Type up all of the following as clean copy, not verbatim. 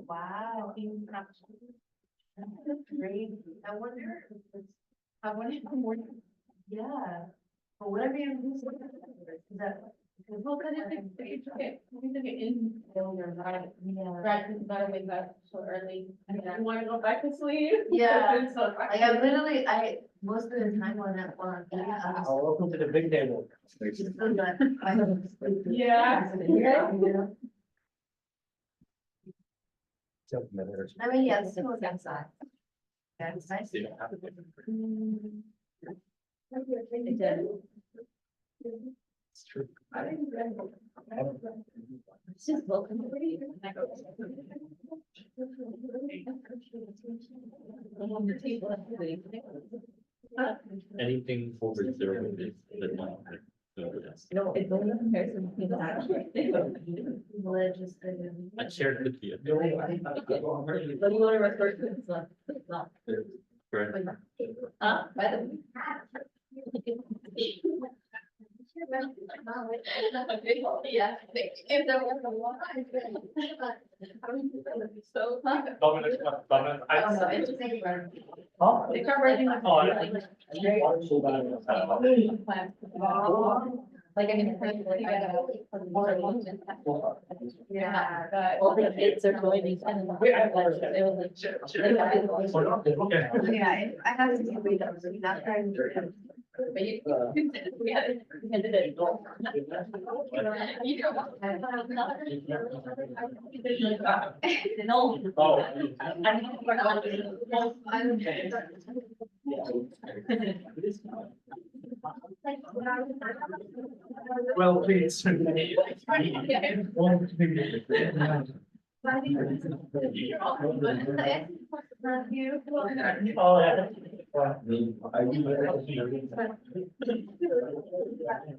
Wow. That's great. I wonder more. Yeah. But whatever you do, is that. Well, because it's in failure, right? Yeah. Right, not only that so early. You want to go back to sleep? Yeah. Like I literally, most of the time when I'm Welcome to the big table. Yeah. I mean, yeah, it's still outside. Yeah, it's nice. It's true. It's just welcome. Anything over 0 is the one. No, it's only comparison between that. I shared with you. But you want to refer to it, it's not. Correct. By the. Yeah, if there was a lot. So. I don't know, it's just. They start writing like. Like, I mean, like, I got yeah. All the kids are joining. And it was like. Yeah, I have to do it, not trying to. But you we had it. Well, please.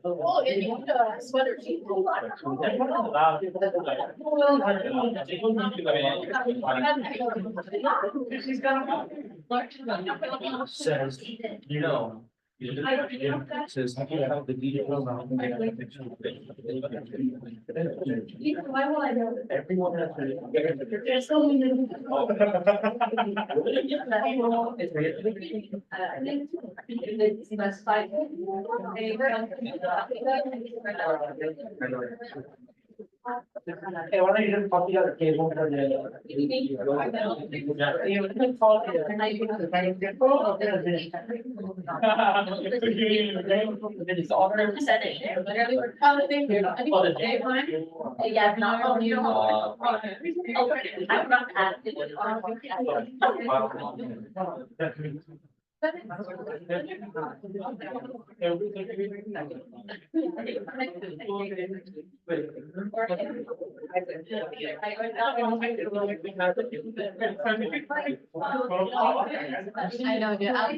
Oh, and you sweater. Says, you know. Says, how the details on. Why will I know? Everyone has. There's so many. That's fine. Hey, why don't you just pop the other cable for Yeah, not. I'm not active. I know, dude. I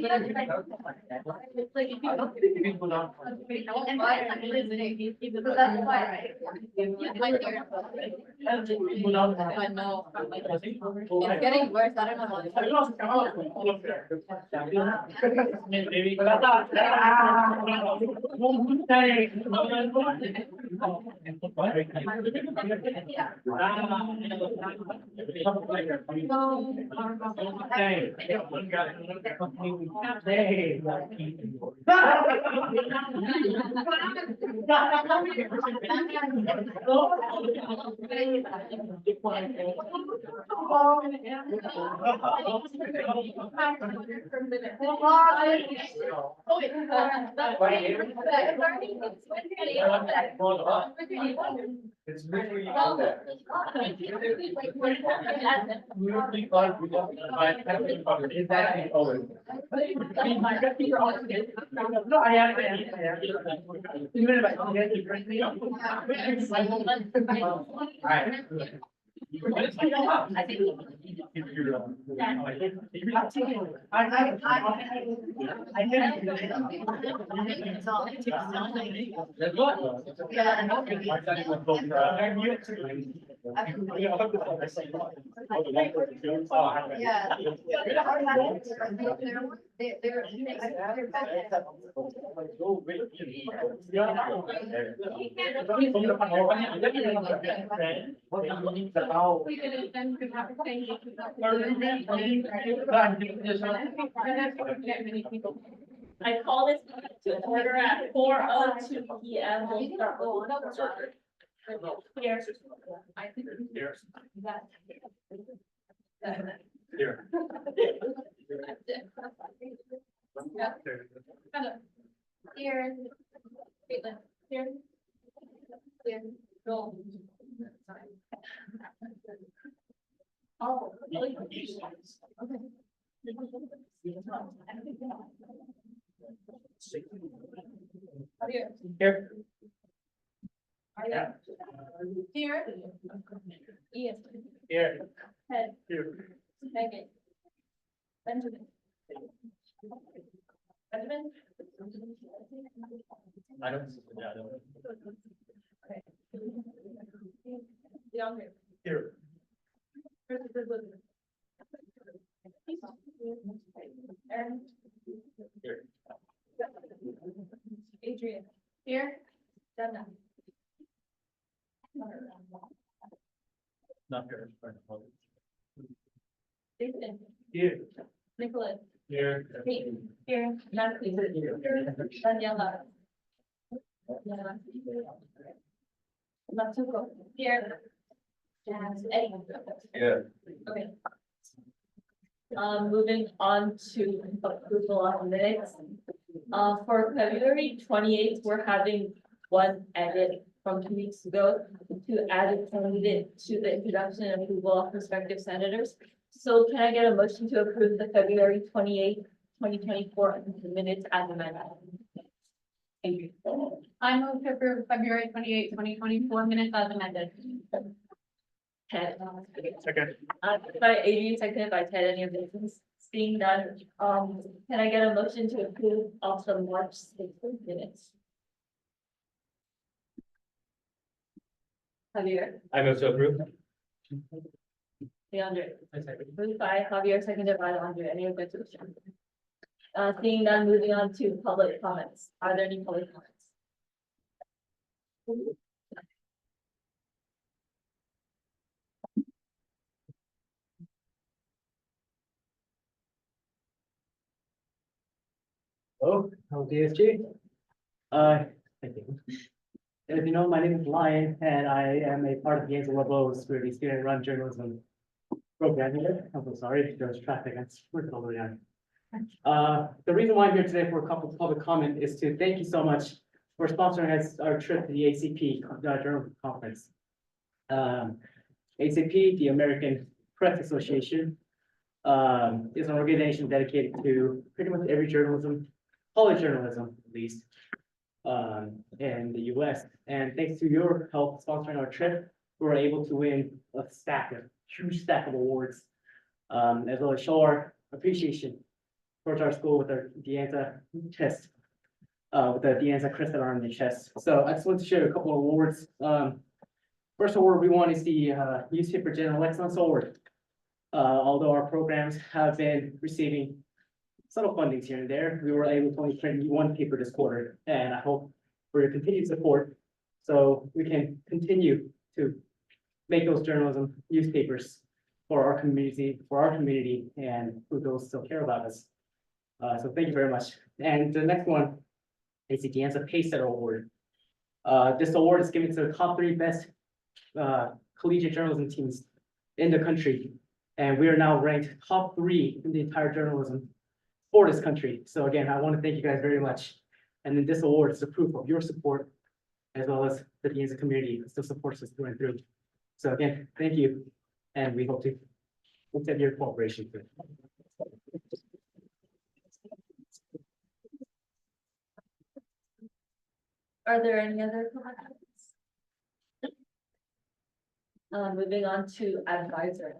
know. It's getting worse. I don't know. Maybe. It's literally out there. Is that over? No, I am. Even if I don't get to drink me up. Alright. Yeah. We could then could have a change. I call this to order at 4:02 p.m. We'll start with here. I think. Here. That- Here. Kind of. Here. Caitlin, here. Here. Go. Oh. Here. Here. Here. Ian. Here. Ted. Here. Megan. Benjamin. Benjamin. I don't. Yeah, I don't. DeAndre. Here. Aaron. Here. Adrian. Here. Jenna. Not here. Jason. Here. Nicholas. Here. Peyton. Here. Natalie. Daniela. Daniela. Matsuko. Here. Jazz. Eddie. Yeah. Okay. Moving on to approval of minutes. For February 28th, we're having one edit from 2 weeks ago to add a candidate to the introduction and approval of prospective senators. So can I get a motion to approve the February 28th, 2024 minutes as amended? Thank you. I move to approve February 28, 2024 minutes as amended. Ted. Second. By Adrian, seconded by Ted, any objections? Seeing none, can I get a motion to approve of the March 6th minutes? Javier, I move to approve. DeAndre, moved by Javier, seconded by DeAndre, any objections? Seeing none, moving on to public comments. Are there any public comments? Hello, I'm DSG. Thank you. As you know, my name is Lion, and I am a part of the unavailable security student run journalism program here. I'm so sorry, there's traffic, that's working over there. The reason why I'm here today for a couple of public comment is to thank you so much for sponsoring us our trip to the ACP Journalism Conference. ACP, the American Press Association, is an organization dedicated to pretty much every journalism, college journalism at least, in the US. And thanks to your help sponsoring our trip, we were able to win a huge stack of awards, as well as show our appreciation towards our school with our DeAnza chest, with the DeAnza crest on the chest. So I just want to share a couple of awards. First award we won is the Newspaper General Excellence Award. Although our programs have been receiving subtle fundings here and there, we were able to only print one paper this quarter, and I hope for your continued support so we can continue to make those journalism newspapers for our community, and who those still care about us. So thank you very much. And the next one is the DeAnza Pacesetter Award. This award is given to the top 3 best collegiate journalism teams in the country. And we are now ranked top 3 in the entire journalism for this country. So again, I want to thank you guys very much. And then this award is a proof of your support, as well as the DeAnza community that still supports us through and through. So again, thank you. And we hope to accept your cooperation. Are there any other comments? Moving on to advisor.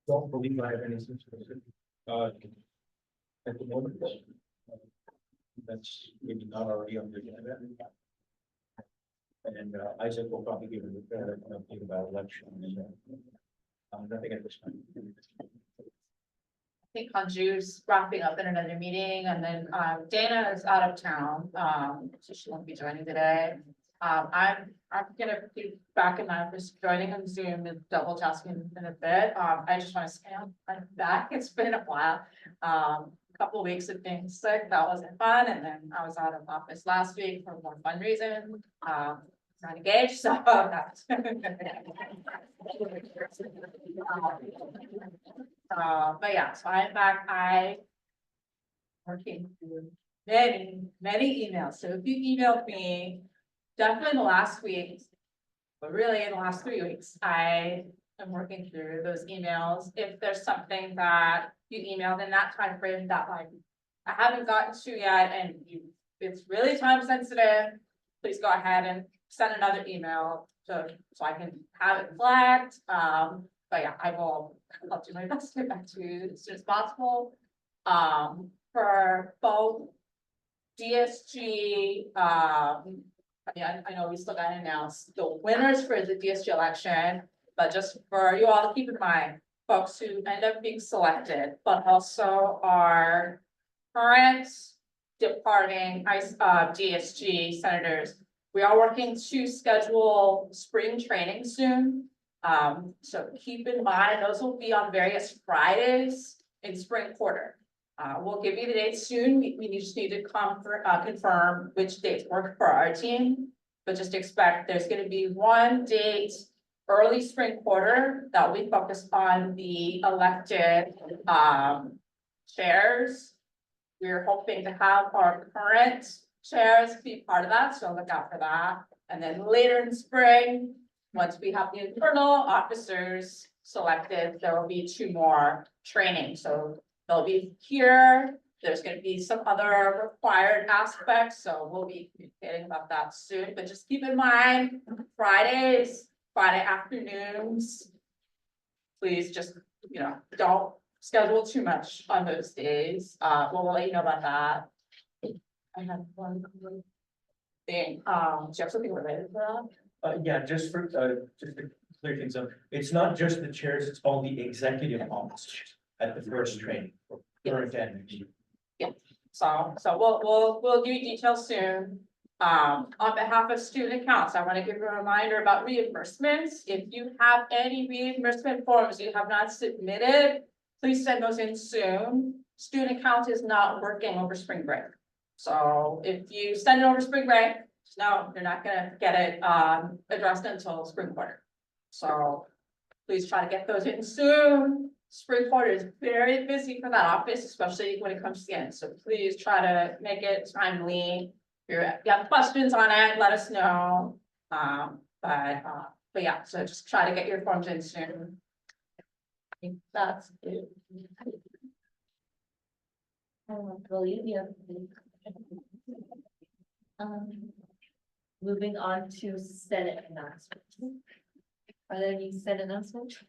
Don't believe I have any situation. At the moment. that's maybe not already on the agenda. And Isaac will probably give an update about election. Nothing at this time. I think Anju's wrapping up in another meeting, and then Dana is out of town, so she won't be joining today. I'm gonna be back in my office, joining on Zoom and double tasking in a bit. I just want to say I'm back. It's been a while. A couple of weeks of being sick, that wasn't fun, and then I was out of office last week for more fun reason. Not engaged, so that's. But yeah, so I'm back. I working through many emails. So if you emailed me, definitely in the last week, but really in the last 3 weeks, I am working through those emails. If there's something that you emailed in that time frame that like I haven't gotten to yet, and it's really time sensitive, please go ahead and send another email so I can have it flagged. But yeah, I'll do my best to get back to you as soon as possible. For both DSG, I know we still gotta announce the winners for the DSG election, but just for you all to keep in mind, folks who end up being selected, but also our current departing DSG senators. We are working to schedule spring training soon. So keep in mind, those will be on various Fridays in spring quarter. We'll give you the dates soon. We just need to confirm which dates work for our team. But just expect there's going to be one date early spring quarter that will be focused on the elected chairs. We're hoping to have our current chairs be part of that, so look out for that. And then later in spring, once we have the internal officers selected, there will be 2 more trainings. So they'll be here. There's going to be some other required aspects, so we'll be communicating about that soon. But just keep in mind, Friday afternoons, please just, don't schedule too much on those days. We'll let you know about that. I have one thing, do you have something related to that? Yeah, just to clear things up, it's not just the chairs, it's all the executive officers at the first training. Current and So we'll give you details soon. On behalf of student accounts, I want to give you a reminder about reimbursements. If you have any reimbursement forms you have not submitted, please send those in soon. Student account is not working over spring break. So if you send it over spring break, no, you're not gonna get it addressed until spring quarter. So please try to get those in soon. Spring quarter is very busy for that office, especially when it comes to the end. So please try to make it timely. If you have questions on it, let us know. But yeah, so just try to get your forms in soon. I think that's it. Moving on to Senate announcements. Are there any Senate announcements?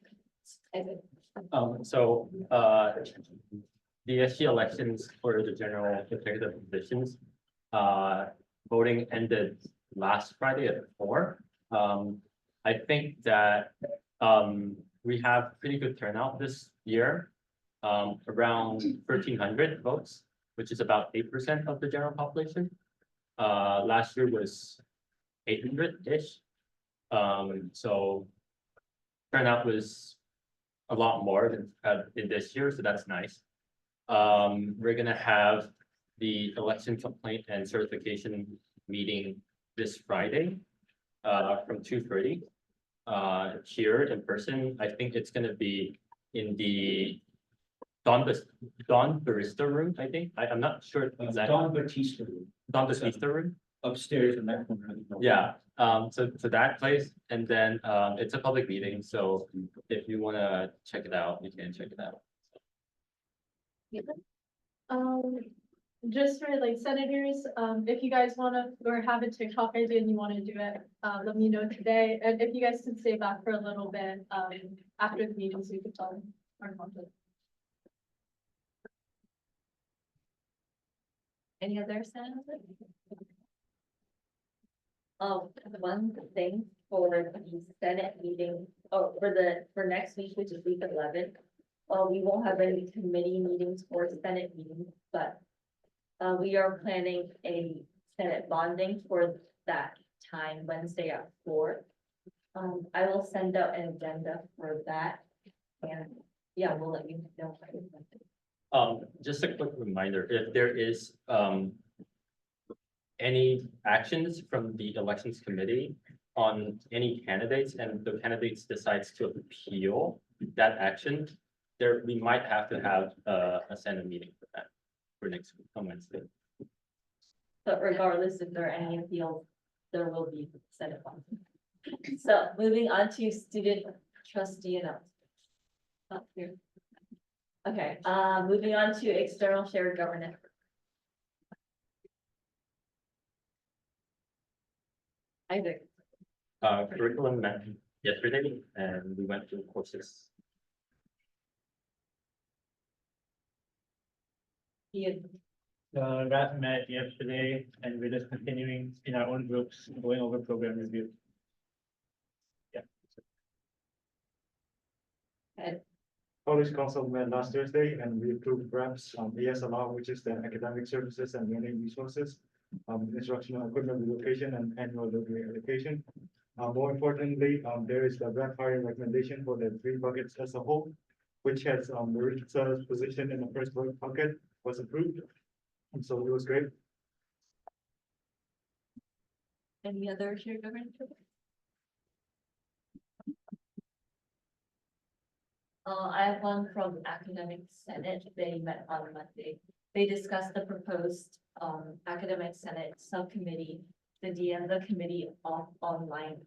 DSG elections for the general executive positions, voting ended last Friday at 4. I think that we have pretty good turnout this year, around 1,300 votes, which is about 8% of the general population. Last year was 800-ish. So turnout was a lot more than in this year, so that's nice. We're gonna have the election complaint and certification meeting this Friday from 2:30 here in person. I think it's gonna be in the Don Barista room, I think. I'm not sure exactly. Don Batista room. Don Batista room. Upstairs in that corner. Yeah, so that place, and then it's a public meeting, so if you wanna check it out, you can check it out. Just for like senators, if you guys wanna, or have a TikTok idea and you wanna do it, let me know today. And if you guys could stay back for a little bit, after the meeting, so you could tell our content. Any other sentences? One thing for the Senate meeting, for next week, which is week 11. We won't have any committee meetings or Senate meetings, but we are planning a Senate bonding for that time, Wednesday at 4. I will send out an agenda for that, and yeah, we'll let you know. Just a quick reminder, if there is, any actions from the elections committee on any candidates and the candidates decides to appeal that action, we might have to have a Senate meeting for that for next week on Wednesday. But regardless if there are any appeals, there will be Senate funds. So moving on to student trustee announcements. Up here. Okay, moving on to external shared governance. Isaac, Curriculum met yesterday and we went through courses. Ian, That met yesterday and we're just continuing in our own groups, going over program review. Ed, College Council met last Thursday and we approved RAMS, ASLR, which is the Academic Services and Learning Resources, instructional equipment relocation and annual delivery allocation. More importantly, there is the RAP hiring recommendation for the 3 buckets as a whole, which has Maritza's position in the first bucket was approved. And so it was great. any other shared governance? I have one from Academic Senate. They met on Monday. They discussed the proposed Academic Senate Subcommittee, the DASG Committee of Online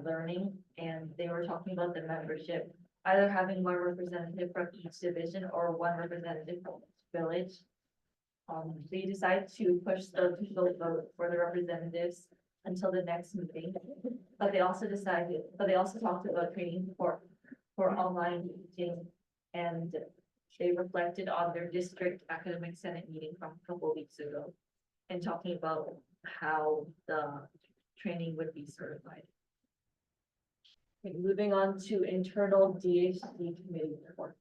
Learning, and they were talking about the membership, either having one representative from each division or one representative from each village. They decided to push the official vote for the representatives until the next meeting, but they also talked about training for online teaching, and they reflected on their district academic senate meeting from a couple weeks ago and talking about how the training would be certified. Okay, moving on to internal DHC committee reports.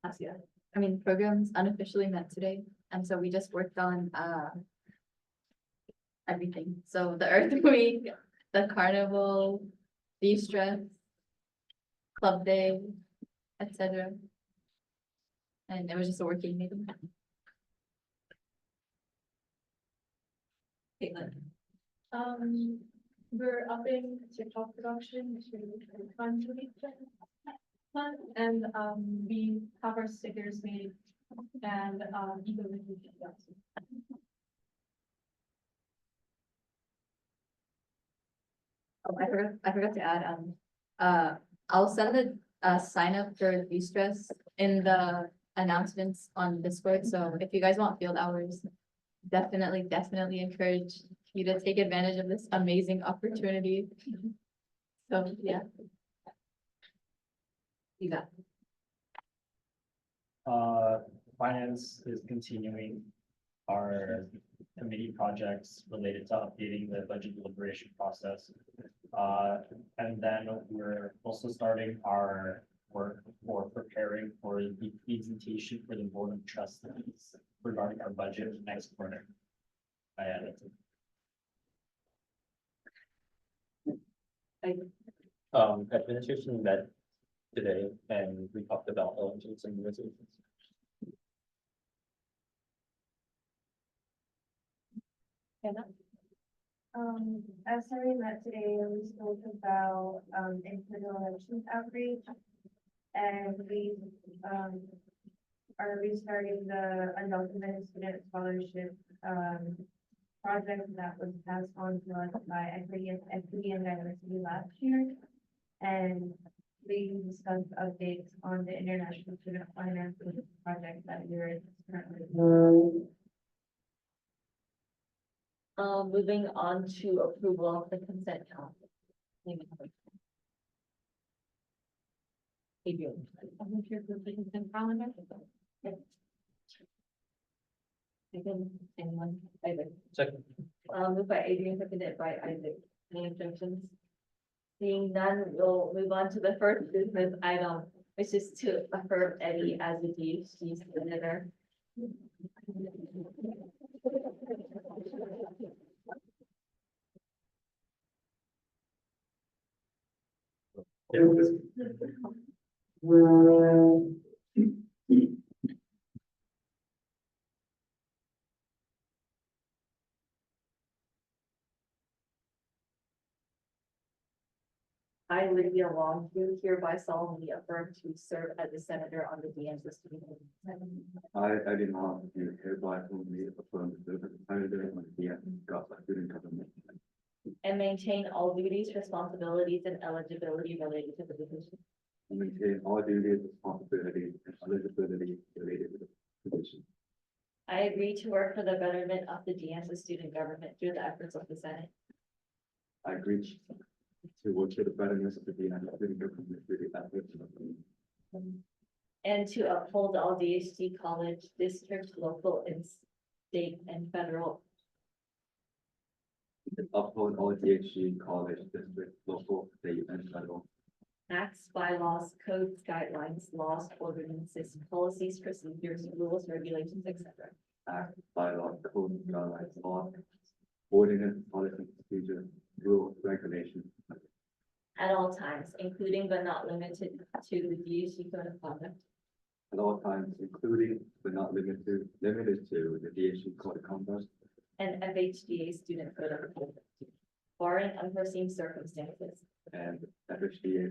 Asia. Programs unofficially met today, and so we just worked on everything. So the Earth Week, the Carnival, Beef Stress, Club Day, etc. And it was just a working meeting. Caitlin. We're upping TikTok production to fund the month, and we have our stickers made and ego. Oh, I forgot to add, I'll send the sign up for V-Stress in the announcements on Discord, so if you guys want field hours, definitely encourage you to take advantage of this amazing opportunity. So, yeah. You got. Finance is continuing our committee projects related to updating the budget deliberation process. And then we're also starting our work for preparing for the presentation for the Board of Trustees regarding our budget next quarter. I added. Administration met today and we talked about elections and resolutions. As we met today, we spoke about internal elections outreach, and we are restarting the undocumented student scholarship project that was passed on to us by Equity and Diversity last year. And we discussed updates on the international student finance project that we're currently. Moving on to approval of the consent calendar. Adrian. I'm sure the things in calendar. Second, anyone, Isaac. Second. Moved by Adrian, seconded by Isaac. Any objections? Seeing none, we'll move on to the first business item, which is to affirm Eddie as the DHG senator. I, Lydia Long, do hereby solemnly affirm to serve as a senator on the DNC student. I did not do hereby only affirm the senator on the student government And maintain all duties, responsibilities, and eligibility related to the position. and maintain all duties, responsibilities, and eligibility related to the position. I agree to work for the betterment of the DNC student government through the efforts of the Senate. I agree to work for the betterment of the student government through the efforts of the And to uphold all DHT college, district, local, and state and federal uphold all DHG college, district, local, state, and federal acts, bylaws, codes, guidelines, laws, ordinances, policies, procedures, rules, regulations, etc. acts, bylaws, codes, guidelines, law, ordinance, policy, procedure, rules, regulations, At all times, including but not limited to the DHT code of conduct at all times, including but not limited to the DHG code of conduct and FHDA student code of conduct, barring unforeseen circumstances. and FHDA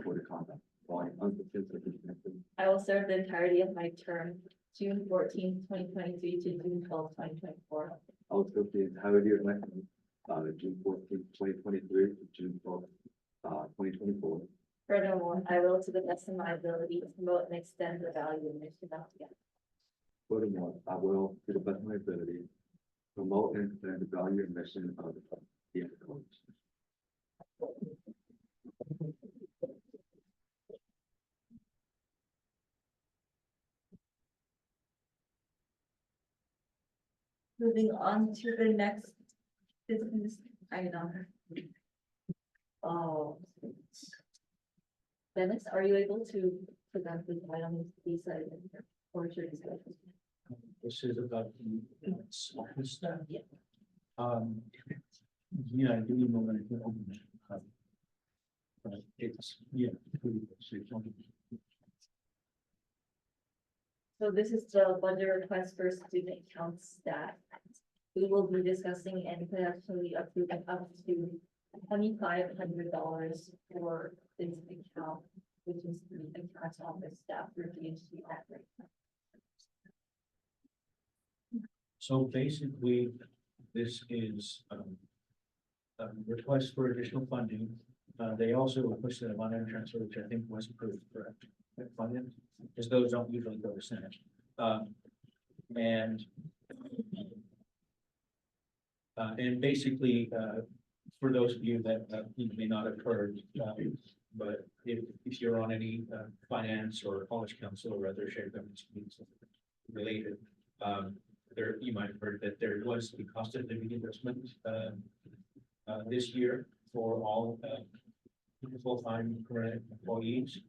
code of conduct, barring unforeseen circumstances. I will serve the entirety of my term, June 14th, 2023 to June 12th, 2024. Also, the entirety of my term, June 14th, 2023 to June 12th, 2024. Furthermore, I will, to the best of my ability, promote and extend the value and mission of the Furthermore, I will, to the best of my ability, promote and extend the value and mission of the college. Moving on to the next business item. Oh. Dennis, are you able to present this item, these items, or should discussion? This is about the small stuff. Yeah. Yeah, I do know what I can open it. But it's, yeah. pretty straightforward. So this is the budget request for student count stat. We will be discussing and potentially approving up to $2,500 for this account, which is the account office staff for DHT operating. So basically, this is a request for additional funding. They also requested a line item transfer, which I think was approved, correct? That funding, because those don't usually go to Senate. And basically, for those of you that may not have heard, but if you're on any finance or college council or other shared government meetings related, there, you might have heard that there was a cost of living adjustment this year for all full-time current employees.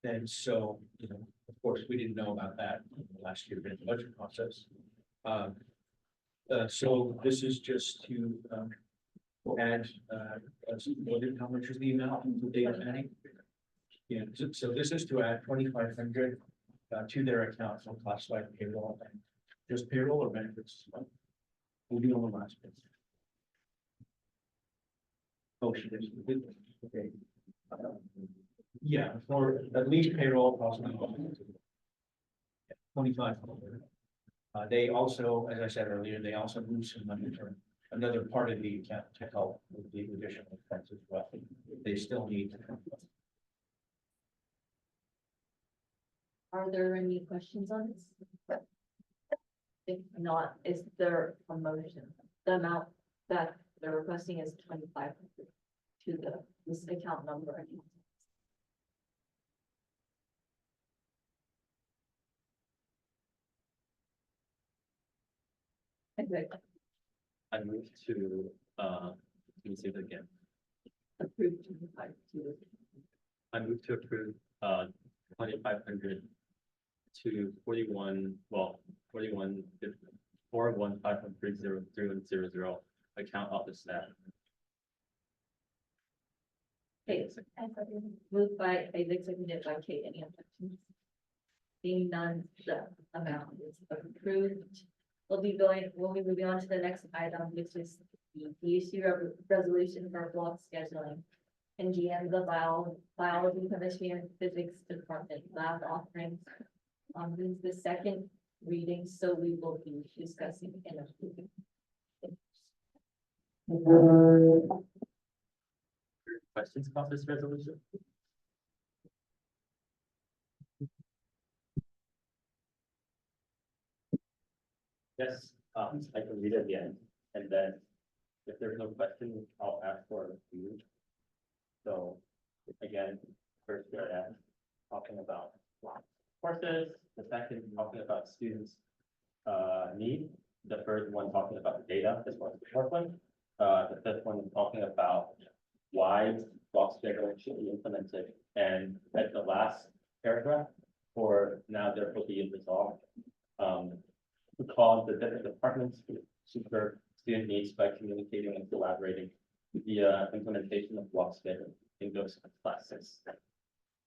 And so, you know, of course, we didn't know about that last year in the budget process. So this is just to add, how much is the amount in the data planning? Yeah, so this is to add 2,500 to their account for classified payroll and just payroll or benefits. We'll be on the last page. Oh, she did. Okay. Yeah, for at least payroll, possibly 2,500. They also, as I said earlier, they also moved some money from another part of the account to help with the additional expense as well. They still need. Are there any questions on this? If not, is there a motion? The amount that they're requesting is 2,500 to this account number. Okay, I move to, let me say that again. approved 25 I move to approve, 2,500 to 41, well, 41, 41500 account office staff. Okay, moved by Isaac, seconded by Kate, any objections? Being none, the amount is approved. We'll be moving on to the next item, which is the DASG resolution for block scheduling. And GM, the biology, chemistry, and physics department lab offerings. This is the second reading, so we will be discussing and approving. Questions about this resolution? Yes, I can read it again, and then if there's no question, I'll ask for a few. So, again, first we're talking about courses, the second talking about students' need, the third one talking about data, this one's the short one. The fifth one talking about why block scheduling should be implemented, and at the last paragraph, or now therefore be resolved. To call the different departments to serve student needs by communicating and collaborating via implementation of block scheduling in those classes.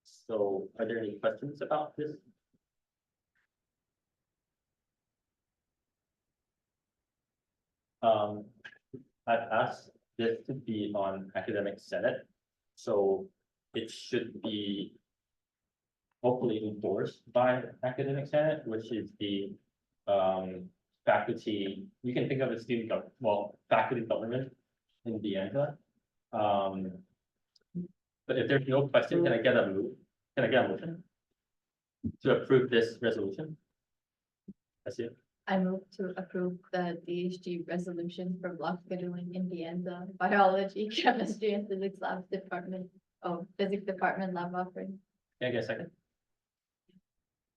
So are there any questions about this? I've asked this to be on academic senate, so it should be hopefully endorsed by academic senate, which is the faculty, you can think of as student faculty government in Vienna. But if there's no question, can I get a motion to approve this resolution? That's it. I move to approve the DHG resolution for block scheduling in the end, the biology, chemistry, and physics lab department, physics department lab offering. Can I get a second?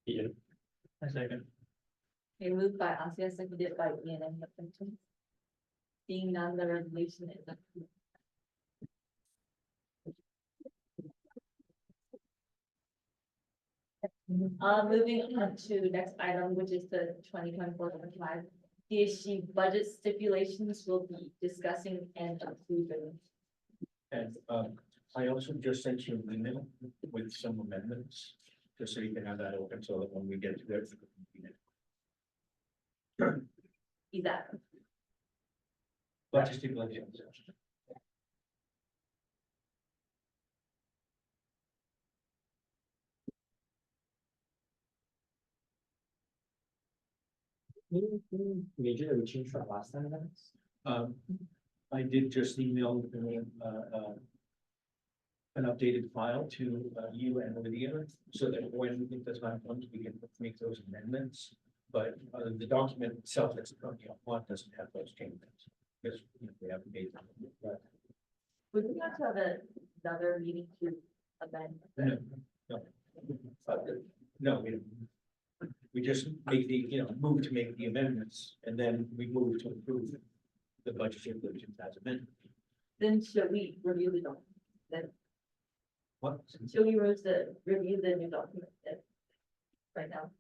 Ian. A second. Okay, moved by Asia, seconded by Ian, any objections? Being none, the resolution is approved. Moving on to the next item, which is the 2024-25 DSG budget stipulations. We'll be discussing and approving. And I also just sent you an email with some amendments, just so you can have that open, so that when we get to it. Is that Budget stipulations. Major that we changed from last time, guys? I did just email an updated file to you and Lydia, so that when the time comes, we can make those amendments. But the document itself that's currently on doesn't have those changes, because we haven't made them. would we have to have another meeting to amend? No, we don't. We just make the, move to make the amendments, and then we move to approve the budget stipulations as amended. Then should we review the document? Then What? should we review the new document then? Right now?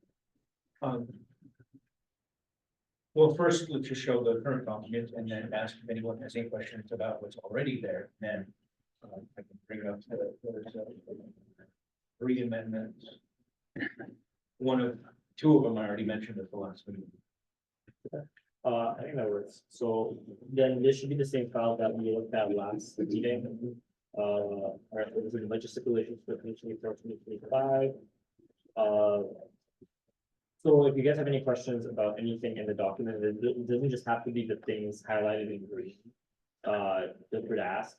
Well, first, let's just show the current document and then ask if anyone has any questions about what's already there, then I can bring it up to three amendments. Two of them I already mentioned at the last meeting. I think that works. So then this should be the same file that we looked at last meeting. All right, this is budget stipulations for 2024-2025. So if you guys have any questions about anything in the document, it doesn't just have to be the things highlighted in green. Feel free to ask.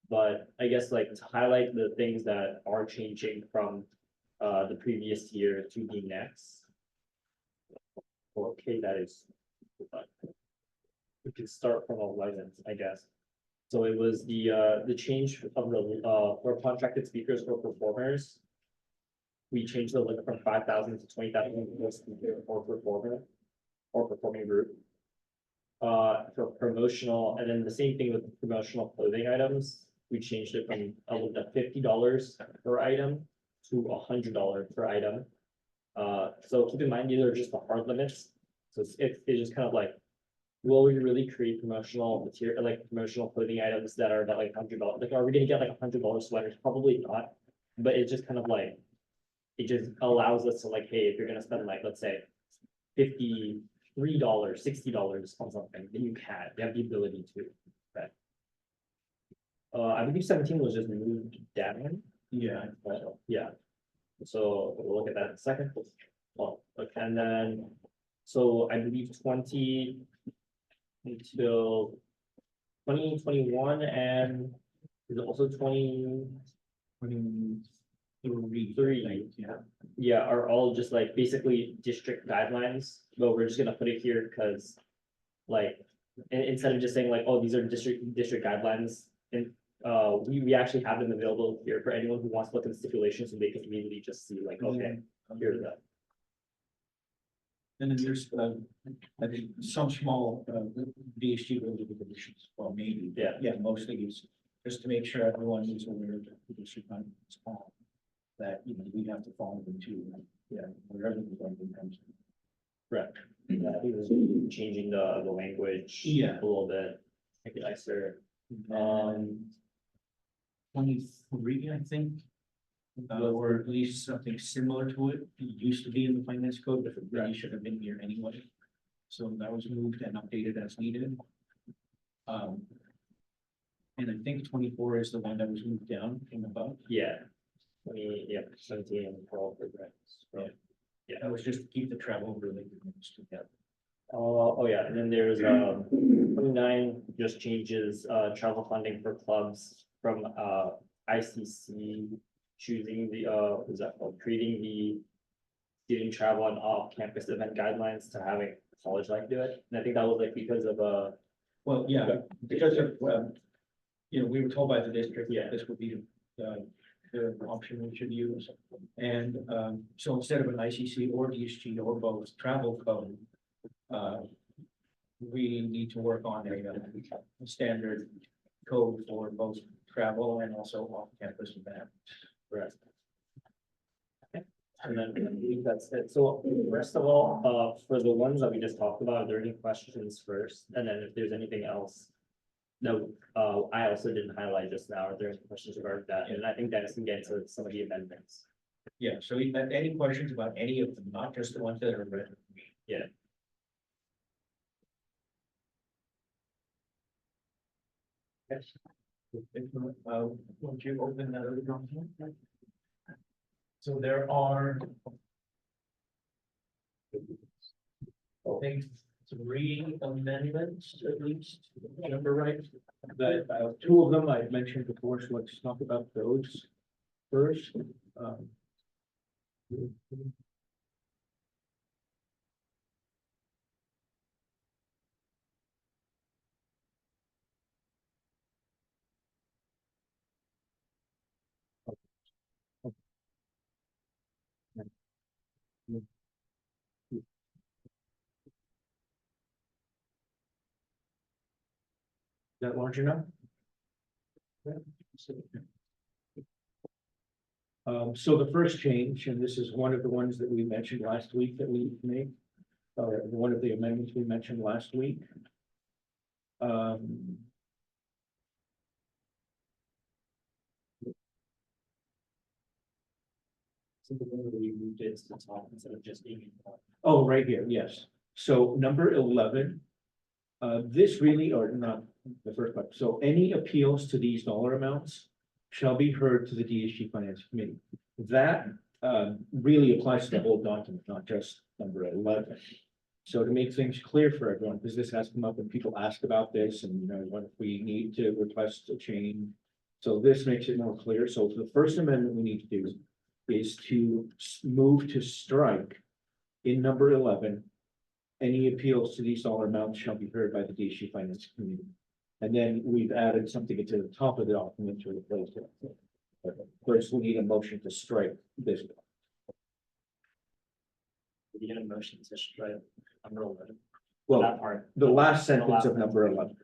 But I guess like to highlight the things that are changing from the previous year to the next. Okay, that is. We can start from 11, I guess. So it was the change of the for contracted speakers or performers. We changed the limit from 5,000 to 20,000 per speaker or performer or performing group. for promotional, and then the same thing with promotional clothing items. We changed it from $50 per item to $100 per item. So keep in mind, these are just the hard limits. So it's just kind of like, will we really create promotional material, like promotional clothing items that are about like $100? Like, are we gonna get like $100 sweaters? Probably not. But it's just kind of like, it just allows us to like, hey, if you're gonna spend like, let's say, $53, $60 on something, then you have the ability to. Right. I believe 17 was just moved down. Yeah. Yeah. So we'll look at that in a second. Well, okay, and then, so I believe 20 until 2021 and is it also 23, yeah. yeah, are all just like basically district guidelines, but we're just gonna put it here because like, instead of just saying like, oh, these are district guidelines, and we actually have them available here for anyone who wants to look at the stipulations, so they can immediately just see like, okay, here's that. And then there's, I think, some small, DSG related conditions, well, maybe. Yeah. Yeah, mostly is just to make sure everyone is aware that the district is small. That, you know, we have to follow them too, yeah, wherever the government comes from. Correct. Yeah, I think it was changing the language. Yeah. A little bit, make it nicer. 23, I think. Or at least something similar to it. It used to be in the finance code, but it really should have been here anyway. So that was moved and updated as needed. And I think 24 is the one that was moved down from above. Yeah. 17 and 12 programs. Yeah, that was just to keep the travel related ones together. Oh, yeah, and then there's 29 just changes travel funding for clubs from ICC choosing the what is that called, creating the student travel and off-campus event guidelines to having college like do it. And I think that was like because of Well, yeah, because of, you know, we were told by the district, Yeah. this would be the option we should use. And so instead of an ICC or DSG or both travel code, we need to work on a standard code for both travel and also off-campus event. Right. And then I believe that's it. So rest of all, for the ones that we just talked about, are there any questions first? And then if there's anything else. No, I also didn't highlight just now. Are there any questions regarding that? And I think Dennis can get into some of the amendments. Yeah, so if you have any questions about any of them, not just the ones that are written. Yeah. Yes. Won't you open that other document? So there are. I think 3 amendments at least, if I remember right. That 2 of them I've mentioned before, so let's talk about those first. Is that large enough? So the first change, and this is one of the ones that we mentioned last week that we made, or one of the amendments we mentioned last week. So the one where we moved it to the top instead of just being. Oh, right here, yes. So number 11. This really, or not the first part, so any appeals to these dollar amounts shall be heard to the DSG Finance Committee. That really applies to the whole document, not just number 11. So to make things clear for everyone, because this has come up and people ask about this and, you know, what if we need to request a change. So this makes it more clear. So the first amendment we need to do is to move to strike in number 11. Any appeals to these dollar amounts shall be heard by the DSG Finance Committee. And then we've added something to the top of the document to replace it. But first, we need a motion to strike this. We get a motion to strike number 11. Well, that part. the last sentence last of number sentence. 11.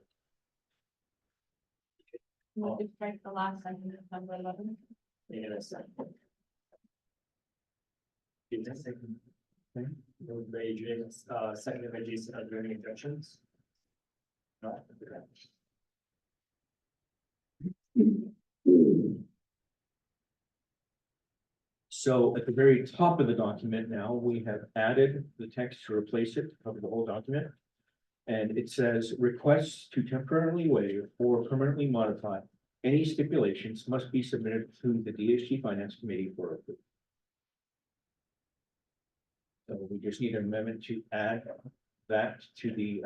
We'll just strike the last sentence of number 11. Give it a second. Give it a second. Okay. Moved by James, seconded by Jason, are there any objections? No, okay. So at the very top of the document now, we have added the text to replace it, to cover the whole document. And it says requests to temporarily waive or permanently modify any stipulations must be submitted to the DSG Finance Committee for approval. So we just need an amendment to add that to the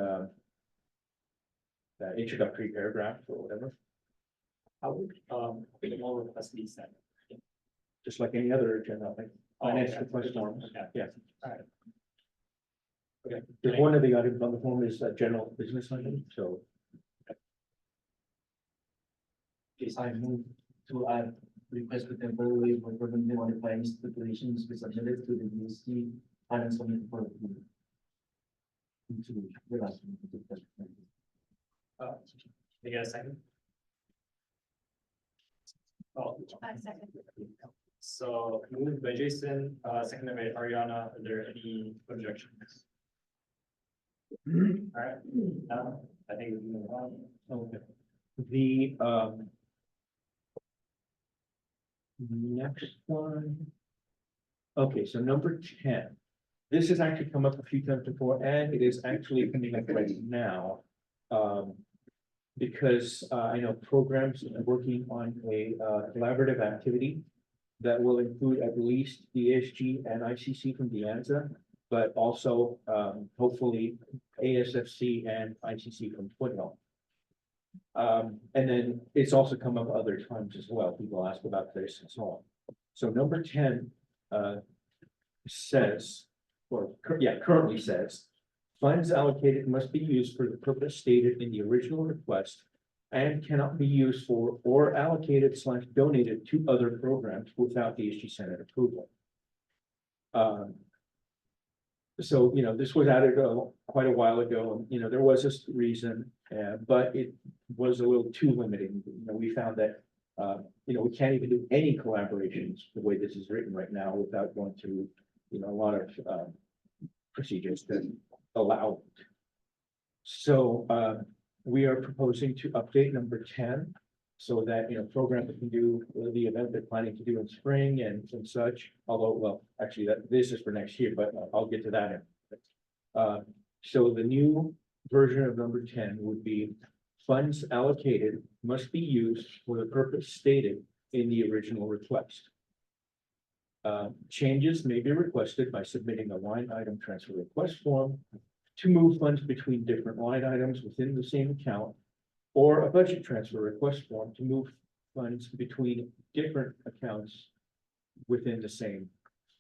introductory paragraph or whatever, How would, the more request be sent? just like any other agenda, I think. Finance request forms, Okay. yeah. Alright. Okay. There's one of the items on the form is a general business item, so. Yes, I move to add request for temporary waiver for permanently modifying stipulations be submitted to the DSG Finance Committee for approval. Into the last one. You get a second? Oh, Second. so moved by Jason, seconded by Ariana, are there any objections? Alright, I think we can move on. Okay. The next one. Okay, so number 10. This has actually come up a few times before, and it is actually coming up right now. Because I know programs are working on a collaborative activity that will include at least DSG and ICC from DeAnza, but also hopefully ASFC and ICC from Foothill. And then it's also come up other times as well. People ask about this and so on. So number 10 says, or currently says, funds allocated must be used for the purpose stated in the original request and cannot be used for or allocated / donated to other programs without DSG Senate approval. So, this was added quite a while ago, and, there was this reason, but it was a little too limiting. We found that, we can't even do any collaborations the way this is written right now without going through, a lot of procedures that allow it. So, we are proposing to update number 10 so that, programs that can do the event they're planning to do in spring and such, although, well, actually this is for next year, but I'll get to that. So the new version of number 10 would be funds allocated must be used for the purpose stated in the original request. Changes may be requested by submitting a line item transfer request form to move funds between different line items within the same account, or a budget transfer request form to move funds between different accounts within the same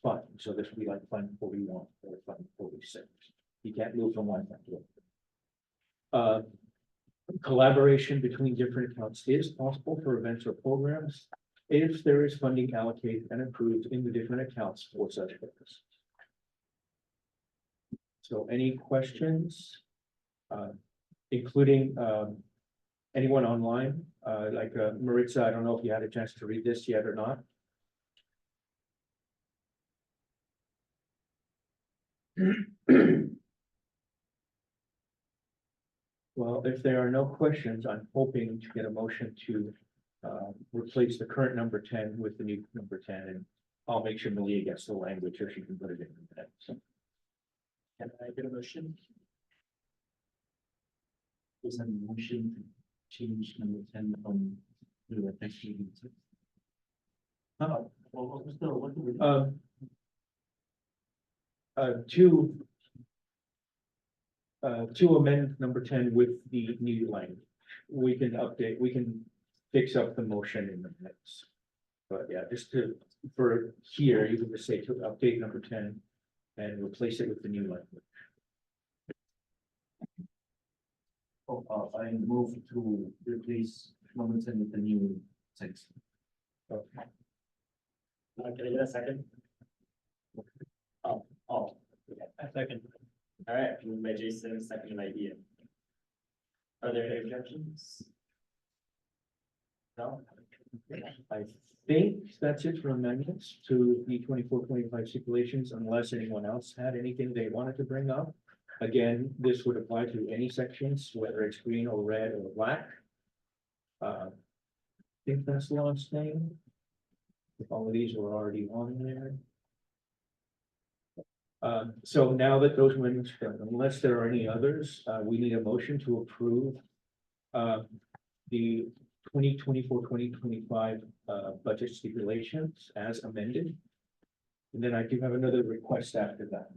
fund. So this would be like Fund 41 or Fund 46. You can't move from one fund to another. Collaboration between different accounts is possible for events or programs if there is funding allocated and approved in the different accounts for such purpose. So any questions? Including anyone online, like Maritza, I don't know if you had a chance to read this yet or not. Well, if there are no questions, I'm hoping to get a motion to replace the current number 10 with the new number 10, and I'll make sure Malia gets the language so she can put it in the minutes. Can I get a motion? Is a motion to change number 10 from the next meeting. Well, what do we? To amend number 10 with the new language. We can fix up the motion in the minutes. But yeah, for here, you can just say to update number 10 and replace it with the new language. I move to replace number 10 with the new text. Okay. Can I get a second? Oh, A second. All right, moved by Jason, seconded by Ian. Are there any objections? No? I think that's it for amendments to the 24-25 stipulations, unless anyone else had anything they wanted to bring up. Again, this would apply to any sections, whether it's green or red or black. I think that's the last thing. If all of these were already on there. So now that those amendments, unless there are any others, we need a motion to approve the 2024-2025 budget stipulations as amended. And then I do have another request after that.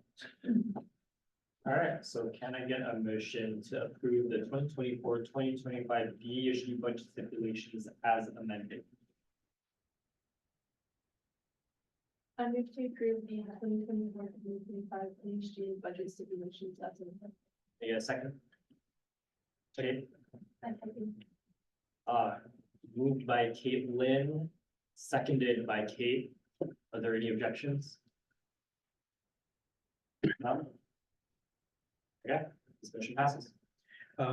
All right, so can I get a motion to approve the 2024-2025 DASG budget stipulations as amended? I move to approve the 2024-2025 DASG budget stipulations as a. Can I get a second? Okay, I think moved by Caitlin, seconded by Kate. Are there any objections? None? Okay, this motion passes.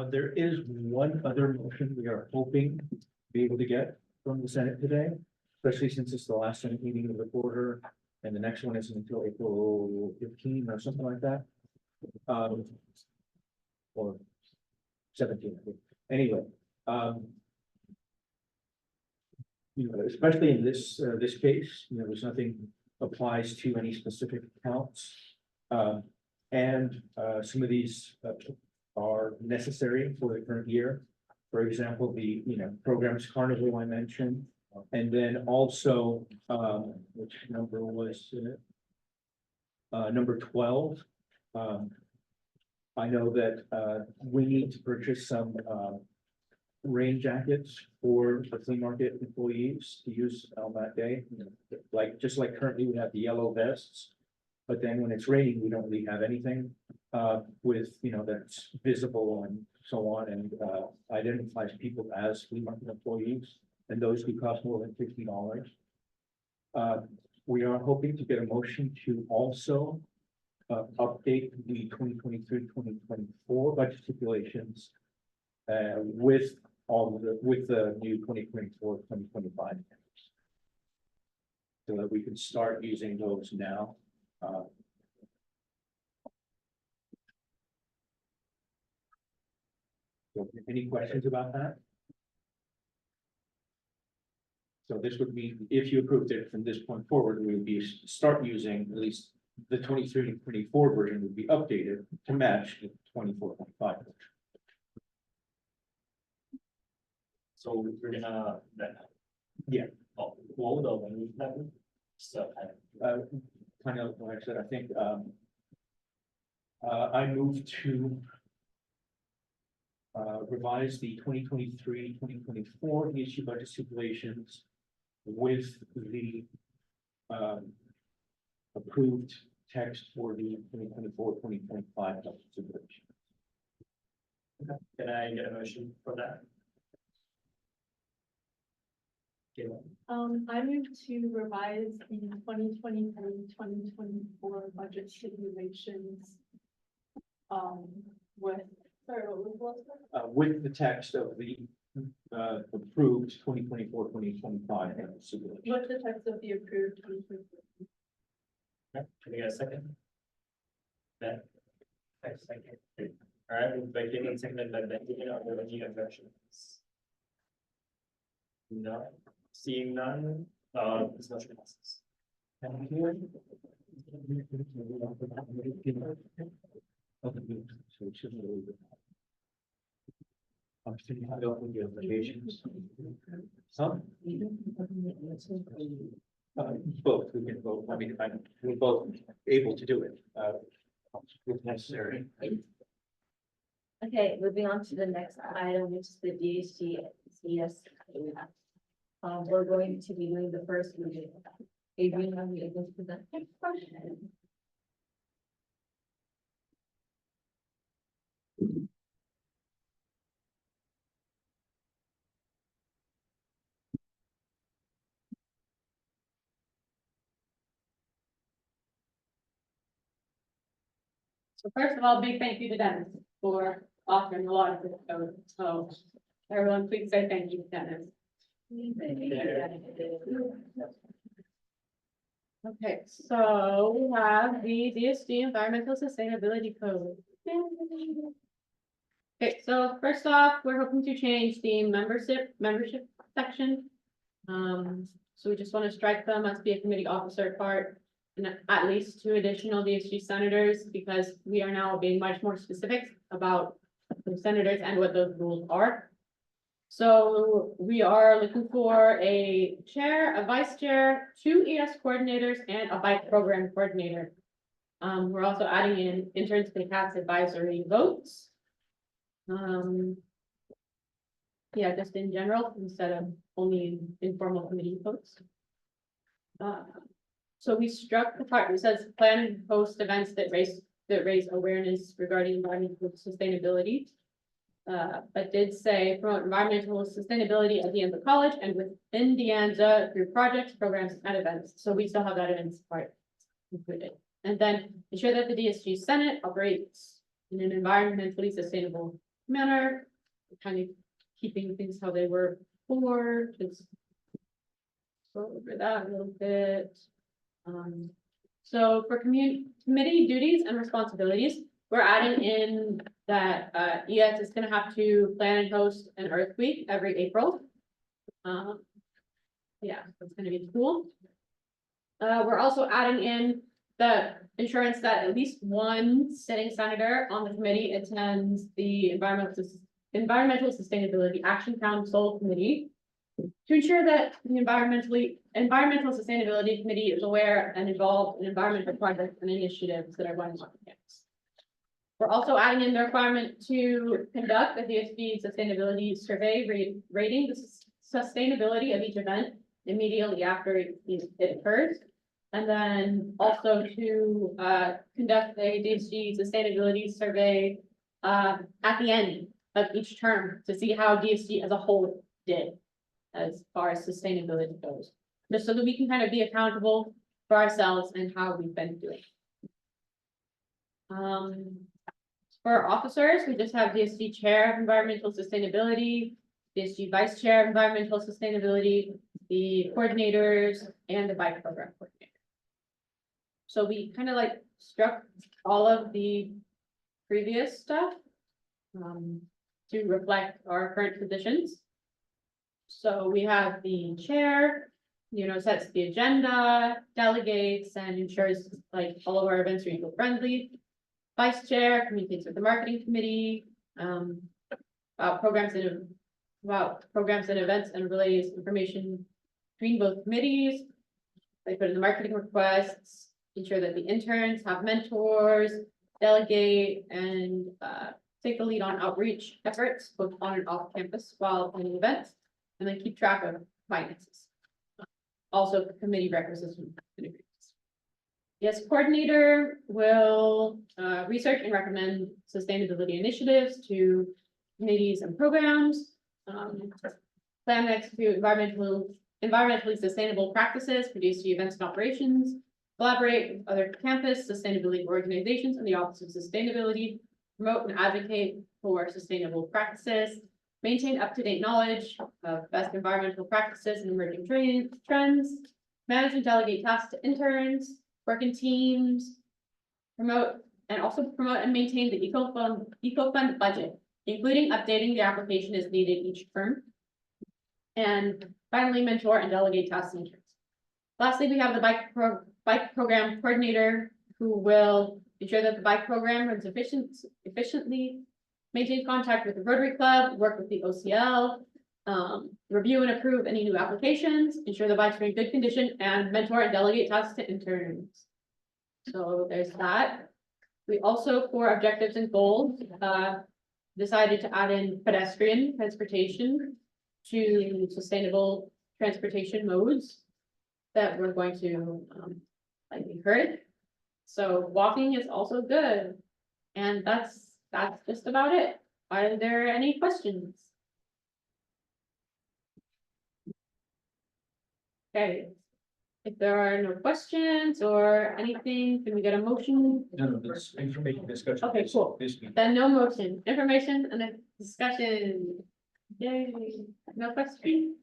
There is one other motion we are hoping to be able to get from the Senate today, especially since it's the last Senate meeting of the quarter, and the next one isn't until April 15 or something like that. Or 17, I think. Anyway, especially in this case, there's nothing applies to any specific accounts. And some of these are necessary for the current year. For example, the, programs carnival I mentioned, and then also, which number was it? Number 12. I know that we need to purchase some rain jackets for the flea market employees to use on that day. Just like currently we have the yellow vests. But then when it's raining, we don't really have anything with, that's visible and so on, and identifies people as flea market employees, and those do cost more than $50. We are hoping to get a motion to also update the 2023-2024 budget stipulations with the new 2024-2025. So that we can start using those now. So any questions about that? So this would be, if you approved it from this point forward, we would be start using at least the 23-24 version would be updated to match the 24-25. So we're gonna then. Yeah. Oh, hold on, so. Kind of like I said, I think I moved to revise the 2023-2024 DSG budget stipulations with the approved text for the 2024-2025 budget stipulation. Can I get a motion for that? Okay. I move to revise the 2023-2024 budget stipulations. With, sorry, what was that? With the text of the approved 2024-2025 stipulation. With the text of the approved 2024. Okay, can I get a second? Ben? Second. All right, moved by Caitlin, seconded by Ben. Are there any objections? No, seeing none, this motion passes. I'm thinking how to open the applications. Some? Both, we can vote. I mean, we're both able to do it, if necessary. Okay, moving on to the next item, which is the DHG CS. We're going to be doing the first reading. Adrian, are you able to present? So first of all, big thank you to Dennis for offering a lot of this code. So everyone, please say thank you to Dennis. Okay, so we have the DSG Environmental Sustainability Code. Okay, so first off, we're hoping to change the membership section. So we just want to strike the must be a committee officer part and at least 2 additional DSG senators, because we are now being much more specific about the senators and what those rules are. So we are looking for a chair, a vice chair, 2 ES coordinators, and a bike program coordinator. We're also adding in interns to CATS advisory votes. Yeah, just in general, instead of only informal committee votes. So we struck the part that says plan and host events that raise awareness regarding environmental sustainability. But did say promote environmental sustainability at the end of college and within the ANZA through projects, programs, and events. So we still have that events part included. And then ensure that the DSG Senate operates in an environmentally sustainable manner, kind of keeping things how they were before, just go over that a little bit. So for committee duties and responsibilities, we're adding in that ES is gonna have to plan and host an Earth Week every April. Yeah, that's gonna be cool. We're also adding in the insurance that at least one sitting senator on the committee attends the Environmental Sustainability Action Council Committee to ensure that the Environmental Sustainability Committee is aware and involved in environmental projects and initiatives that are going on campus. We're also adding in the requirement to conduct a DSG sustainability survey rating the sustainability of each event immediately after it occurs. And then also to conduct a DSG sustainability survey at the end of each term to see how DSG as a whole did as far as sustainability goes. Just so that we can kind of be accountable for ourselves and how we've been doing. For officers, we just have DSG Chair of Environmental Sustainability, DSG Vice Chair of Environmental Sustainability, the coordinators, and the bike program coordinator. So we kind of like struck all of the previous stuff to reflect our current positions. So we have the chair, sets the agenda, delegates, and ensures like all of our events are eco-friendly. Vice chair communicates with the marketing committee, about programs and events and relays information between both committees. They put in the marketing requests, ensure that the interns have mentors, delegate, and take the lead on outreach efforts, both on and off campus while planning events, and then keep track of finances. Also, committee requisitions. Yes, coordinator will research and recommend sustainability initiatives to committees and programs. Plan and execute environmentally sustainable practices for DSG events and operations. Collaborate with other campus sustainability organizations and the Office of Sustainability. Promote and advocate for sustainable practices. Maintain up-to-date knowledge of best environmental practices and emerging trends. Manage and delegate tasks to interns. Work in teams. Promote and maintain the eco-fund budget, including updating the application as needed each term. And finally, mentor and delegate tasks to interns. Lastly, we have the bike program coordinator who will ensure that the bike program runs efficiently, maintain contact with the Rotary Club, work with the OCL, review and approve any new applications, ensure the bikes are in good condition, and mentor and delegate tasks to interns. So there's that. We also, for objectives and goals, decided to add in pedestrian transportation to sustainable transportation modes that we're going to encourage. So walking is also good. And that's just about it. Are there any questions? Okay. if there are no questions or anything, can we get a motion? No, this information discussion. Okay, cool. This meeting. Then no motion, information and a discussion. Yay, no question?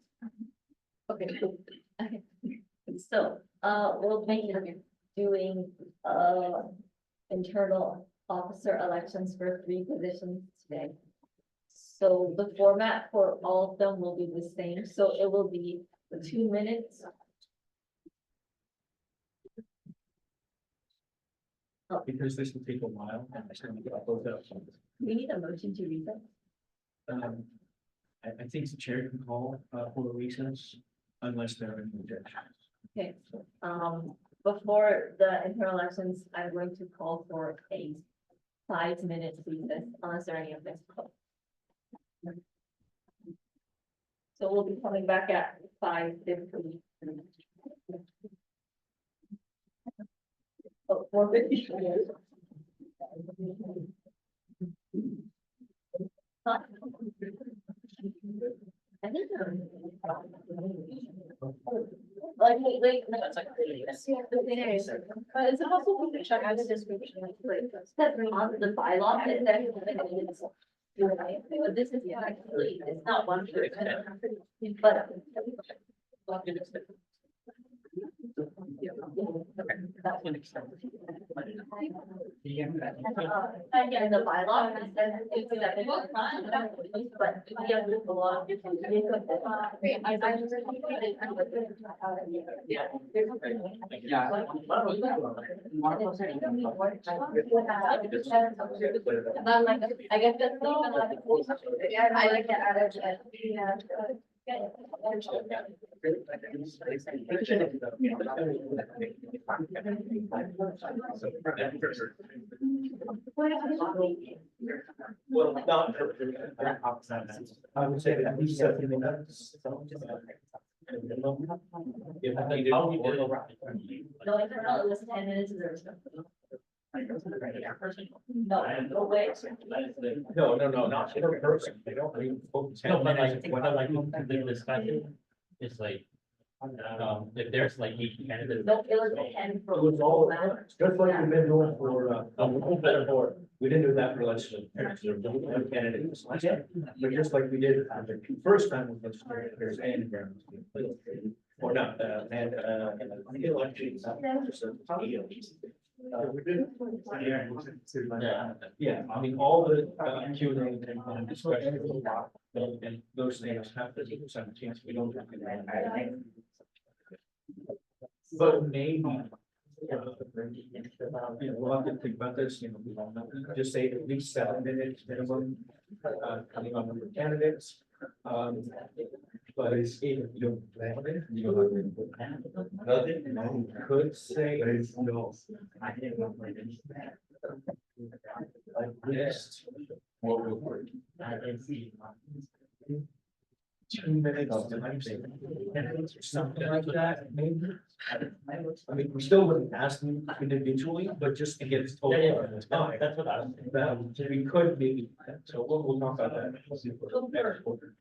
Okay, cool. Okay. So, we'll be doing, internal officer elections for 3 positions today. So the format for all of them will be the same, so it will be 2 minutes. Because this will take a while, and I still need to upload that. We need a motion to read them. I think the chair can call, for a recess unless there are any objections. Okay, before the internal elections, I'm going to call for a 5-minute recess unless there are any objections. So we'll be coming back at 5:50. Oh, 4:50. I think. Like, wait, no, it's like. But is it possible to check out the description? On the bylaw, is that. But this is actually, it's not one person, but. Again, the bylaw, it says it's but we have a lot of different. But like, I guess that's not like. Yeah, I like to add it, Well, not. I would say at least 70 minutes. If I needed- No, internal, it was 10 minutes. No way. No, not per person. They don't. No, but like the discussion is like, if there's like 8 candidates. No, it was 10. It was all, just like we've been doing for, better board. We didn't do that for legislative candidates last time, but just like we did the first time with legislators and. Or not, and elections. Yeah, I mean, all the, Q&A and discussion, and those things happen sometimes, we don't. But maybe. We'll have to think about this, just say at least 7 minutes minimum, coming on number of candidates. But it's, if you don't plan it, you don't have to. Nothing, could say. No. I think. Yes. What will work. 2 minutes, or something like that, maybe. I mean, we still wouldn't ask them individually, but just to get it total. That's what I was thinking. We could maybe, so we'll talk about that.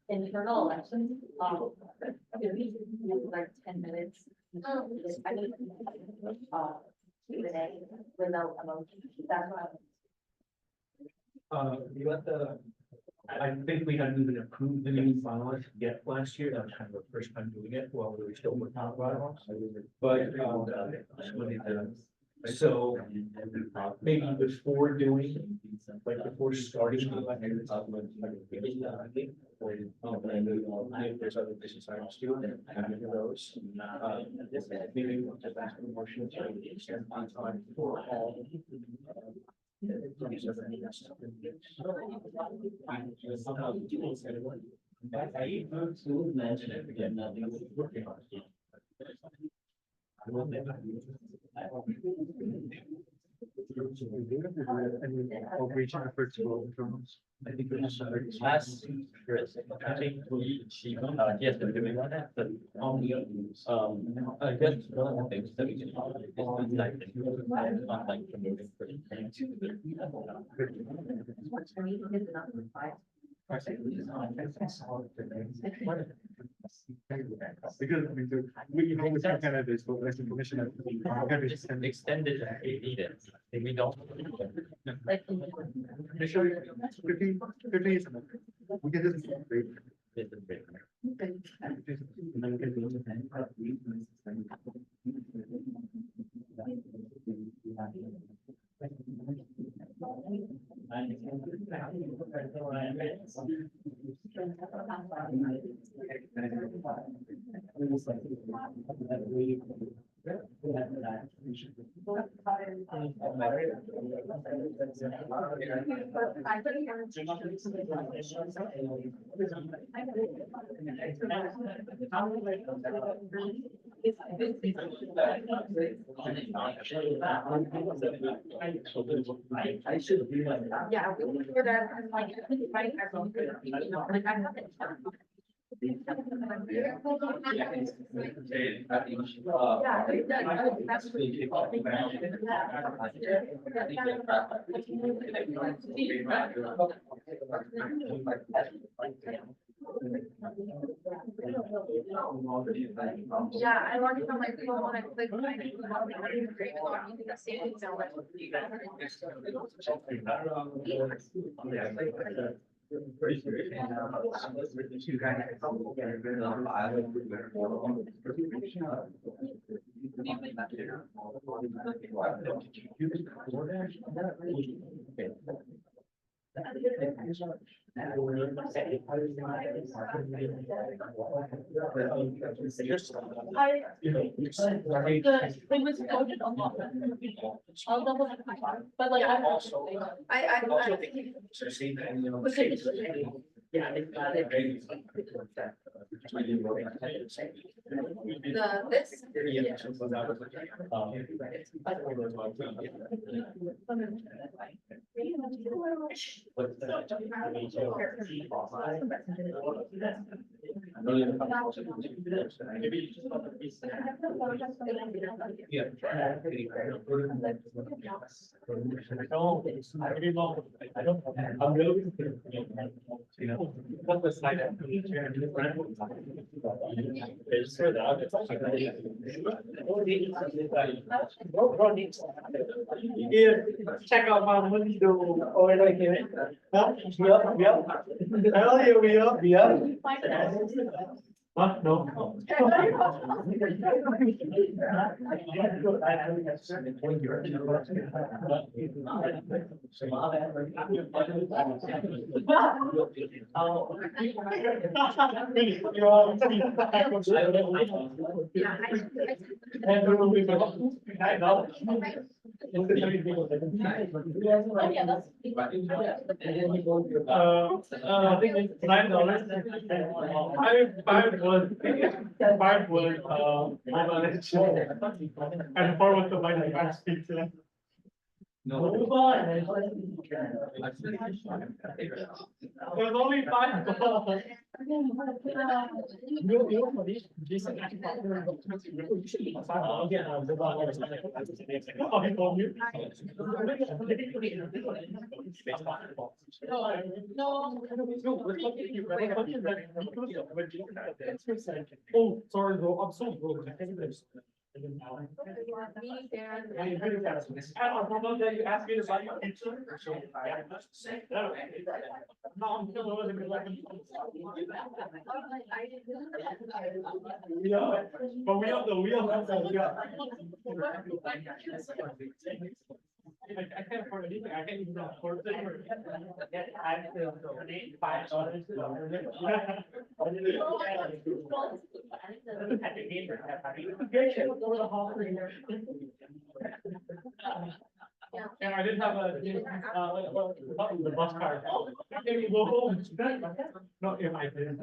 Internal elections, it was like 10 minutes. I mean, Q&A without a motion, that's why. You let the, I think we hadn't even approved the new bylaws yet last year, that was kind of the first time doing it, while we were still working on bylaws. But, so maybe before doing, like before starting. The elections, if there's other business items too, and those. Maybe we'll just ask for motion to extend the time for all. I to mention it again, nothing was working on it. Outreach efforts for internals. I think it was. Last, I think she, yes, they're doing on that, but on the, I guess one of the things that we can. Not like promoting. Because we always have candidates for less information. Extended if we need it, if we don't. Like, 50 is enough. We can just. I should be like. Yeah, we were there, and like, right, everyone, you know, like, I'm not. Yeah, I want to come like, people want to click, I think, we want to make it agree with what you can see, it's all right. It was voted on. I'll double check my phone, but like, I also. I. So see that, you know. Yeah. This. I don't. I'm really. You know. What was like. Check out my window or like it. What? No. I think it's $9. Five was, and four was the money I speak to. No. There's only $5. Oh, sorry, bro, I'm so broke. And on top of that, you asked me to buy your pizza. No, I'm still over the. Yeah, but we have the wheel. I can't afford anything. I can't even afford it. I have to donate $5. And I didn't have the bus card. Can you go home? No, if I didn't.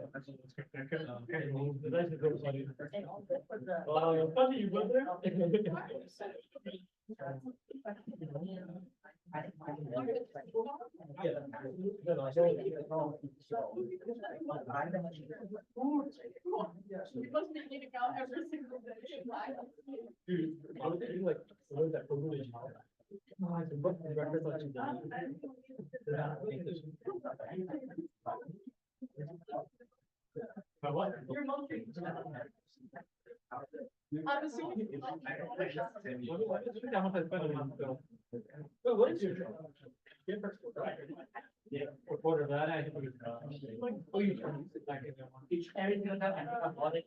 Funny, you go there? Dude, I was thinking like, what is that privilege? But what? What is your job? Yeah, quarter of that, I think. Oh, you can sit back in there. Each area you have, I think I'm on it.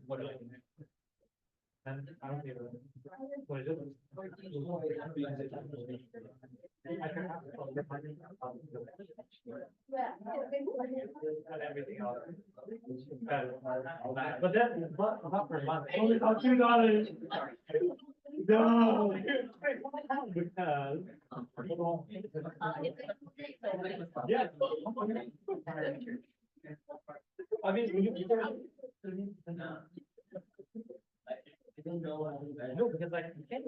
What do I? And I don't give a. What is it? I can have it. And everything else. But then, not per month, only about $2. No. Because. Yeah. I mean, I don't know. No, because I can't.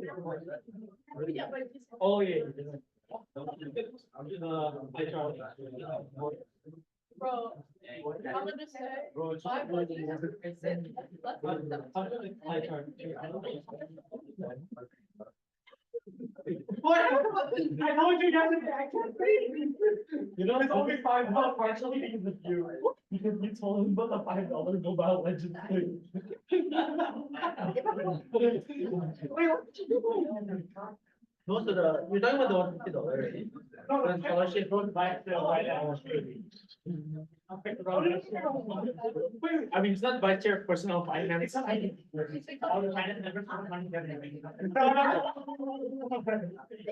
Oh, yeah. I'm just, I try. Bro, I'm gonna say. Bro, it's. I was- I try. What? I told you guys that I can't breathe. You know, it's only $5 partially because of you. Because you told him about the $5 Mobile Legends thing. Wait, what did you do? Most of the, you're talking about the $150, right? No, the scholarship goes back to right now. I mean, it's not vice chair of personal finance. All the finance members have money together.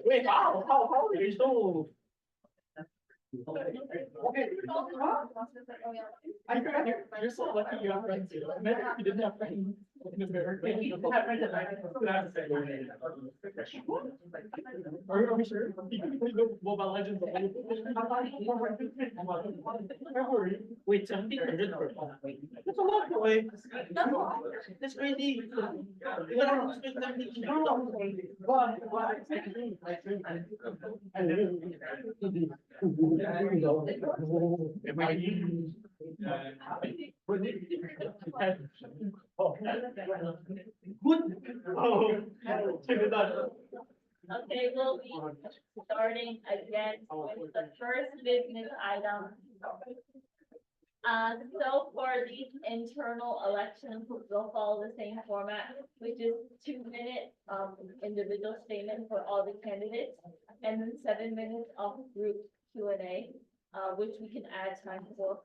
Wait, how are you so? Okay. You're so lucky you have friends here. Imagine if you didn't have friends. You have friends that Are we sure? You can play Mobile Legends. Wait, 1,700 per month. That's a lot, boy. That's crazy. You gotta spend 70. Okay, we'll be starting again with the first business item. So for these internal elections, we'll follow the same format, which is 2 minute, individual statement for all the candidates, and then 7 minutes of group Q&A, which we can add time for,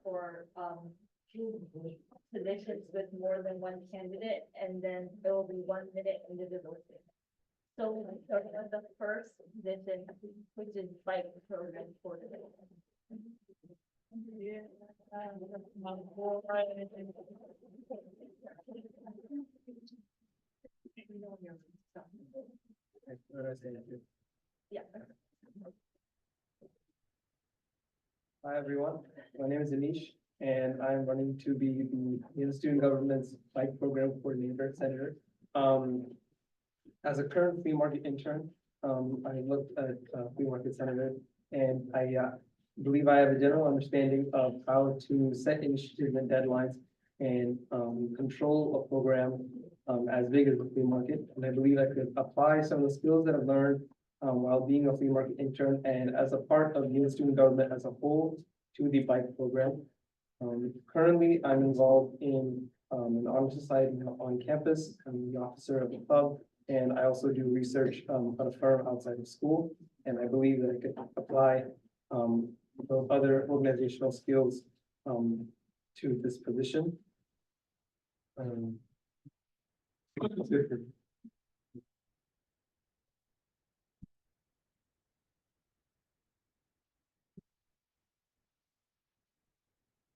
positions with more than one candidate, and then it will be 1 minute individual statement. So we'll start with the first position, which is bike program coordinator. Yeah. Hi, everyone. My name is Anish, and I'm running to be the Student Government's Bike Program Coordinator Senator. As a current flea market intern, I looked at flea market senator, and I believe I have a general understanding of how to set initiatives and deadlines and control a program as big as the flea market. And I believe I could apply some of the skills that I've learned while being a flea market intern and as a part of the student government as a whole to the bike program. Currently, I'm involved in an honor society on campus. I'm the officer of the club, and I also do research at a firm outside of school. And I believe that I could apply those other organizational skills to this position.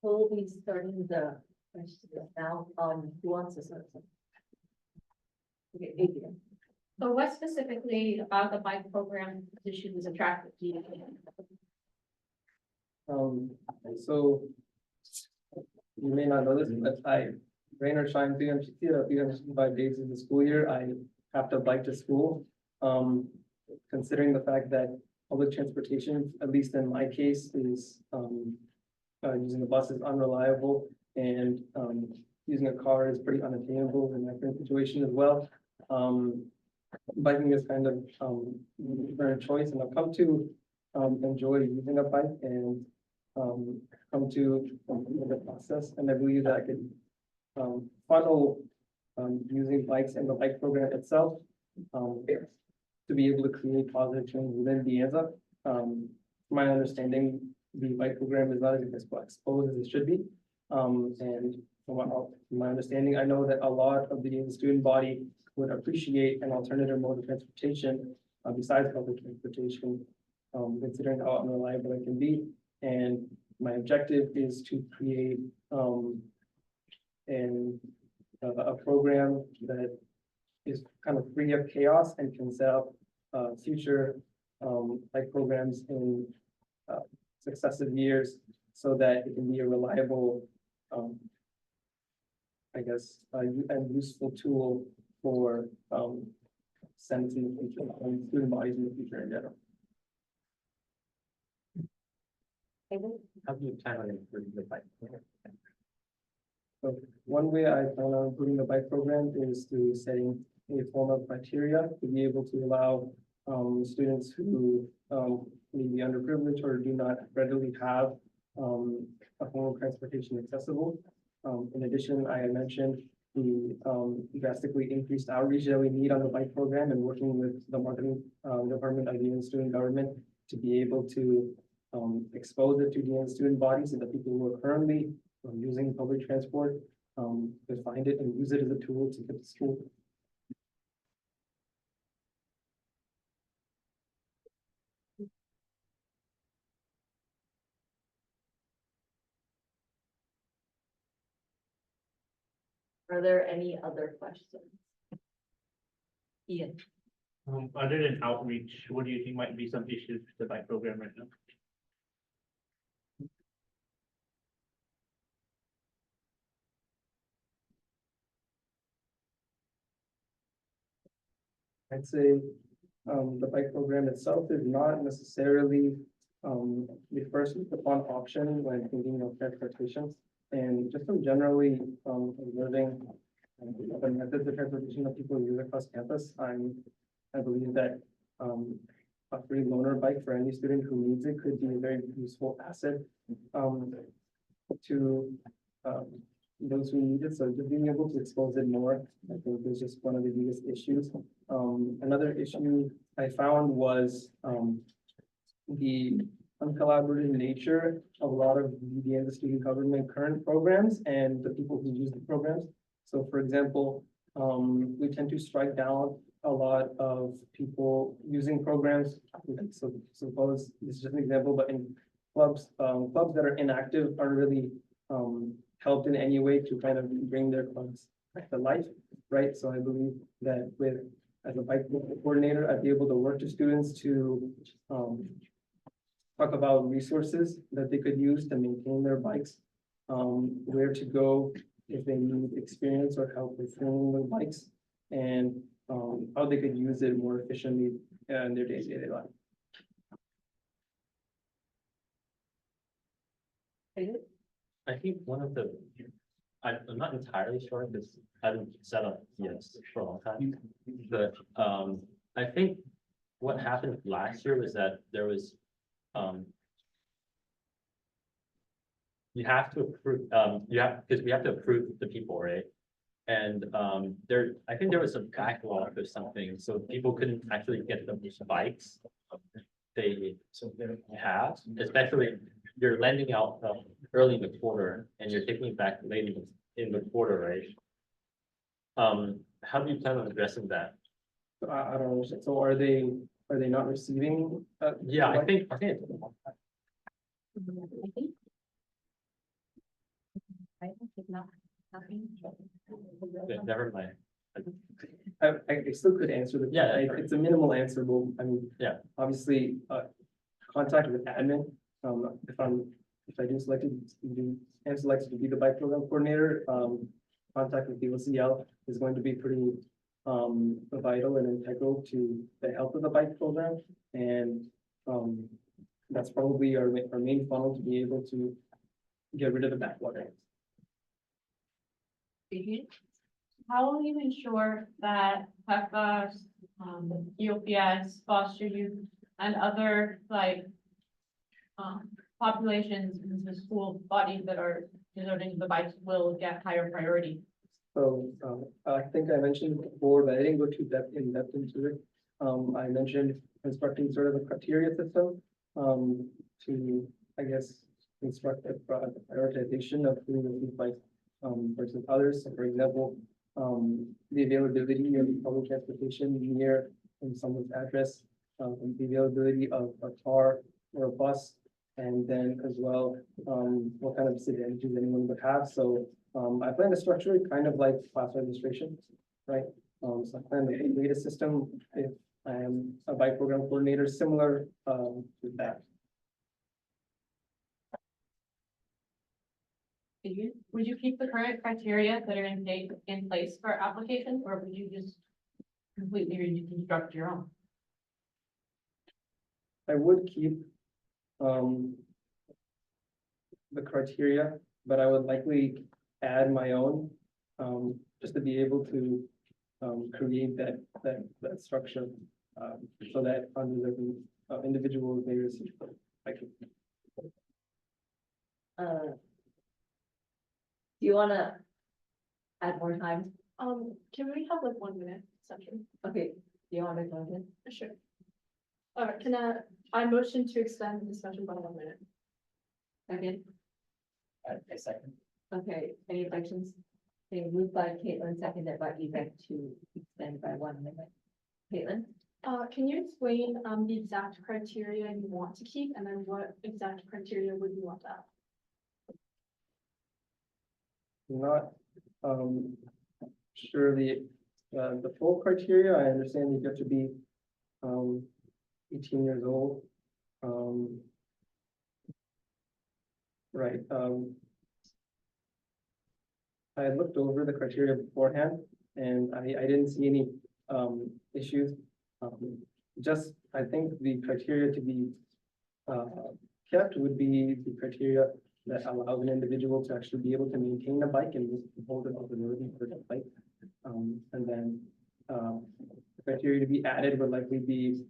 We'll be starting the questions now, who wants to start? Okay, Adrian. So what specifically about the bike program position was attractive to you? So you may not know this, but rain or shine 365 days of the school year, I have to bike to school. Considering the fact that public transportation, at least in my case, is using the bus is unreliable, and using a car is pretty unattainable in my current situation as well. Biking is kind of a choice, and I've come to enjoy using a bike and come to the process. And I believe that I could funnel using bikes and the bike program itself to be able to create positive change within the ENSA. My understanding, the bike program is not as exposed as it should be. And from my understanding, I know that a lot of the student body would appreciate an alternative mode of transportation besides public transportation, considering how unreliable it can be. And my objective is to create a program that is kind of free of chaos and can set up future like programs in successive years so that it can be a reliable, I guess, and useful tool for Senates in the future and student bodies in the future in general. How do you plan on improving the bike? So one way I plan on improving the bike program is through setting a form of criteria to be able to allow students who may be underprivileged or do not readily have a form of transportation accessible. In addition, I had mentioned the drastically increased outreach that we need on the bike program and working with the marketing department of the student government to be able to expose it to the student bodies and the people who are currently using public transport to find it and use it as a tool to get to school. Are there any other questions? Ian? Other than outreach, what do you think might be some issues with the bike program right now? I'd say the bike program itself is not necessarily the first upon option when thinking of transportation. And just from generally observing the methods of transportation that people use across campus, I believe that a free loaner bike for any student who needs it could be a very useful asset to those who need it. So just being able to expose it more, I think is just one of the biggest issues. Another issue I found was the uncollaborative nature of a lot of the student government current programs and the people who use the programs. So for example, we tend to strike down a lot of people using programs. So suppose this is just an example, but in clubs that are inactive aren't really helped in any way to kind of bring their clubs back to life, right? So I believe that as a bike coordinator, I'd be able to work to students to talk about resources that they could use to maintain their bikes, where to go if they need experience or help with training their bikes, and how they could use it more efficiently in their day-to-day life. I think one of the, I'm not entirely sure because I haven't set up yes for a long time. But I think what happened last year was that there was you have to approve because we have to approve the people, right? And I think there was a backlog or something, so people couldn't actually get the bikes they have, especially you're lending out early in the quarter and you're taking it back late in the quarter, right? How do you plan on addressing that? I don't understand. So are they not receiving? Yeah, I think never mind. I still could answer the. Yeah, It's a minimal answer, but I mean. Yeah. Obviously, contact with admin, if I do am selected to be the bike program coordinator, contact with the OCL is going to be pretty vital and integral to the health of the bike program. And that's probably our main funnel to be able to get rid of the backlog. How will you ensure that PEPFAR, EOPS, foster youth, and other like populations in the school bodies that are deserting the bikes will get higher priority. So, I think I mentioned before, but I didn't go too in depth into it. I mentioned constructing sort of a criteria system, to, I guess, construct a prioritization of who will be bikes, versus others. So for example, the availability of public transportation near someone's address, the availability of a car or a bus, and then as well, what kind of disadvantages anyone would have. So I plan to structure it kind of like class registration, right? So I plan to create a system if I am a bike program coordinator, similar to that. Would you keep the current criteria that are in place for application, or would you just completely reconstruct your own? I would keep the criteria, but I would likely add my own, just to be able to create that structure, so that undeserving individuals may receive. Thank you. Do you wanna add more time? Can we have like 1 minute session? Okay, do you wanna go ahead? Sure. Can I motion to extend the session by 1 minute? Second, A second. okay, any objections? Okay, moved by Caitlin, seconded by Eva to extend by 1 minute. Caitlin? Can you explain, the exact criteria you want to keep, and then what exact criteria would you want to add? Not sure the full criteria. I understand you have to be 18 years old. Right. I looked over the criteria beforehand and I didn't see any issues. Just, I think the criteria to be kept would be the criteria that allows an individual to actually be able to maintain a bike and hold it ability for the bike. And then the criteria to be added would likely be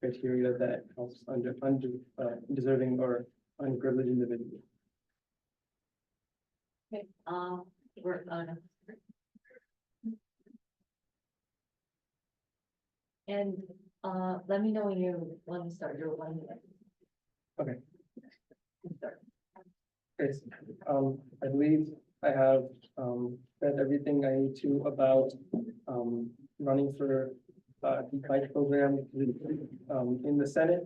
criteria that helps deserving or unprivileged individuals. Okay, we're on. And, let me know when you want to start your 1 minute. Okay. Start. Okay, I believe I have said everything I need to about running for the bike program in the Senate.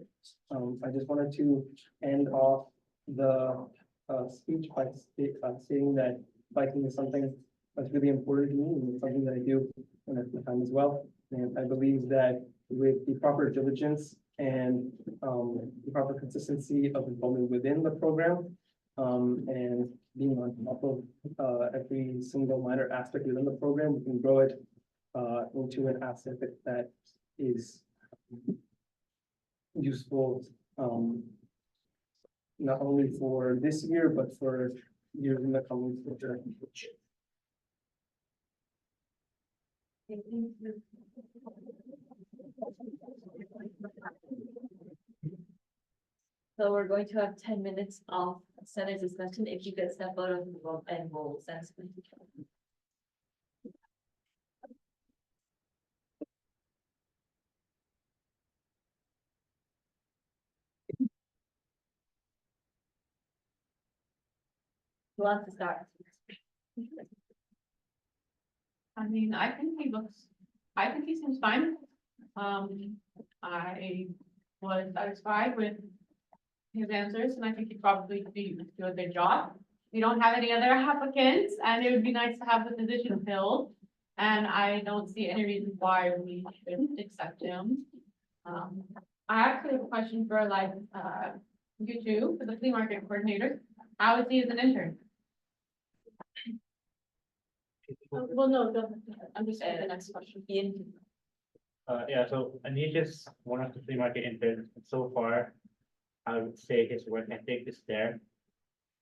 I just wanted to end off the speech by stating that biking is something that's really important to me and it's something that I do when I have time as well. And I believe that with the proper diligence and the proper consistency of involvement within the program, and being on top of every single minor aspect within the program, we can grow it into an asset that is useful, not only for this year, but for years in the coming future. So we're going to have 10 minutes of Senate discussion. If you could step out of the room and we'll send something to you. Who wants to start? I mean, I think he seems fine. I was satisfied with his answers, and I think he'd probably do a good job. We don't have any other applicants, and it would be nice to have the position filled. And I don't see any reason why we shouldn't accept him. I actually have a question for you two, for the flea market coordinator. How is he as an intern? Well, no, I'm just saying the next question. Yeah, so Anish is one of the flea market interns. So far, I would say his work ethic is there.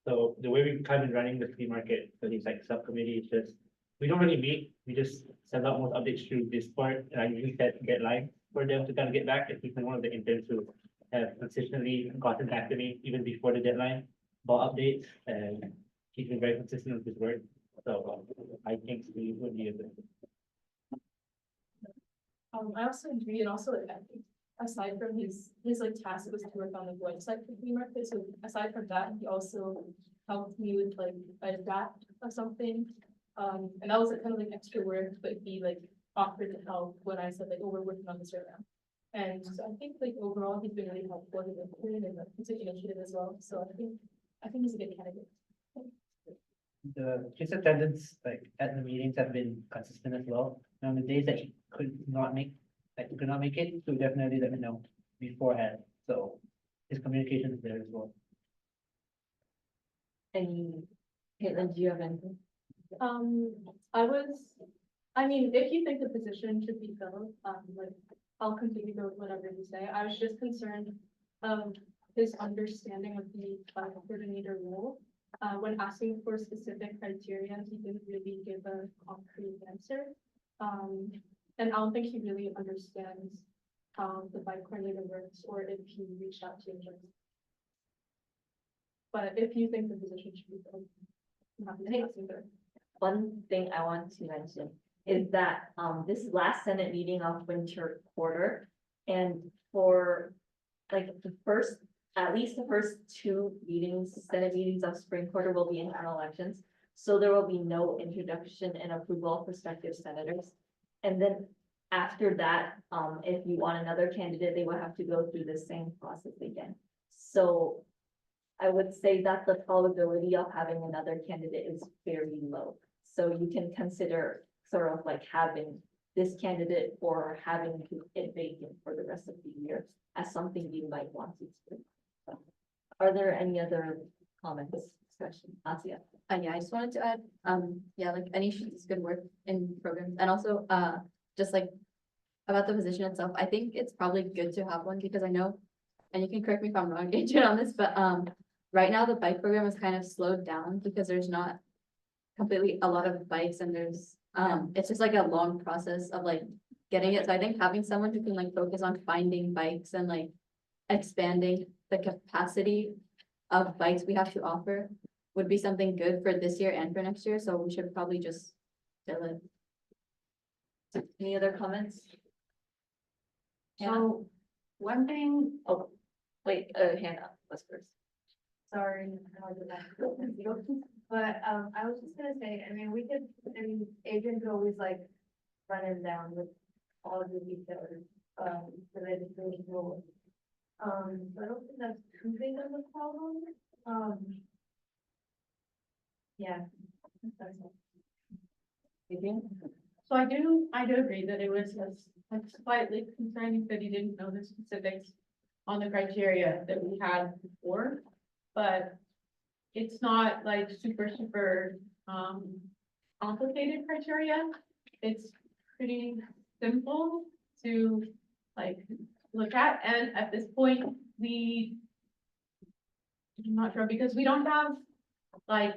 So the way we've kind of been running the flea market, so these like subcommittee is just, we don't really meet, we just send out most updates through Discord, and I usually set deadline for them to kind of get back, if he's one of the interns who have consistently gotten back to me even before the deadline about updates, and he's been very consistent with his word. So I think we would be a good. I also agree, and also, I think, aside from his like task was to work on the website for flea market, so aside from that, he also helped me with like a draft or something. And that was like kind of like extra work, but he like offered to help when I said like, oh, we're working on this right now. And so I think like overall, he's been really helpful in the recruiting and he's taking initiative as well, so I think he's a good candidate. His attendance, like, at the meetings have been consistent as well. And on the days that he could not make it, he would definitely let me know beforehand. So his communication is there as well. Any, Caitlin, do you have anything? I mean, if you think the position should be filled, like, I'll continue to go with whatever you say. I was just concerned of his understanding of the coordinator role. When asking for specific criteria, he didn't really give a concrete answer. And I don't think he really understands how the bike coordinator works, or if he reached out to him. But if you think the position should be filled, I'm happy to ask him there. One thing I want to mention is that, this last Senate meeting of winter quarter, and for like at least the first two meetings, Senate meetings of spring quarter will be internal elections. So there will be no introduction and approval of prospective senators. And then after that, if you want another candidate, they will have to go through the same process again. So I would say that the probability of having another candidate is very low. So you can consider sort of like having this candidate or having it vacant for the rest of the year as something you might want to do. Are there any other comments, discussion? Asia? Yeah, I just wanted to add, yeah, like Anish does good work in programs, and also, just like about the position itself, I think it's probably good to have one, because I know, and you can correct me if I'm wrong, Adrian, on this, but, right now the bike program is kind of slowed down because there's not completely a lot of bikes, and there's, it's just like a long process of like getting it, so I think having someone who can like focus on finding bikes and like expanding the capacity of bikes we have to offer would be something good for this year and for next year, so we should probably just fill it. Any other comments? So, one thing, Oh, wait, Hannah was first. Sorry, I did that. But, I was just gonna say, I mean, Adrian could always like run him down with all of the details, related to his role. So I don't think that's too big of a problem. Yeah. That's all. Adrian? so I do agree that it was like slightly concerning that he didn't know the specifics on the criteria that we had before, but it's not like super, complicated criteria. It's pretty simple to like look at, and at this point, I'm not sure, because we don't have, like,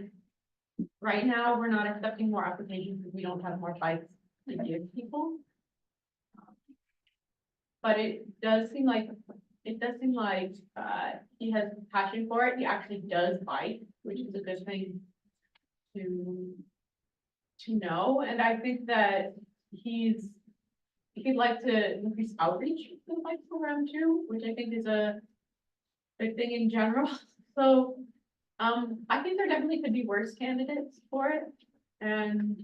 right now, we're not accepting more applications because we don't have more bikes to give people. But it does seem like, he has passion for it. He actually does bike, which is a good thing to know. And I think that he'd like to increase outreach to the bike program too, which I think is a big thing in general. So, I think there definitely could be worse candidates for it. And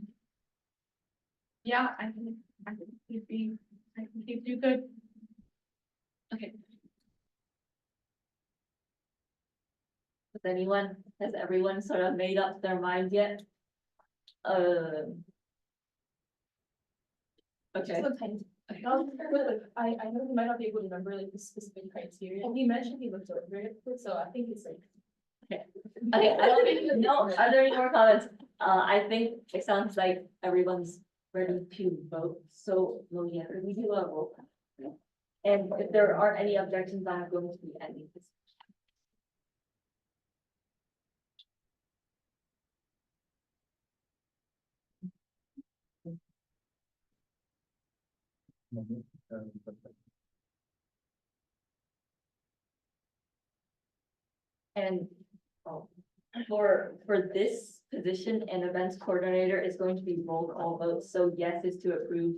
yeah, I think he'd do good. Okay. Has everyone sort of made up their mind yet? Okay. I know you might not be able to remember like the specific criteria. Well, he mentioned he looked over it, so I think it's like. Okay, I don't think, no, are there any more comments? I think it sounds like everyone's ready to vote, so, Malia, could we do a roll call? And if there aren't any objections, I'm going to be ending this. And for this position, an events coordinator is going to be roll call vote. So yes is to approve,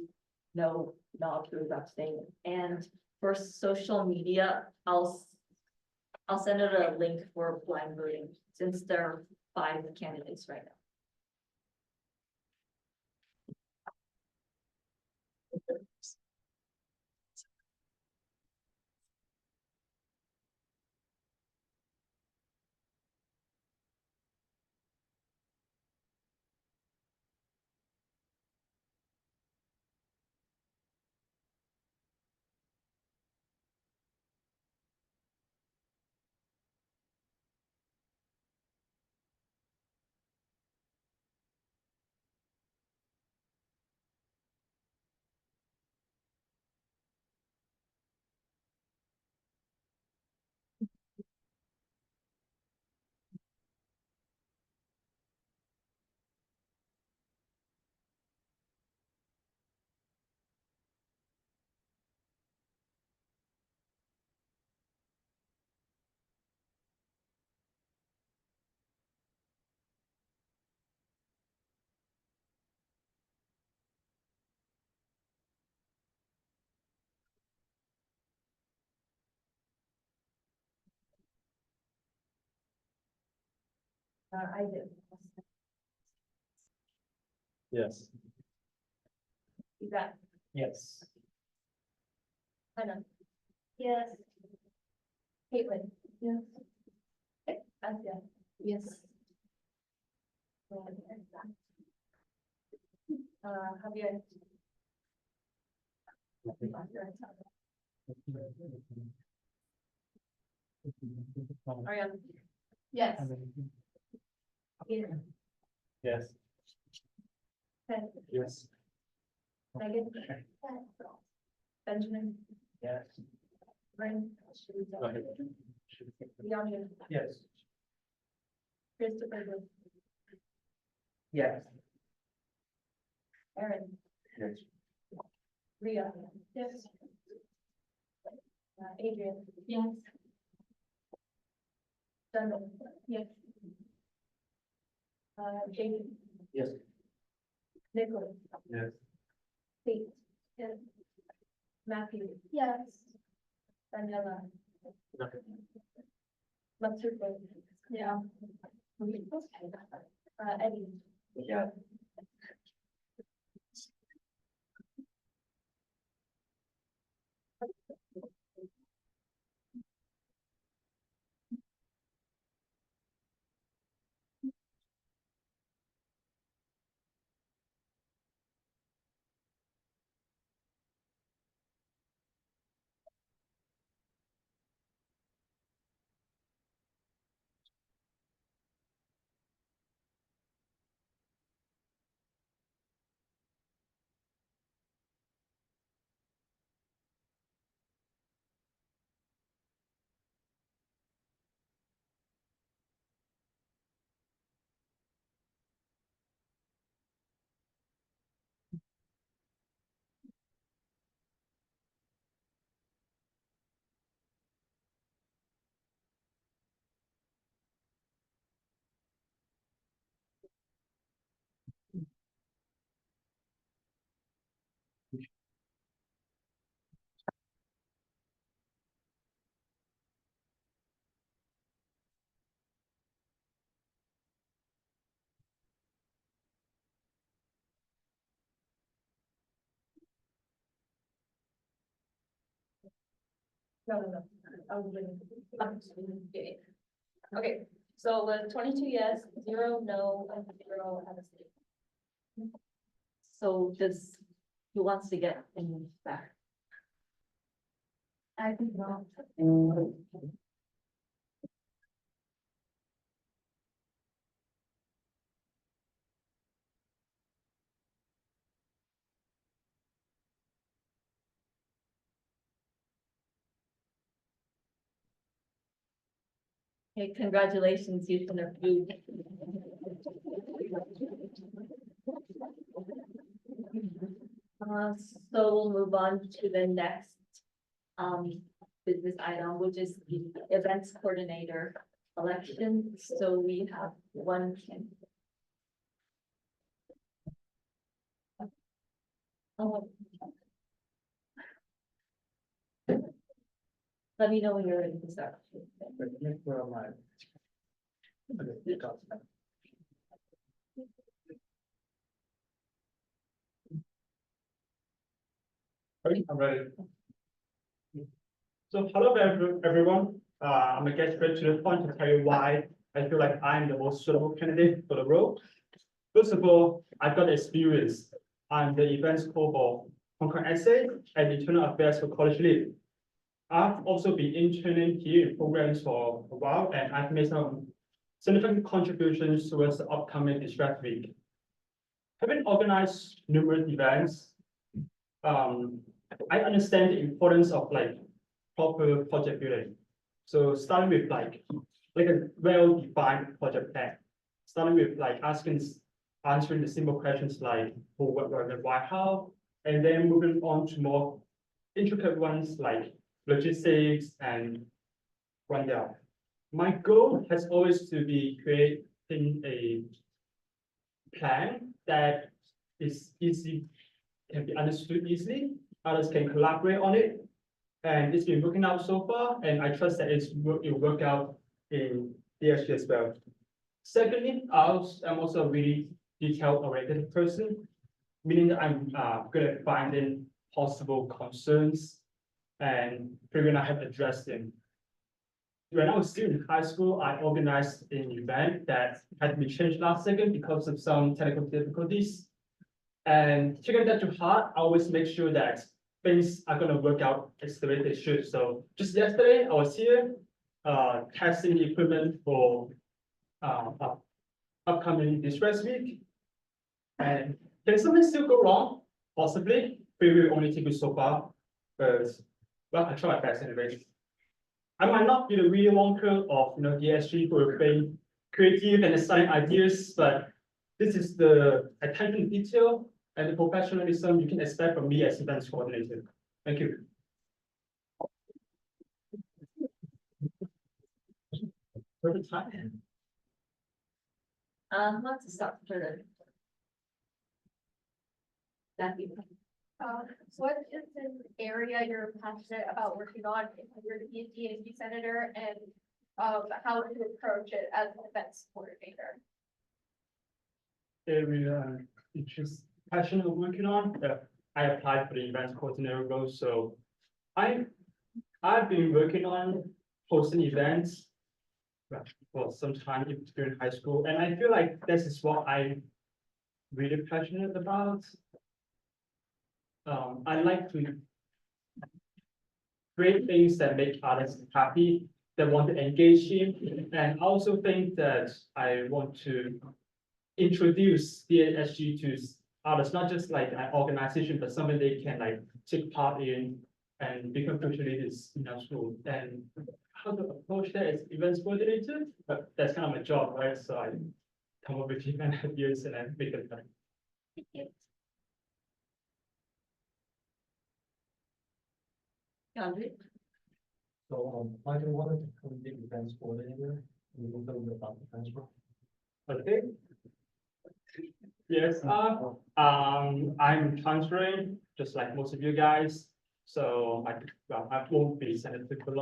no, not approve, abstain. And for social media, I'll send out a link for blind voting since there are 5 candidates right now. I did. Yes. You got, Yes. Hannah, Yes. Caitlin, Yes. Asia, Yes. Javier. Ariane. Yes. Ian, Yes. Ted, Yes. Megan. Benjamin, Yes. Bryn. Go ahead. Leon, Yes. Christopher, Yes. Aaron, Yes. Ria. Yes. Adrian. Yes. Dundle. Yes. Jason. Yes. Nicholas. Yes. Kate. Yes. Matthew. Yes. Daniela. Matsuko. Yeah. Eddie. Yeah. No. I was waiting. Okay. Okay, so with 22 yes, 0 no, and 0 abstain. So does, who wants to get in back? I think not. Okay, congratulations, you've been approved. So we'll move on to the next business item, which is the events coordinator. election, so we have one candidate. Oh. Let me know when you're ready to start. I'm ready. So hello everyone. I'm gonna get straight to the point to tell you why I feel like I'm the most suitable candidate for the role. First of all, I've got experience. I'm the events co-op, Concord essay, and internal affairs for college lead. I've also been interning here in programs for a while, and I've made some significant contributions towards the upcoming Distract Week. Having organized numerous events, I understand the importance of like proper project building. So starting with like a well-defined project plan, starting with like answering the simple questions like who, what, where, why, how, and then moving on to more intricate ones like logistics and rundown. My goal has always to be creating a plan that is easy, can be understood easily, others can collaborate on it. And it's been working out so far, and I trust that it will work out in DSG as well. Secondly, I'm also a really detail-oriented person, meaning that I'm good at finding possible concerns and figuring out how to address them. When I was still in high school, I organized an event that had to be changed last second because of some technical difficulties. And taking that to heart, I always make sure that things are gonna work out as the way they should. So just yesterday, I was here, testing the equipment for upcoming Distress Week. And can something still go wrong? Possibly, but we will only take it so far. But well, I try my best anyway. I might not be the Willy Wonka of DSG who will being creative and exciting ideas, but this is the attention to detail and the professionalism you can expect from me as events coordinator. Thank you. Perfect time. Let's start further. What is an area you're passionate about working on if you're the DASG senator, and how would you approach it as an events coordinator? Area interest passionate of working on. I applied for the events coordinator role, so I've been working on hosting events for some time during high school, and I feel like this is what I'm really passionate about. I like to create things that make others happy, that want to engage in, and I also think that I want to introduce DASG to others, not just like an organization, but something they can like take part in and become future leaders in our school. And how to approach that as events coordinator, but that's kind of my job, right? So I come up with event ideas and then make them happen. Thank you. So, I do want to become the events coordinator, we will know about the transfer. Okay. Yes, I'm transferring, just like most of you guys, so I won't be senator for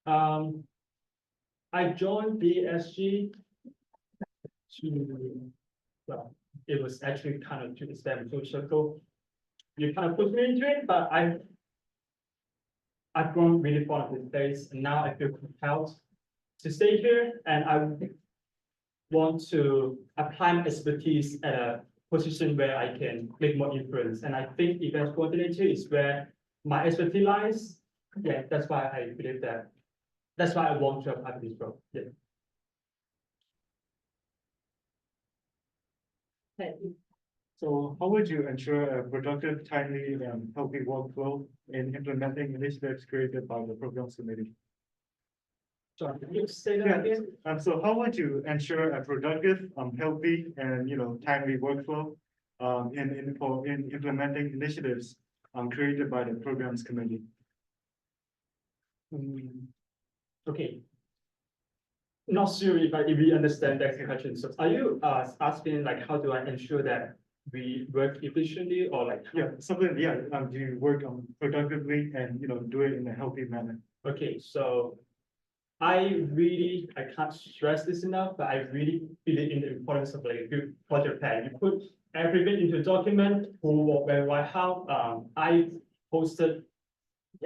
long. I joined DSG to, well, it was actually kind of to expand full circle. You kind of pushed me into it, but I've grown really fond of this place, and now I feel compelled to stay here, and I want to apply my expertise at a position where I can make more influence. And I think events coordinator is where my expertise lies. Yeah, that's why I believe that. That's why I want to apply for this role. Yeah. So how would you ensure a productive, timely, and healthy workflow in implementing initiatives created by the programs committee? Sorry, can you say that again? So how would you ensure a productive, healthy, and timely workflow in implementing initiatives created by the programs committee? Okay. not sure if we understand that question. So are you asking like how do I ensure that we work efficiently or like? Yeah, something, yeah, do you work productively and, do it in a healthy manner? Okay, so I can't stress this enough, but I really believe in the importance of like a good project plan. You put everything into a document, who, what, where, why, how. I posted,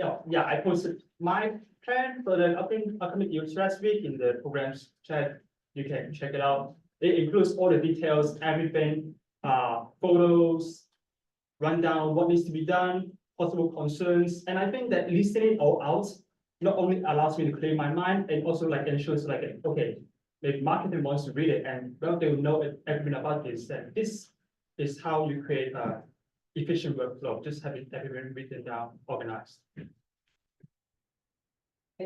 I posted my plan for the upcoming year last week in the programs chat. You can check it out. It includes all the details, everything, photos, rundown, what needs to be done, possible concerns, and I think that listing it all out not only allows me to clear my mind, and also like ensures like, okay, if marketing wants to read it and well, they will know everything about this, and this is how you create a efficient workflow, just having everything written down, organized. I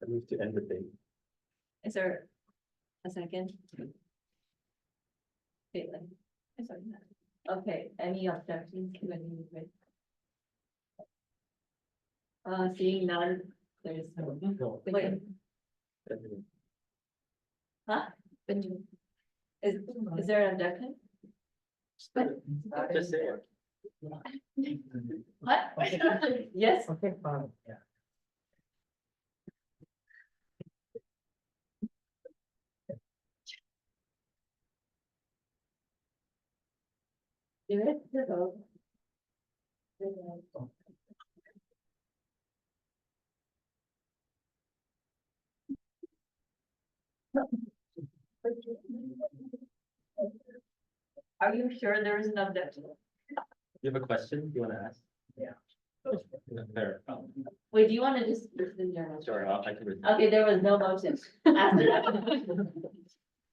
move to end the thing. Is there a second? Caitlin. Sorry. Okay, any objections to any of it? Seeing none, there's no. Wait, huh? Benjamin. Is there an objection? Just say it. What? Yes? Okay, fine, yeah. Do it. Are you sure there is an objection? You have a question you want to ask? Yeah. Fair. Wait, do you want to just listen to your? Sure, I can. Okay, there was no motion. Ask.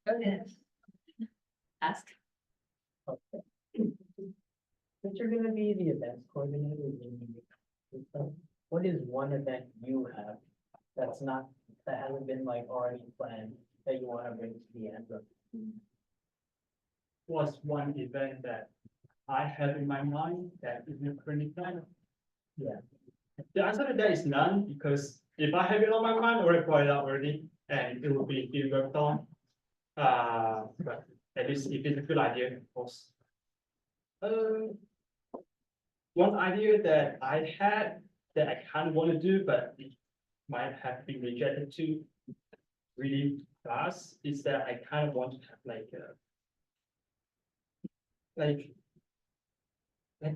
Okay. Ask. Since you're gonna be the events coordinator, what is one event you have that hasn't been like already planned that you wanna bring to the end of? Was one event that I have in my mind that is not currently planned? Yeah. The answer to that is none, because if I have it on my mind, I already brought it out already, and it will be being worked on. But at least if it's a good idea, of course. One idea that I had that I kind of want to do, but it might have been rejected too really fast, is that I kind of want to have like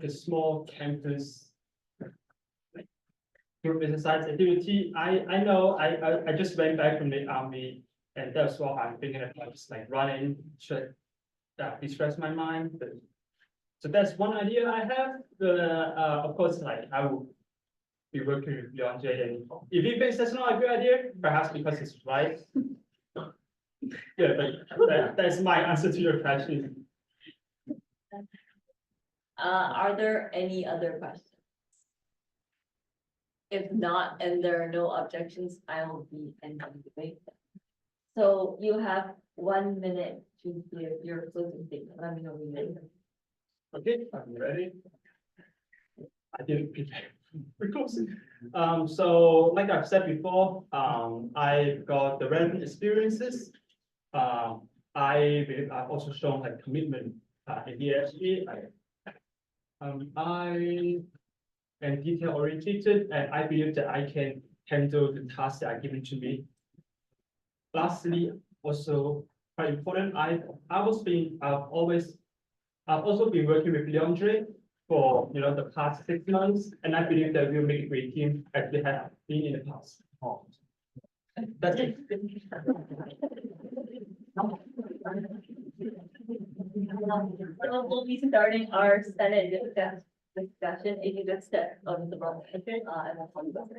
a small campus group exercise activity. I know I just went back from the army, and that's what I'm thinking about, just like running, should distress my mind. But so that's one idea I have. Of course, like I will be working with Leonjay, and if he thinks that's not a good idea, perhaps because it's right. Yeah, but that's my answer to your question. Are there any other questions? If not, and there are no objections, I will be ending the debate. So you have 1 minute to give your closing statement. Let me know when you're ready. Okay, I'm ready. I didn't prepare. So like I've said before, I've got the relevant experiences. I believe I've also shown like commitment in DASG. I am detail oriented, and I believe that I can handle the tasks that are given to me. Lastly, also quite important, I've also been working with Leandre for the past 6 months, and I believe that we'll make a great team as we have been in the past. That's it. We'll be starting our Senate discussion if you just step out of the room.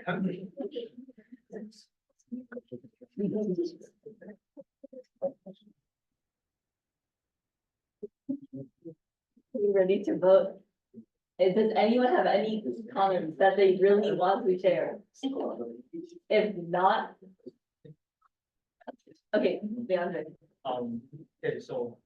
Okay. You ready to vote? Does anyone have any comments that they really want to share? If not. Okay, Leandre. Okay, so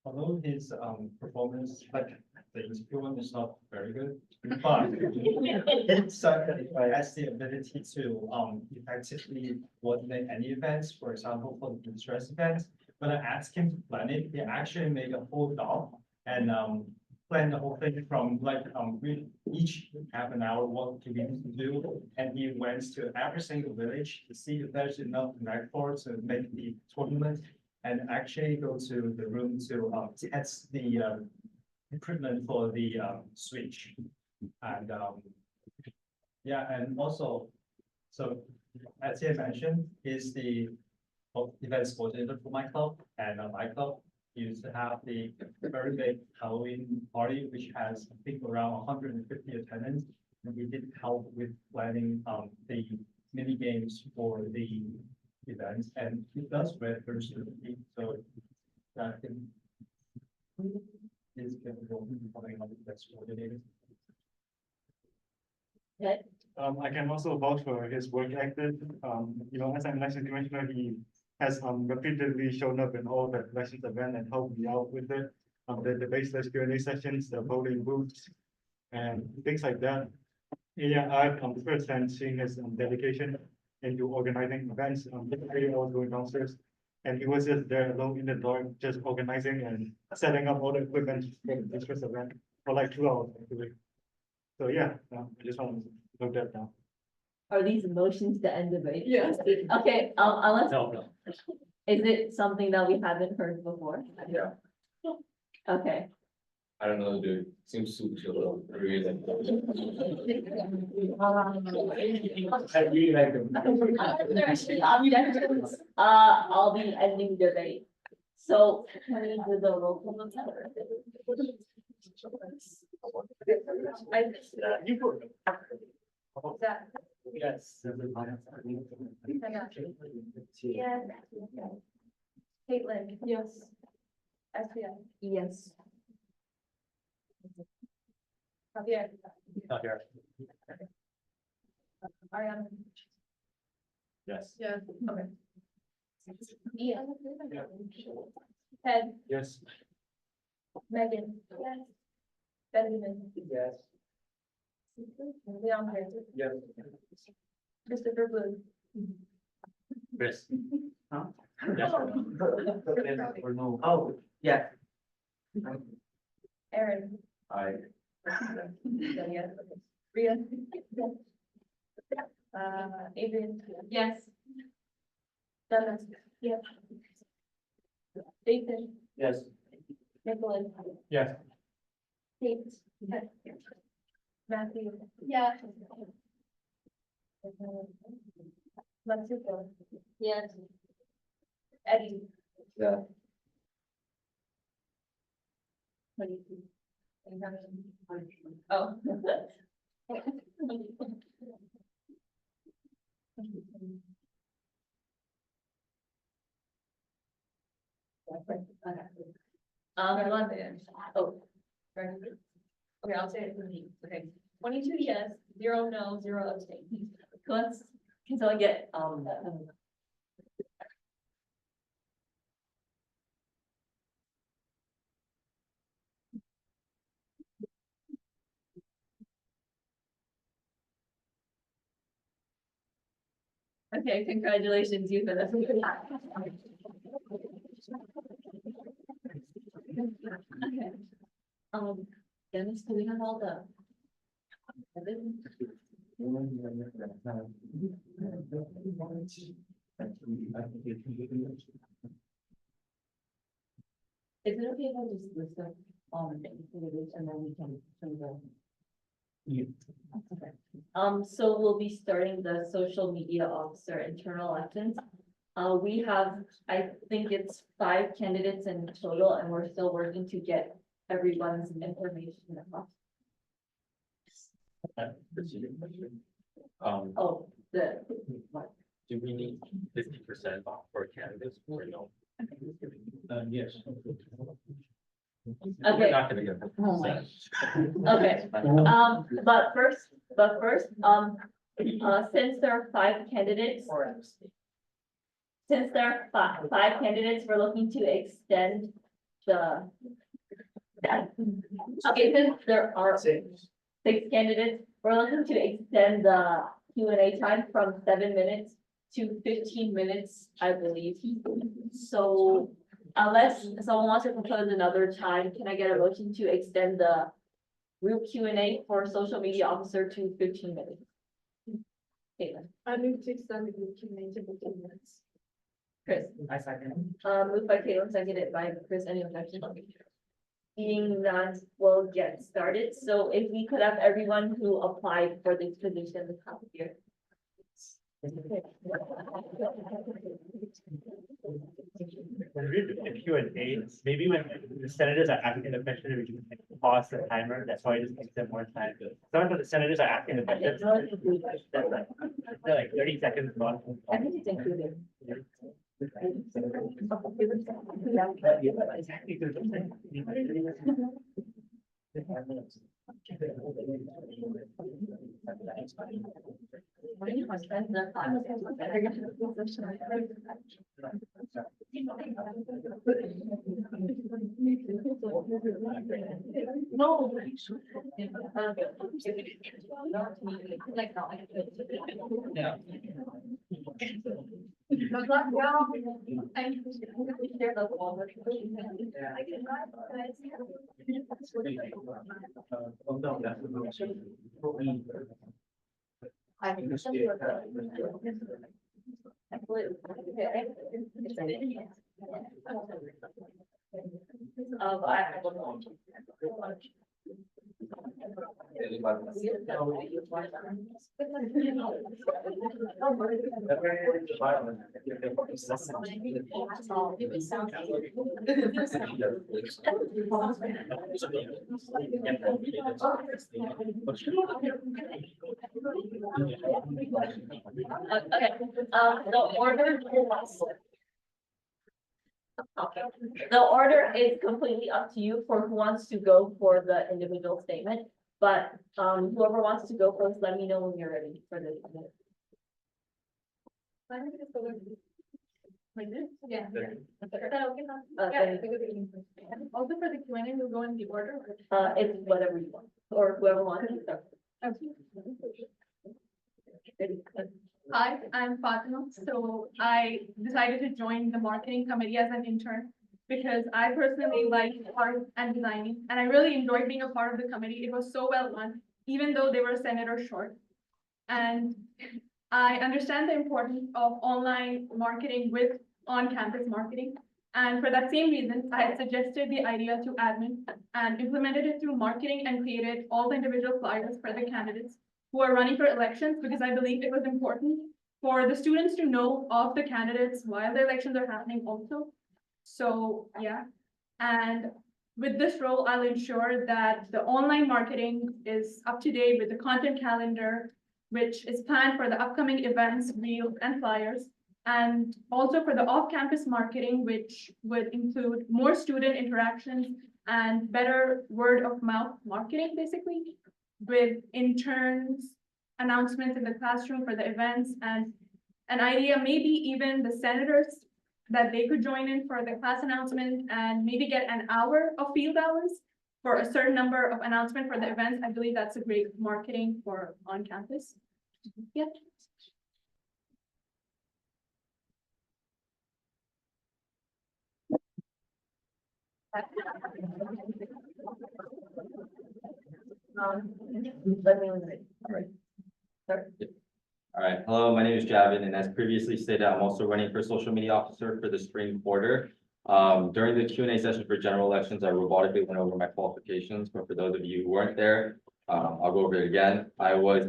although his performance, like the instrument is not very good, but it certainly has the ability to effectively coordinate any events, for example, for the stress events. When I asked him to plan it, he actually made a whole doc and plan the whole thing from like with each half an hour what he needs to do. And he went to every single village to see if there's enough records to make the tournament and actually go to the room to test the equipment for the switch. And yeah, and also, so as he mentioned, is the events coordinator for my club, and my club used to have the very big Halloween party, which has, I think, around 150 attendants. And we did help with planning the mini games for the events, and it does very smoothly. So I think is capable of becoming one of the best coordinators. Okay. I can also vouch for his work ethic. You know, as an election commissioner, he has repeatedly shown up in all the elections event and helped me out with it. The baseless Q&A sessions, the voting booths, and things like that. Yeah, I've firsthand seeing his dedication into organizing events. Typically I was going downstairs, and he was just there alone in the dark, just organizing and setting up all the equipment for the district event for like 2 hours actually. So yeah, I just want to note that down. Are these motions to end debate? Yes. Okay, unless, No. is it something that we haven't heard before? Yeah. Okay, I don't know, dude, seems super chill. I really like I really like them. I'll be ending debate. So can we do the roll call? Yes. Yes. Caitlin. Yes. Asya. Yes. Javier. Not here. Ariana. Yes. Yeah. Okay. Ian. Ted. Yes. Megan. Yes. Benjamin. Yes. Leon. Yes. Christopher Blue. Chris. Huh? Yes. Or no? Oh, yeah. Aaron. I Yes. Rhea. Adrian. Yes. Dennis. Yes. Jason. Yes. Nicholas. Yes. Kate. Matthew. Yeah. Matsuko. Yes. Eddie. Yeah. Oh. Oh. Okay, I'll say it for me. Okay, 22 yes, 0 no, 0 abstain. Can someone get, okay, congratulations, you finished. Okay. Dennis, do we have all the? Is it okay if I just list them the activities and then we can turn the? Okay. So we'll be starting the social media officer internal elections. We have, I think it's 5 candidates in total, and we're still working to get everyone's information. Oh, the, what? Do we need 50% for candidates or no? Yes. We're Okay. not gonna get 50%. Okay, but first, since there are 5 candidates. Since there are five candidates, we're looking to extend Okay, since there are six candidates, we're looking to extend the Q and A time from 7 minutes to 15 minutes, I believe. So unless someone wants to propose another time, can I get a motion to extend the group Q and A for social media officer to 15 minutes? Caitlin, I move to extend the group Q and A to 15 minutes. Chris, I second. moved by Caitlin, seconded by Chris, any objection? Being none, we'll get started. So if we could have everyone who applied for this position at the top of here. When we do the Q and A, maybe when the senators are asking the question, we can pause the timer, that's why it just takes them more time. Sometimes the senators are asking the questions, they're like 30 seconds long. I think it's included. No. Yeah. Okay, the order is completely up to you for who wants to go for the individual statement, but whoever wants to go first, let me know when you're ready for this. Like this? Yeah. Uh, Also for the Q and A, we'll go in the order. It's whatever you want, or whoever wants to start. Hi, I'm Fatima. So I decided to join the marketing committee as an intern because I personally like art and designing, and I really enjoyed being a part of the committee. It was so well run, even though they were a senator short. And I understand the importance of online marketing with on-campus marketing. And for that same reason, I had suggested the idea to admin and implemented it through marketing and created all the individual flyers for the candidates who are running for elections, because I believe it was important for the students to know of the candidates while the elections are happening also. So, yeah. And with this role, I'll ensure that the online marketing is up to date with the content calendar, which is planned for the upcoming events, reels, and flyers. And also for the off-campus marketing, which would include more student interactions and better word-of-mouth marketing, basically, with interns, announcements in the classroom for the events, and an idea, maybe even the senators, that they could join in for the class announcement and maybe get an hour of field hours for a certain number of announcement for the events. I believe that's a great marketing for on campus. Yep. Let me know. All right. Sure. All right, hello, my name is Javin, and as previously stated, I'm also running for social media officer for the spring quarter. During the Q&A session for general elections, I robotically went over my qualifications, but for those of you who weren't there, I'll go over it again. I was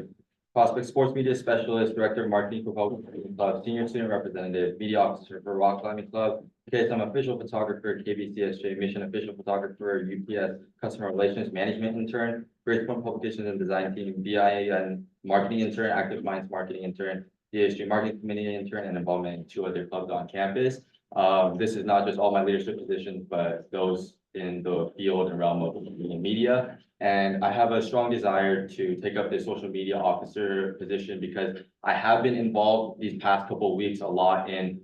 Prospect Sports Media Specialist, Director of Marketing for Public Relations Club, Senior Student Representative, Media Officer for Rock Climbing Club, KSM Official Photographer, KBCSJ Mission Official Photographer, UPS Customer Relations Management Intern, Grace Point Publications and Design Team, BIAN Marketing Intern, Active Minds Marketing Intern, DASG Marketing Committee Intern, and involvement in 2 other clubs on campus. This is not just all my leadership positions, but those in the field and realm of media. And I have a strong desire to take up this social media officer position because I have been involved these past couple of weeks a lot in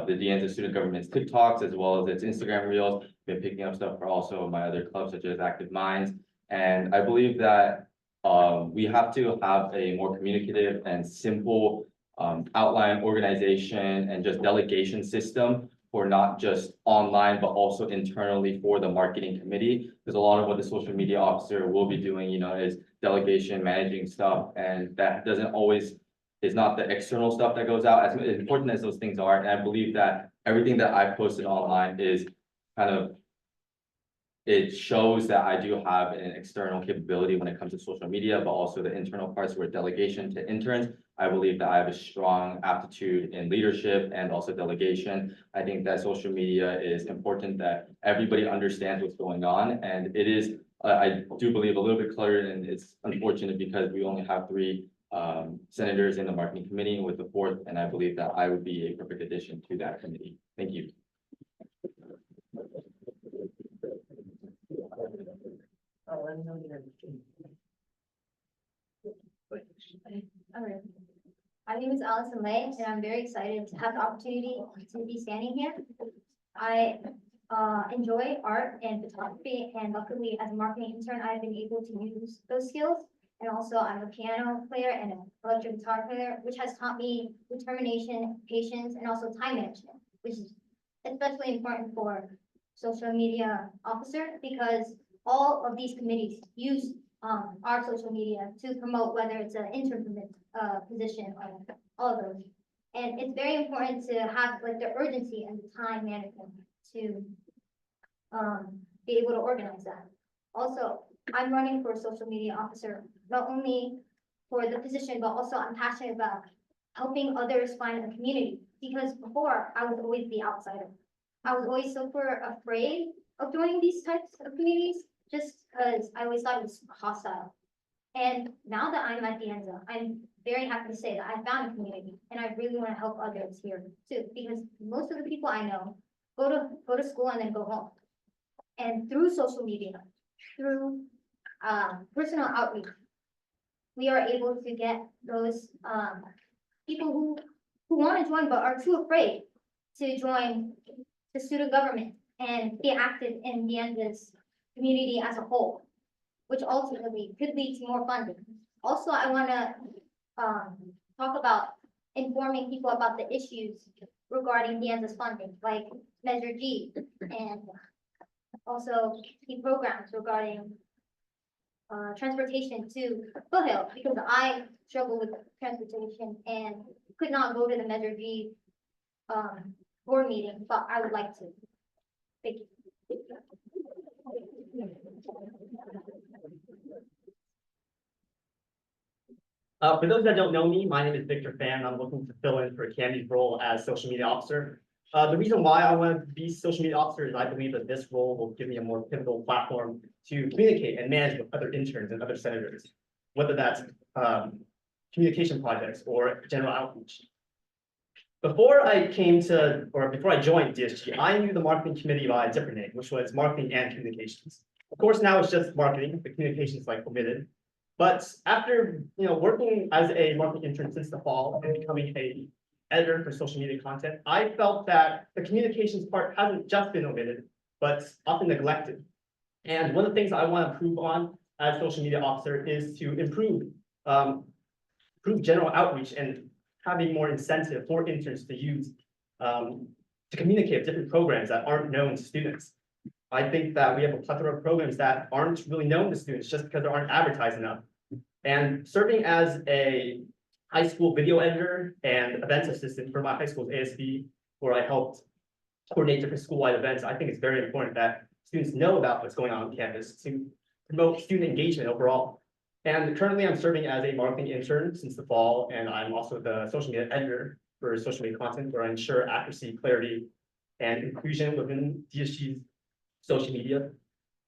the DN's student government's TikToks as well as its Instagram reels. Been picking up stuff for also my other clubs such as Active Minds. And I believe that we have to have a more communicative and simple outline organization and just delegation system for not just online, but also internally for the marketing committee. Because a lot of what the social media officer will be doing, you know, is delegation, managing stuff, and that doesn't always is not the external stuff that goes out, as important as those things are. And I believe that everything that I posted online is kind of, it shows that I do have an external capability when it comes to social media, but also the internal parts where delegation to interns. I believe that I have a strong aptitude in leadership and also delegation. I think that social media is important, that everybody understands what's going on. And it is, I do believe, a little bit cluttered, and it's unfortunate because we only have 3 senators in the marketing committee with the 4th, and I believe that I would be a perfect addition to that committee. Thank you. Alright. My name is Allison Lay, and I'm very excited to have the opportunity to be standing here. I enjoy art and photography, and luckily as a marketing intern, I've been able to use those skills. And also I'm a piano player and an electric guitar player, which has taught me determination, patience, and also time management, which is especially important for social media officer, because all of these committees use our social media to promote, whether it's an intern position or all of those. And it's very important to have like the urgency and the time management to be able to organize that. Also, I'm running for social media officer, not only for the position, but also I'm passionate about helping others find a community. Because before, I was always the outsider. I was always super afraid of joining these types of communities, just because I always thought it was hostile. And now that I'm at DASG, I'm very happy to say that I found a community, and I really want to help others here too, because most of the people I know go to school and then go home. And through social media, through personal outreach, we are able to get those people who want to join but are too afraid to join the student government and be active in DASG's community as a whole, which ultimately could lead to more funding. Also, I want to talk about informing people about the issues regarding DASG's funding, like Measure G, and also key programs regarding transportation to Foothill, because I struggle with transportation and could not go to the Measure G board meeting, but I would like to. Thank you. For those that don't know me, my name is Victor Fan. I'm looking to fill in for Candy's role as social media officer. The reason why I want to be social media officer is I believe that this role will give me a more pivotal platform to communicate and manage with other interns and other senators, whether that's communication projects or general outreach. Before I joined DSG, I knew the marketing committee by a different name, which was marketing and communications. Of course, now it's just marketing, the communications is like omitted. But after working as a marketing intern since the fall and becoming a editor for social media content, I felt that the communications part hasn't just been omitted, but often neglected. And one of the things I want to improve on as social media officer is to improve general outreach and having more incentive for interns to use to communicate different programs that aren't known to students. I think that we have a plethora of programs that aren't really known to students just because they aren't advertised enough. And serving as a high school video editor and events assistant for my high school's ASB, where I helped coordinate different school-wide events, I think it's very important that students know about what's going on campus to promote student engagement overall. And currently I'm serving as a marketing intern since the fall, and I'm also the social media editor for social media content, where I ensure accuracy, clarity, and inclusion within DSG's social media.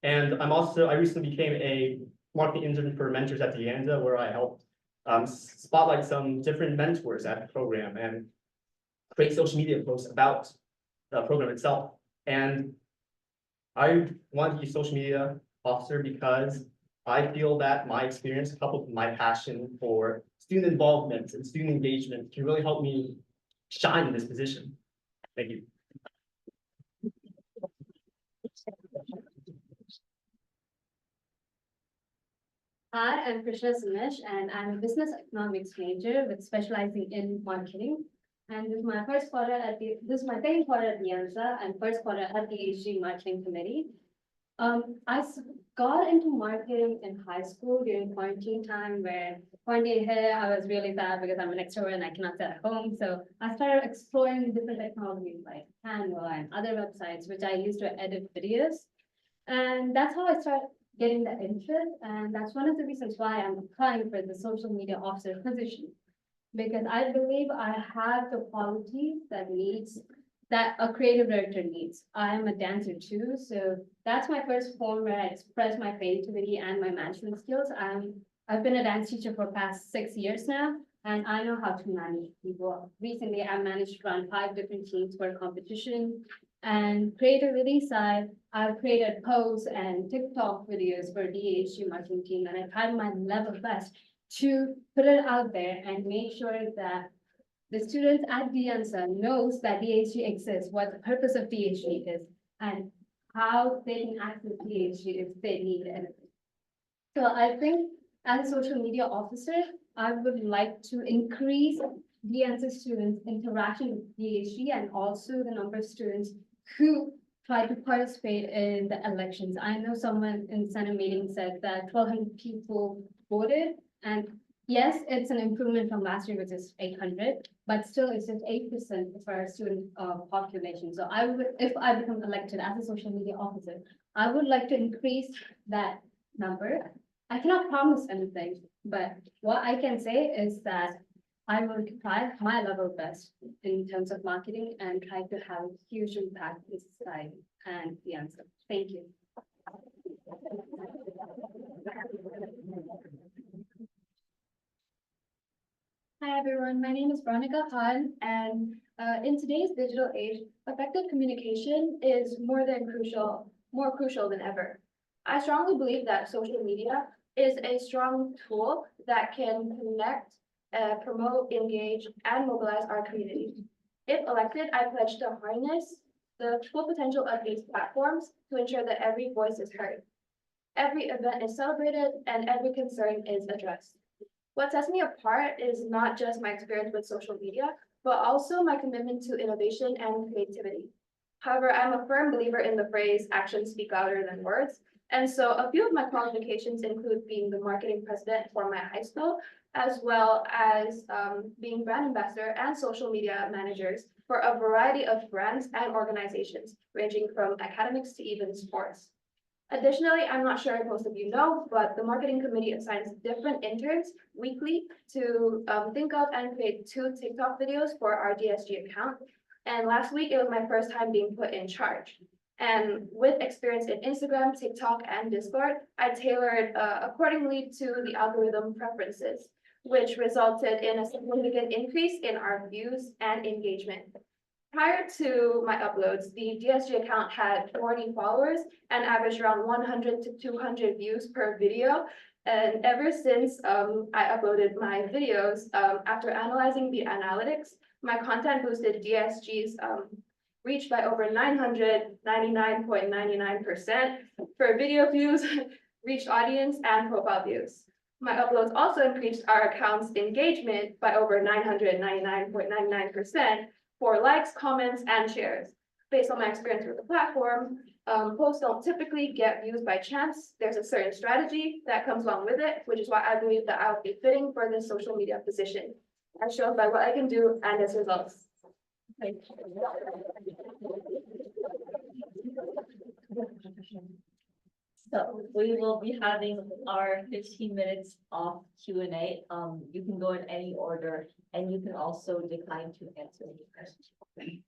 And I recently became a marketing intern for Mentors at DASG, where I helped spotlight some different mentors at the program and create social media posts about the program itself. And I want to be a social media officer because I feel that my experience, coupled with my passion for student involvement and student engagement, can really help me shine in this position. Thank you. Hi, I'm Krishna Sumesh, and I'm a business economics major with specializing in marketing. And this is my this is my second quarter at the ANSA and first quarter at the DASG Marketing Committee. Got into marketing in high school during quarantine time where quarantine hit. I was really sad because I'm an extrovert and I cannot sit at home. So I started exploring different technologies like Canva and other websites, which I used to edit videos. And that's how I started getting the interest. And that's one of the reasons why I'm applying for the social media officer position. Because I believe I have the qualities that a creative director needs. I'm a dancer too, so that's my first form where I express my creativity and my management skills. I've been a dance teacher for past 6 years now, and I know how to manage people. Recently, I managed to run 5 different teams for a competition. And creativity side, I've created posts and TikTok videos for DASG marketing team, and I've tried my level best to put it out there and make sure that the students at DANSA knows that DASG exists, what the purpose of DASG is, and how they can access DASG if they need anything. So I think as a social media officer, I would like to increase DANSA students' interaction with DASG and also the number of students who try to participate in the elections. I know someone in Senate meeting said that 1,200 people voted, and yes, it's an improvement from last year, which is 800, but still it's just 8% of our student population. So I would, if I become elected as a social media officer, I would like to increase that number. I cannot promise anything, but what I can say is that I will try my level best in terms of marketing and try to have a huge impact in society and the answer. Thank you. Hi, everyone. My name is Veronica Han, and in today's digital age, effective communication is more crucial than ever. I strongly believe that social media is a strong tool that can connect, promote, engage, and mobilize our community. If elected, I pledge to harness the full potential of these platforms to ensure that every voice is heard, every event is celebrated, and every concern is addressed. What sets me apart is not just my experience with social media, but also my commitment to innovation and creativity. However, I'm a firm believer in the phrase actions speak louder than words. And so a few of my qualifications include being the marketing president for my high school, as well as being brand ambassador and social media managers for a variety of brands and organizations, ranging from academics to even sports. Additionally, I'm not sure if most of you know, but the marketing committee assigns different interns weekly to think of and create 2 TikTok videos for our DSG account. And last week, it was my first time being put in charge. And with experience in Instagram, TikTok, and Discord, I tailored accordingly to the algorithm preferences, which resulted in a significant increase in our views and engagement. Prior to my uploads, the DSG account had 40 followers and averaged around 100 to 200 views per video. And ever since I uploaded my videos, after analyzing the analytics, my content boosted DSG's reach by over 999.99% for video views, reached audience, and profile views. My uploads also increased our account's engagement by over 999.99% for likes, comments, and shares. Based on my experience with the platform, posts don't typically get views by chance. There's a certain strategy that comes along with it, which is why I believe that I will be fitting for this social media position, as shown by what I can do and its results. Thank you. So we will be having our 15 minutes of Q&A. You can go in any order, and you can also decline to answer any questions.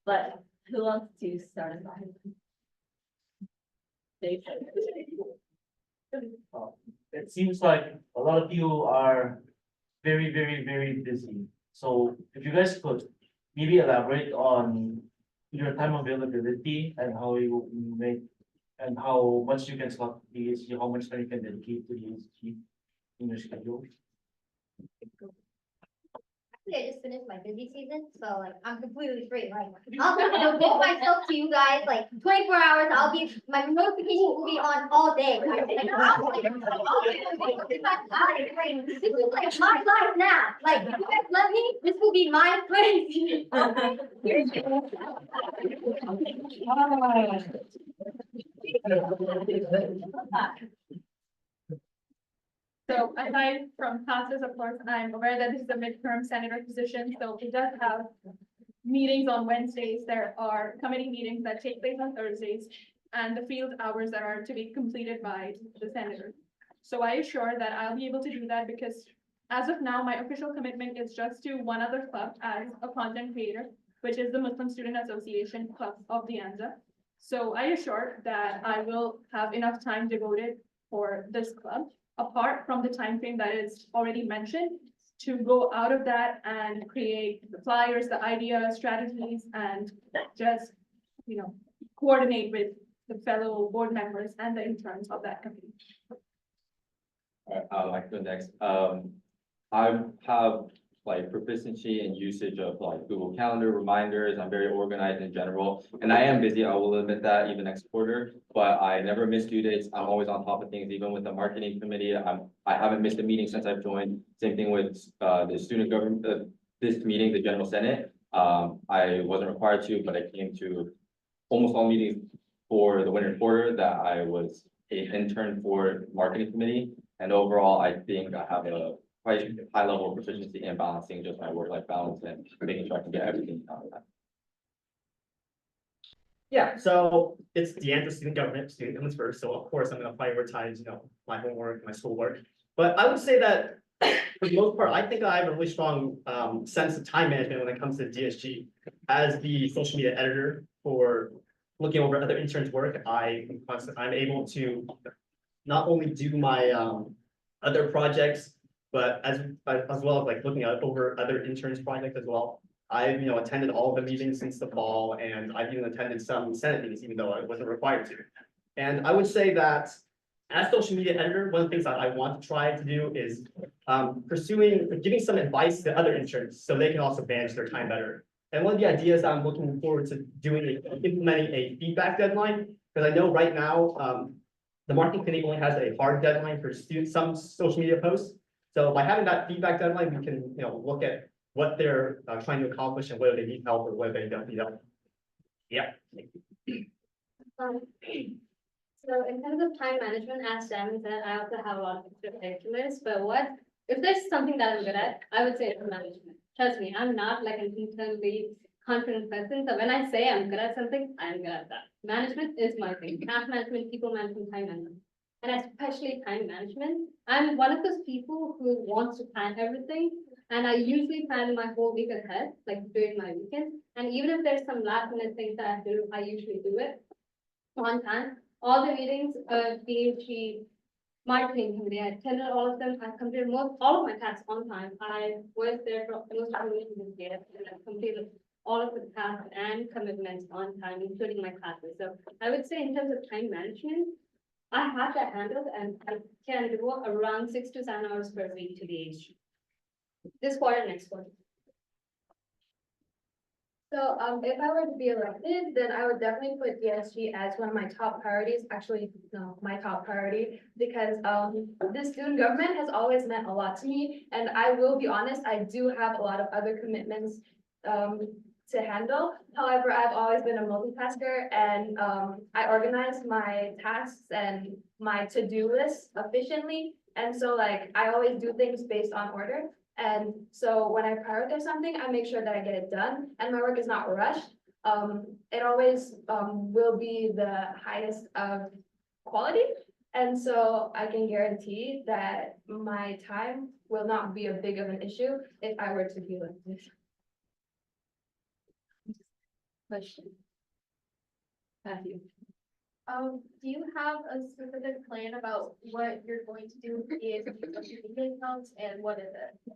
But who wants to start us off? Dave. It seems like a lot of you are very, very, very busy. So if you guys could maybe elaborate on your time availability and how you make and how much you can slot DSG, how much time you can dedicate to DSG in your schedule. I just finished my busy season, so like I'm completely free. Like I'll devote myself to you guys like 24 hours. I'll be my notification will be on all day. Like, this is like my life now. Like if you guys let me, this will be my place. So aside from classes, of course, I'm aware that this is a midterm senator position, so it does have meetings on Wednesdays. There are committee meetings that take place on Thursdays and the field hours that are to be completed by the senator. So I assure that I'll be able to do that because as of now, my official commitment is just to one other club as a content creator, which is the Muslim Student Association Club of the ANZA. So I assure that I will have enough time devoted for this club, apart from the time frame that is already mentioned, to go out of that and create the flyers, the ideas, strategies, and just, coordinate with the fellow board members and the interns of that committee. I'd like to go next. I have like proficiency in usage of like Google Calendar reminders. I'm very organized in general, and I am busy. I will admit that even next quarter, but I never miss due dates. I'm always on top of things, even with the marketing committee. I haven't missed a meeting since I've joined. Same thing with the student government, this meeting, the General Senate. I wasn't required to, but I came to almost all meetings for the winter quarter that I was an intern for marketing committee. And overall, I think I have a quite high level of proficiency in balancing just my work-life balance and making sure I can get everything out of that. Yeah, so it's the end of student government's first, so of course I'm gonna prioritize, my homework, my schoolwork. But I would say that for the most part, I think I have a really strong sense of time management when it comes to DSG. As the social media editor for looking over other interns' work, I'm able to not only do my other projects, but as well as like looking at over other interns' projects as well. I've attended all of the meetings since the fall, and I've even attended some Senate meetings, even though I wasn't required to. And I would say that as social media editor, one of the things that I want to try to do is giving some advice to other interns so they can also manage their time better. And one of the ideas I'm looking forward to doing is implementing a feedback deadline, because I know right now the marketing committee only has a hard deadline for some social media posts. So by having that feedback deadline, we can look at what they're trying to accomplish and whether they need help or whether they don't need help. Yeah. So in terms of time management, as Sam said, I also have a lot of extracurriculars, but if there's something that I'm good at, I would say it's management. Trust me, I'm not like an internally confident person. So when I say I'm good at something, I'm good at that. Management is my thing. Task management, people management, time management. And especially time management. I'm one of those people who wants to plan everything. And I usually plan my whole week ahead, like during my weekends. And even if there's some last minute things that I have to do, I usually do it on time. All the meetings, DASG marketing committee, I attended all of them. I completed all of my tasks on time. I was there for most of the meetings this year, and I completed all of the tasks and commitments on time, including my classes. So I would say in terms of time management, I have that handled, and I can do around 6 to 7 hours per week to DASG. This quarter, next quarter. So if I were to be elected, then I would definitely put DSG as one of my top priorities, actually, no, my top priority, because this student government has always meant a lot to me. And I will be honest, I do have a lot of other commitments to handle. However, I've always been a multitasker, and I organize my tasks and my to-do list efficiently. And so like I always do things based on order. And so when I prioritize something, I make sure that I get it done and my work is not rushed. It always will be the highest of quality. And so I can guarantee that my time will not be a big of an issue if I were to be elected. Question. Matthew. Do you have a specific plan about what you're going to do with the accounts and what is it?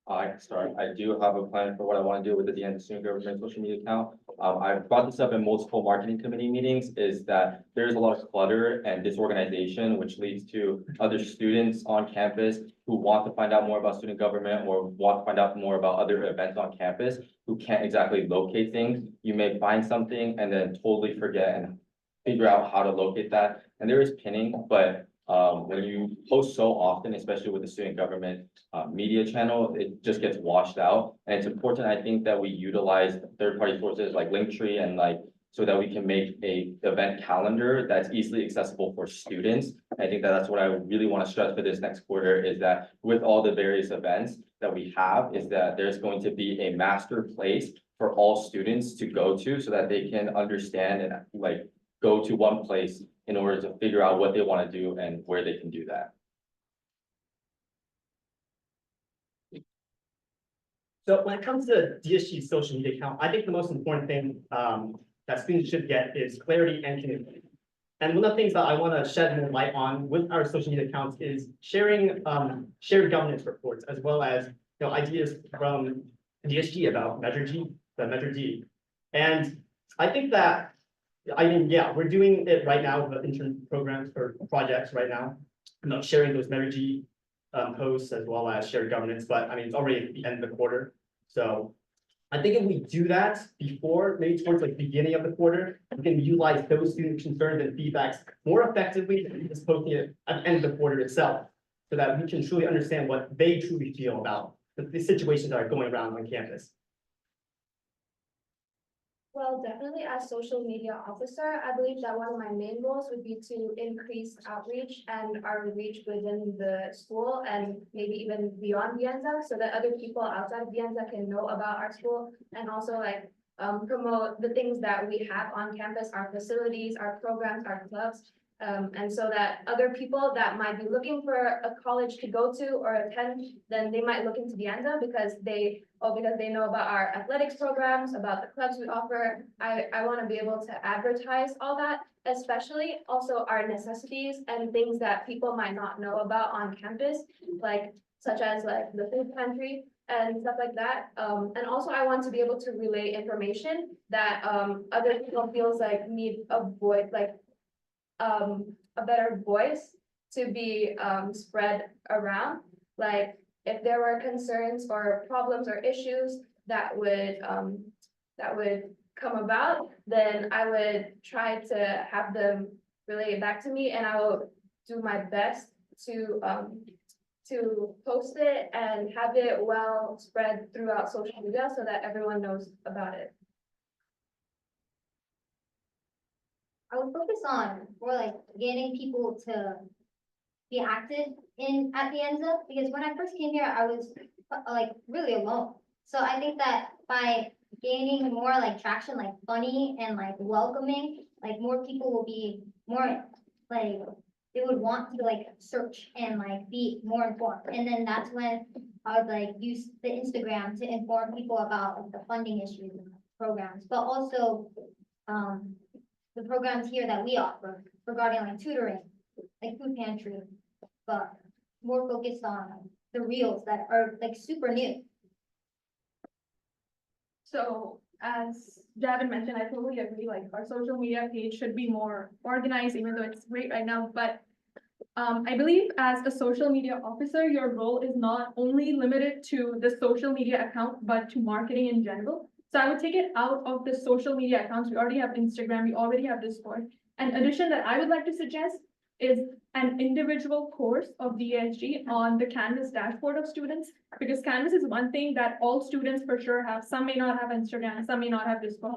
I can start. I do have a plan for what I want to do with the DN student government social media account. I've brought this up in multiple marketing committee meetings, is that there's a lot of clutter and disorganization, which leads to other students on campus who want to find out more about student government or want to find out more about other events on campus, who can't exactly locate things. You may find something and then totally forget and figure out how to locate that. And there is pinning, but when you post so often, especially with the student government media channel, it just gets washed out. And it's important, I think, that we utilize third-party sources like Linktree and so that we can make a event calendar that's easily accessible for students. I think that that's what I really want to stress for this next quarter, is that with all the various events that we have, is that there's going to be a master place for all students to go to so that they can understand and go to one place in order to figure out what they want to do and where they can do that. So when it comes to DSG's social media account, I think the most important thing that students should get is clarity and community. And one of the things that I want to shed more light on with our social media accounts is sharing shared governance reports, as well as ideas from DSG about Measure G, the Measure D. And I think that, yeah, we're doing it right now with the intern programs or projects right now, not sharing those Measure G posts as well as shared governance, but I mean, it's already at the end of the quarter. So I think if we do that before, maybe towards the beginning of the quarter, we can utilize those student concerns and feedbacks more effectively than just posting it at the end of the quarter itself, so that we can truly understand what they truly feel about the situations that are going around on campus. Well, definitely as social media officer, I believe that one of my main goals would be to increase outreach and our reach within the school and maybe even beyond Vienza, so that other people outside of Vienza can know about our school, and also promote the things that we have on campus, our facilities, our programs, our clubs. And so that other people that might be looking for a college to go to or attend, then they might look into Vienza because they know about our athletics programs, about the clubs we offer. I want to be able to advertise all that, especially also our necessities and things that people might not know about on campus, such as the food pantry and stuff like that. And also I want to be able to relay information that other people feels need a voice, a better voice to be spread around. If there were concerns or problems or issues that would come about, then I would try to have them relay it back to me, and I will do my best to post it and have it well spread throughout social media so that everyone knows about it. I would focus on more getting people to be active at the Enza, because when I first came here, I was really alone. So I think that by gaining more traction, funny and welcoming, more people will be more they would want to search and be more informed. And then that's when I would use the Instagram to inform people about the funding issues and programs, but also the programs here that we offer regarding tutoring, food pantry, but more focused on the reels that are super new. So as Javin mentioned, I totally agree, our social media page should be more organized, even though it's great right now, but I believe as a social media officer, your role is not only limited to the social media account, but to marketing in general. So I would take it out of the social media accounts. We already have Instagram, we already have Discord. An addition that I would like to suggest is an individual course of DASG on the Canvas dashboard of students, because Canvas is one thing that all students for sure have. Some may not have Instagram, some may not have Discord,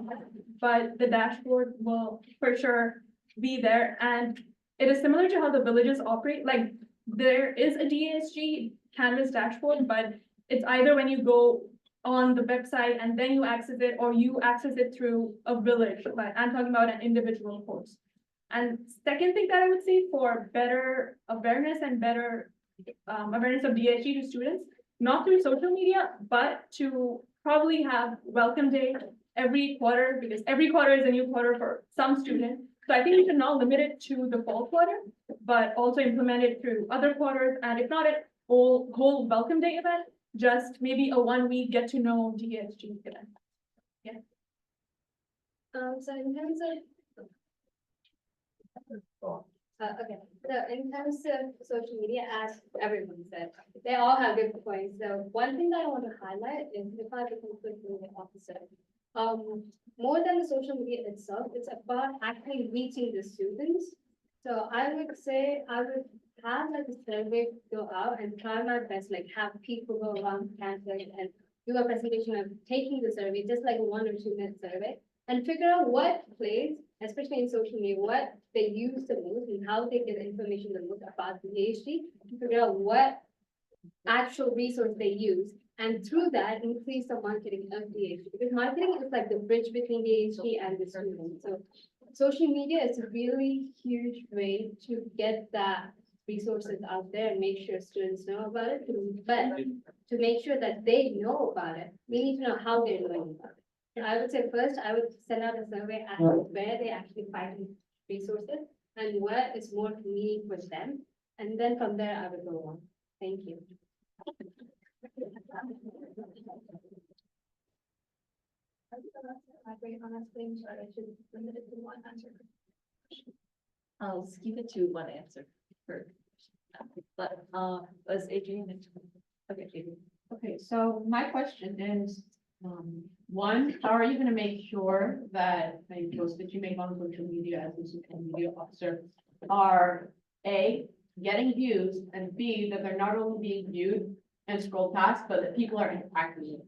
but the dashboard will for sure be there. And it is similar to how the villages operate. There is a DASG Canvas dashboard, but it's either when you go on the website and then you access it, or you access it through a village. But I'm talking about an individual course. And second thing that I would say for better awareness and better awareness of DSG to students, not through social media, but to probably have welcome day every quarter, because every quarter is a new quarter for some students. So I think we should not limit it to the fall quarter, but also implement it through other quarters. And if not a whole welcome day event, just maybe a 1 week get to know DSG event. Yeah. So in terms of. Okay, so in terms of social media, as everyone said, they all have good points. So one thing that I want to highlight is if I become a social media officer. More than the social media itself, it's about actually reaching the students. So I would say I would have like a survey go out and try my best, like have people go around campus and do a presentation of taking the survey, just like a 1 or 2 minute survey, and figure out what plays, especially in social media, what they use the most and how they get information the most about the DHD, to figure out what actual resource they use. And through that, increase the marketing of DHD, because marketing is like the bridge between DHD and the student. So social media is a really huge way to get that resources out there and make sure students know about it. But to make sure that they know about it, we need to know how they're learning about it. And I would say first, I would send out a survey as to where they actually find resources and what is more convenient for them. And then from there, I would go on. Thank you. I'll just keep it to one answer per. But, was Adrian? Okay, Adrian. Okay, so my question is, one, how are you gonna make sure that the posts that you make on social media as a social media officer are A, getting views, and B, that they're not only being viewed and scrolled past, but that people are interacting with them?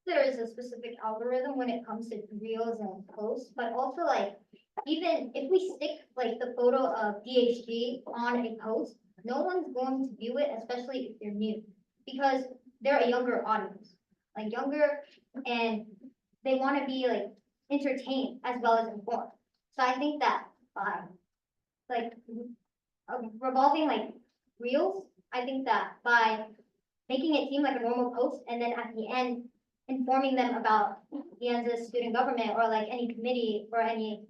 There is a specific algorithm when it comes to reels and posts, but also like, even if we stick like the photo of DHD on a post, no one's going to view it, especially if they're new, because they're a younger audience, like younger, and they want to be like entertained as well as informed. So I think that by like revolving like reels, I think that by making it seem like a normal post and then at the end informing them about the ends of student government or like any committee or any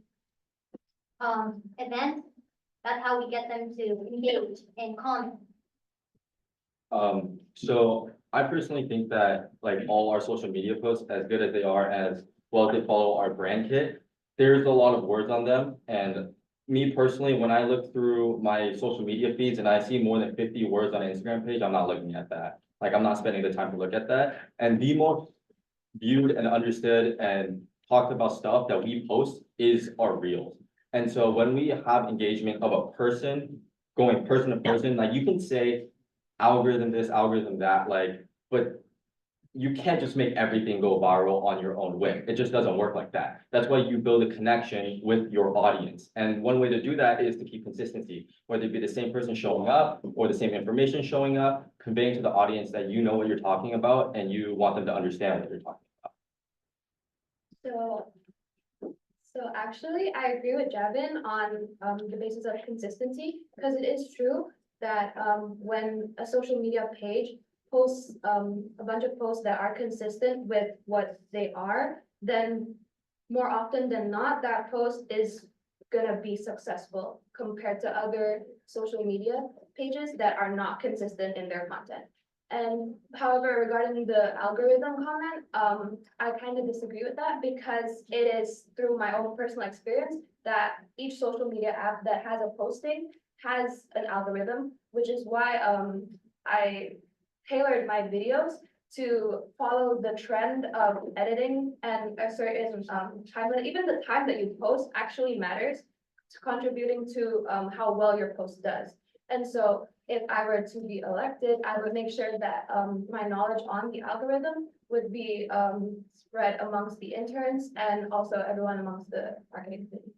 event, that's how we get them to engage and comment. So I personally think that like all our social media posts, as good as they are, as well as they follow our brand kit, there's a lot of words on them. And me personally, when I look through my social media feeds and I see more than 50 words on an Instagram page, I'm not looking at that. Like, I'm not spending the time to look at that. And the most viewed and understood and talked about stuff that we post is our reels. And so when we have engagement of a person, going person to person, like you can say algorithm this, algorithm that, like, but you can't just make everything go viral on your own whim. It just doesn't work like that. That's why you build a connection with your audience. And one way to do that is to keep consistency, whether it be the same person showing up or the same information showing up, conveying to the audience that you know what you're talking about and you want them to understand what you're talking about. So actually, I agree with Javin on the basis of consistency, because it is true that when a social media page posts a bunch of posts that are consistent with what they are, then more often than not, that post is gonna be successful compared to other social media pages that are not consistent in their content. And however, regarding the algorithm comment, I kind of disagree with that, because it is through my own personal experience that each social media app that has a posting has an algorithm, which is why I tailored my videos to follow the trend of editing and a certain time limit. Even the time that you post actually matters to contributing to how well your post does. And so if I were to be elected, I would make sure that my knowledge on the algorithm would be spread amongst the interns and also everyone amongst the marketing committee.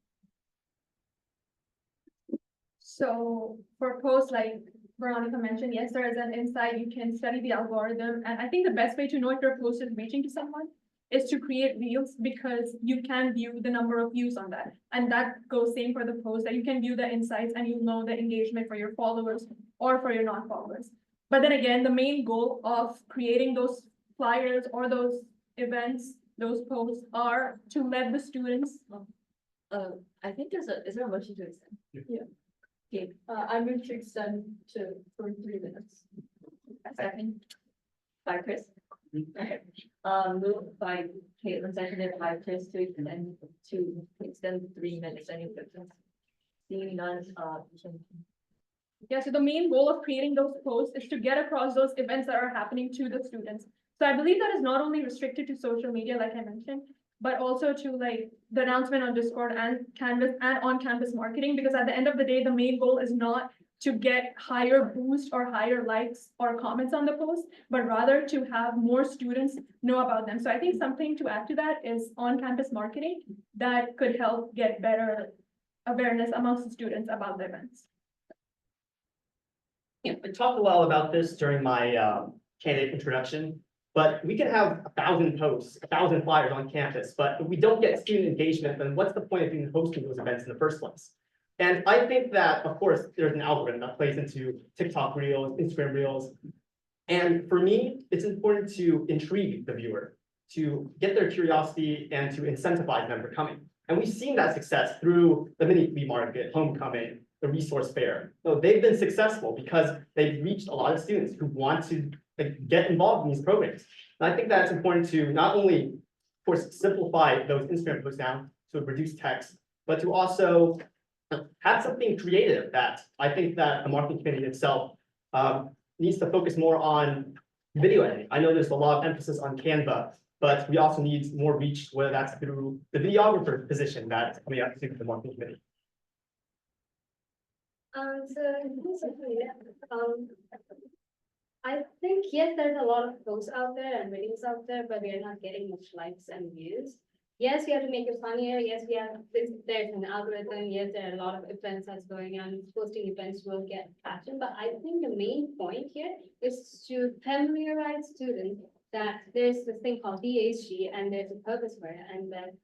So for posts like Veronica mentioned, yes, there is an insight. You can study the algorithm. And I think the best way to know if your post is reaching to someone is to create reels, because you can view the number of views on that. And that goes same for the post, that you can view the insights and you know the engagement for your followers or for your non-followers. But then again, the main goal of creating those flyers or those events, those posts, are to let the students. I think is there a motion to extend? Yeah. Okay, I move to extend for 3 minutes. second. By Chris. Okay, moved by Caitlin, seconded by Chris to extend 3 minutes, any objections? Seeing none, Yeah, so the main goal of creating those posts is to get across those events that are happening to the students. So I believe that is not only restricted to social media, like I mentioned, but also to like the announcement on Discord and Canvas and on campus marketing, because at the end of the day, the main goal is not to get higher boost or higher likes or comments on the post, but rather to have more students know about them. So I think something to add to that is on campus marketing that could help get better awareness amongst the students about the events. I talked a while about this during my candidate introduction, but we can have 1,000 posts, 1,000 flyers on campus, but if we don't get student engagement, then what's the point of even hosting those events in the first place? And I think that, of course, there's an algorithm that plays into TikTok Reels, Instagram Reels. And for me, it's important to intrigue the viewer, to get their curiosity and to incentivize them for coming. And we've seen that success through the mini flea market, homecoming, the resource fair. So they've been successful because they've reached a lot of students who want to get involved in these programs. And I think that it's important to not only, of course, simplify those Instagram posts down to reduce text, but to also have something creative that I think that the marketing committee itself needs to focus more on video editing. I know there's a lot of emphasis on Canva, but we also need more reach, whether that's through the videographer position that's coming up to the marketing committee. I think, yes, there's a lot of posts out there and videos out there, but we are not getting much likes and views. Yes, we have to make it funnier. Yes, there's an algorithm. Yes, there are a lot of events that's going on. Posting events will get traction, but I think the main point here is to familiarize students that there's this thing called DASG and there's a purpose for it, and that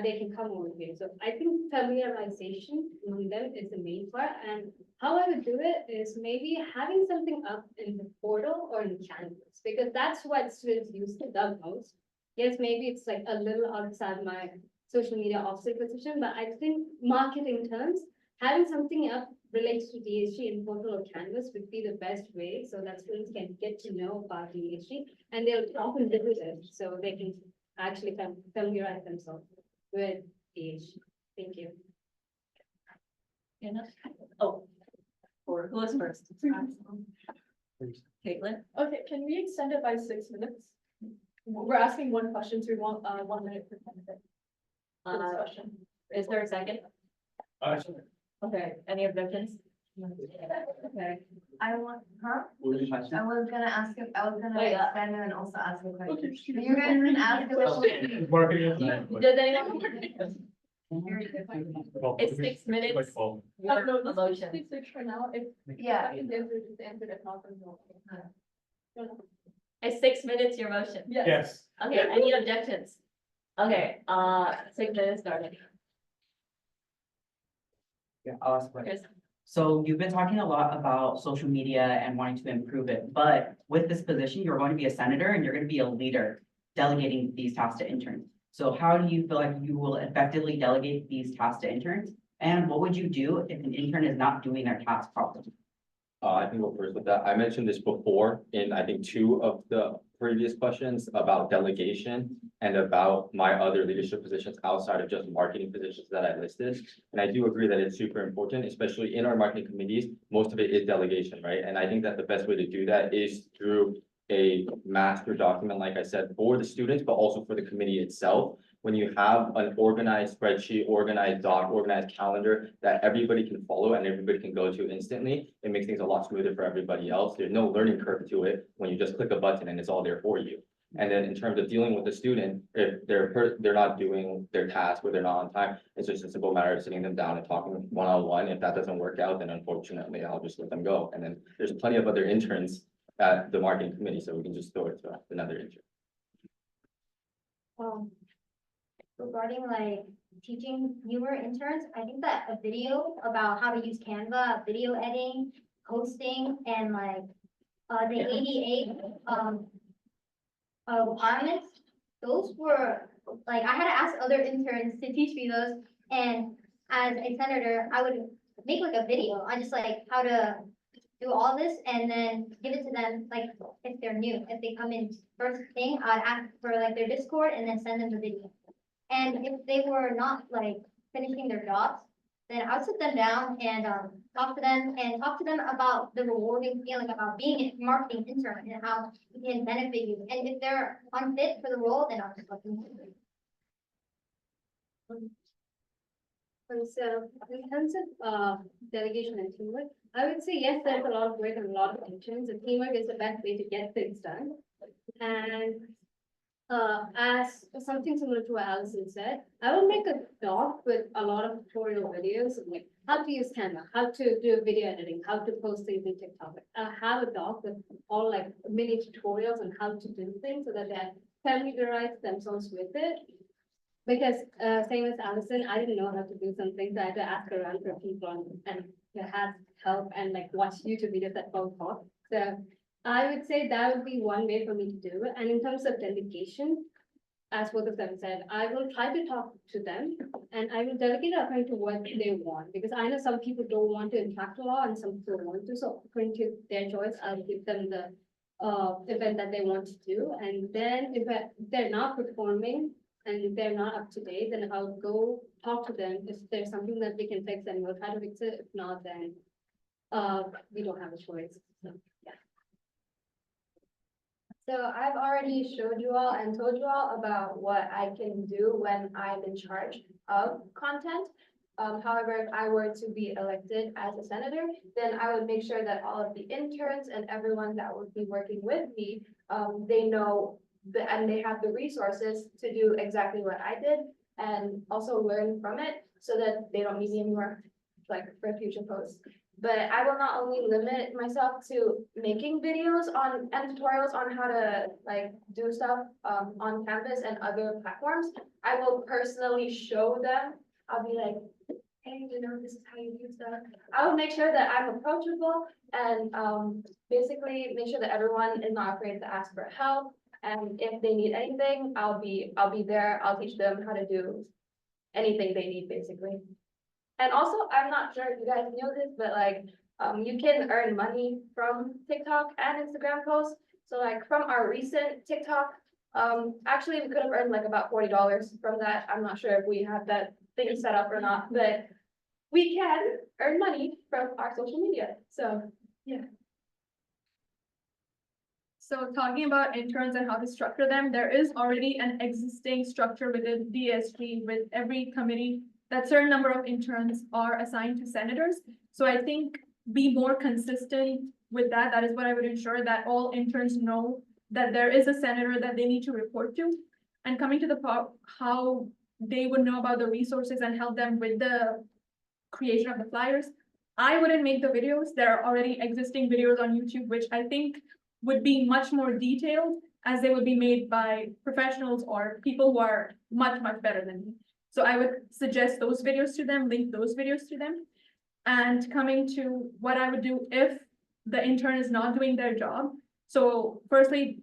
they can come over here. So I think familiarization among them is the main part. And how I would do it is maybe having something up in the portal or in Canvas, because that's what students use the most. Yes, maybe it's like a little outside my social media officer position, but I think marketing terms, having something up relates to DASG in portal or Canvas would be the best way so that students can get to know about DASG and they'll often visit it so they can actually familiarize themselves with DASG. Thank you. Oh, or who was first? Caitlin? Okay, can we extend it by 6 minutes? We're asking one question, so we want 1 minute per candidate. For this question. Is there a second? Okay, any objections? Okay. I want, huh? I was gonna ask if, I was gonna Wait, expand it and also ask a question. You guys didn't ask a question. Does anyone? It's 6 minutes. Your motion. Six for now, if. Yeah. I can answer, just answer it, if not, then no. It's 6 minutes, your motion. Yes. Okay, any objections? Okay, 6 minutes started. Yeah, I'll ask one. Chris? So you've been talking a lot about social media and wanting to improve it, but with this position, you're going to be a senator and you're going to be a leader delegating these tasks to interns. So how do you feel like you will effectively delegate these tasks to interns? And what would you do if an intern is not doing their task properly? I can go first with that. I mentioned this before in, I think, 2 of the previous questions about delegation and about my other leadership positions outside of just marketing positions that I listed. And I do agree that it's super important, especially in our marketing committees. Most of it is delegation, right? And I think that the best way to do that is through a master document, like I said, for the students, but also for the committee itself. When you have an organized spreadsheet, organized doc, organized calendar that everybody can follow and everybody can go to instantly, it makes things a lot smoother for everybody else. There's no learning curve to it when you just click a button and it's all there for you. And then in terms of dealing with the student, if they're not doing their task or they're not on time, it's just a simple matter of sitting them down and talking one-on-one. If that doesn't work out, then unfortunately, I'll just let them go. And then there's plenty of other interns at the marketing committee, so we can just throw it to another intern. Regarding like teaching newer interns, I think that a video about how to use Canva, video editing, hosting, and like the ADA requirements, those were like I had to ask other interns to teach me those. And as a senator, I would make like a video on just like how to do all this and then give it to them, like, if they're new, if they come in first thing, I'd ask for like their Discord and then send them the video. And if they were not like finishing their jobs, then I would sit them down and talk to them about the rewarding feeling about being a marketing intern and how it can benefit you. And if they're unfit for the role, then I'll just let them go. And so in terms of delegation and teamwork, I would say yes, there's a lot of work and a lot of interns, and teamwork is the best way to get things done. And as something similar to what Allison said, I will make a doc with a lot of tutorial videos of like how to use Canva, how to do video editing, how to post things in TikTok. I have a doc with all like mini tutorials on how to do things so that they familiarize themselves with it. Because same as Allison, I didn't know how to do something, so I had to ask around for people and to have help and like watch YouTube videos that don't talk. So I would say that would be one way for me to do it. And in terms of delegation, as both of them said, I will try to talk to them and I will delegate according to what they want. Because I know some people don't want to interact a lot and some people want to. So according to their choice, I'll give them the event that they want to do. And then if they're not performing and if they're not up to date, then I'll go talk to them. If there's something that they can fix, then we'll try to fix it. If not, then we don't have a choice. So, yeah. So I've already showed you all and told you all about what I can do when I'm in charge of content. However, if I were to be elected as a senator, then I would make sure that all of the interns and everyone that would be working with me, they know and they have the resources to do exactly what I did and also learn from it so that they don't need me anymore, like for future posts. But I will not only limit myself to making videos and tutorials on how to like do stuff on Canvas and other platforms. I will personally show them. I'll be like, hey, you know, this is how you do stuff. I will make sure that I'm approachable and basically make sure that everyone is not afraid to ask for help. And if they need anything, I'll be there. I'll teach them how to do anything they need, basically. And also, I'm not sure if you guys know this, but like, you can earn money from TikTok and Instagram posts. So like from our recent TikTok, actually we could have earned like about $40 from that. I'm not sure if we have that thing set up or not, but we can earn money from our social media. So yeah. So talking about interns and how to structure them, there is already an existing structure within DSG with every committee that certain number of interns are assigned to senators. So I think be more consistent with that. That is what I would ensure, that all interns know that there is a senator that they need to report to. And coming to the part how they would know about the resources and help them with the creation of the flyers, I wouldn't make the videos. There are already existing videos on YouTube, which I think would be much more detailed, as they would be made by professionals or people who are much, much better than me. So I would suggest those videos to them, link those videos to them. And coming to what I would do if the intern is not doing their job. So firstly,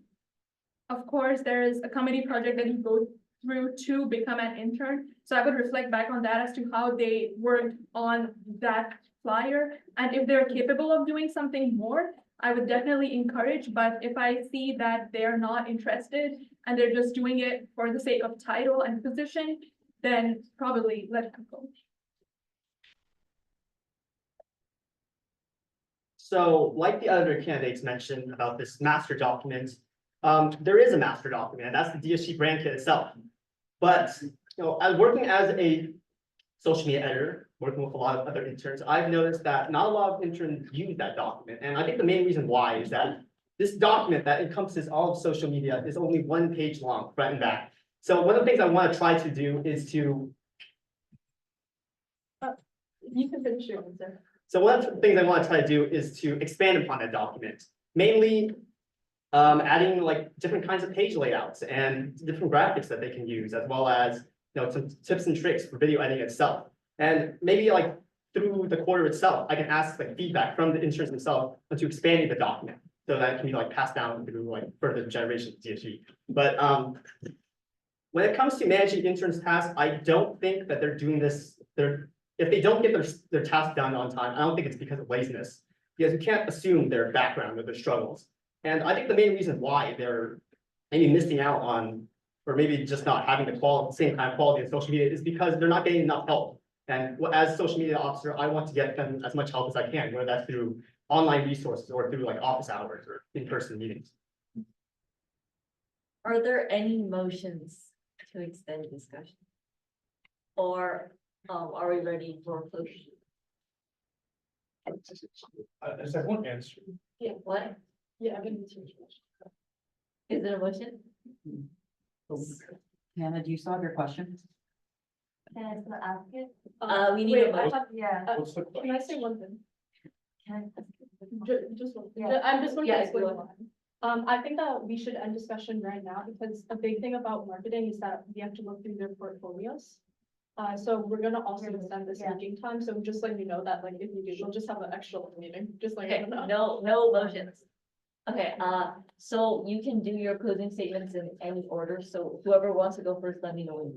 of course, there is a committee project that you go through to become an intern. So I would reflect back on that as to how they worked on that flyer. And if they're capable of doing something more, I would definitely encourage. But if I see that they're not interested and they're just doing it for the sake of title and position, then probably let them go. So like the other candidates mentioned about this master document, there is a master document, and that's the DSG brand kit itself. But as working as a social media editor, working with a lot of other interns, I've noticed that not a lot of interns use that document. And I think the main reason why is that this document that encompasses all of social media is only 1 page long, front and back. So one of the things I want to try to do is to You can finish your answer. So one of the things I want to try to do is to expand upon that document, mainly adding like different kinds of page layouts and different graphics that they can use, as well as some tips and tricks for video editing itself. And maybe like through the quarter itself, I can ask like feedback from the interns themselves to expanding the document so that it can be like passed down through like further generations of DSG. But when it comes to managing interns' tasks, I don't think that they're doing this. If they don't get their task done on time, I don't think it's because of laziness. because you can't assume their background or their struggles. And I think the main reason why they're maybe missing out on, or maybe just not having the same kind of quality of social media is because they're not getting enough help. And as a social media officer, I want to get them as much help as I can, whether that's through online resources or through like office hours or in-person meetings. Are there any motions to extend discussion? Or, are we ready for closure? Is that one answer? Yeah, what? Yeah, I mean. Is it a motion? Hannah, do you still have your question? Can I still ask it? We need a Wait, I motion. have, Yeah. What's the can I say one thing? Can I? Just one, Yeah. I'm just going to Yeah, explain go one. I think that we should end discussion right now because a big thing about marketing is that we have to look through their portfolios. So we're gonna also extend this Yeah. meeting time, so just letting you know that like if you do, we'll just have an extra meeting, just like. Okay, no motions. Okay, so you can do your closing statements in any order, so whoever wants to go first, let me know.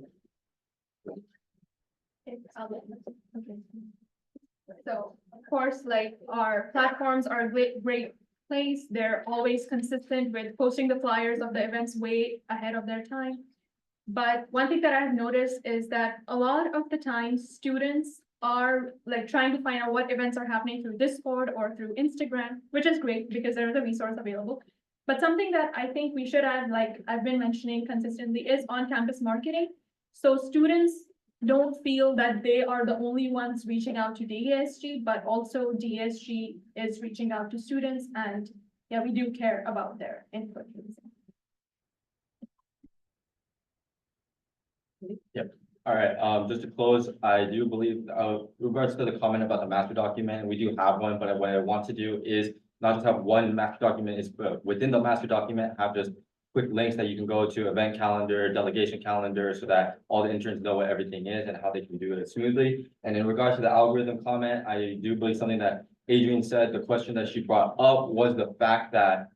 So, of course, like our platforms are a great place. They're always consistent with posting the flyers of the events way ahead of their time. But one thing that I've noticed is that a lot of the time students are like trying to find out what events are happening through Discord or through Instagram, which is great because there is a resource available. But something that I think we should add, like I've been mentioning consistently, is on-campus marketing. So students don't feel that they are the only ones reaching out to DASG, but also DASG is reaching out to students, and yeah, we do care about their input. All right, just to close, I do believe, regards to the comment about the master document, we do have one, but what I want to do is not just have one master document, is within the master document, have just quick links that you can go to event calendar, delegation calendar, so that all the interns know what everything is and how they can do it smoothly. And in regards to the algorithm comment, I do believe something that Adrian said, the question that she brought up was the fact that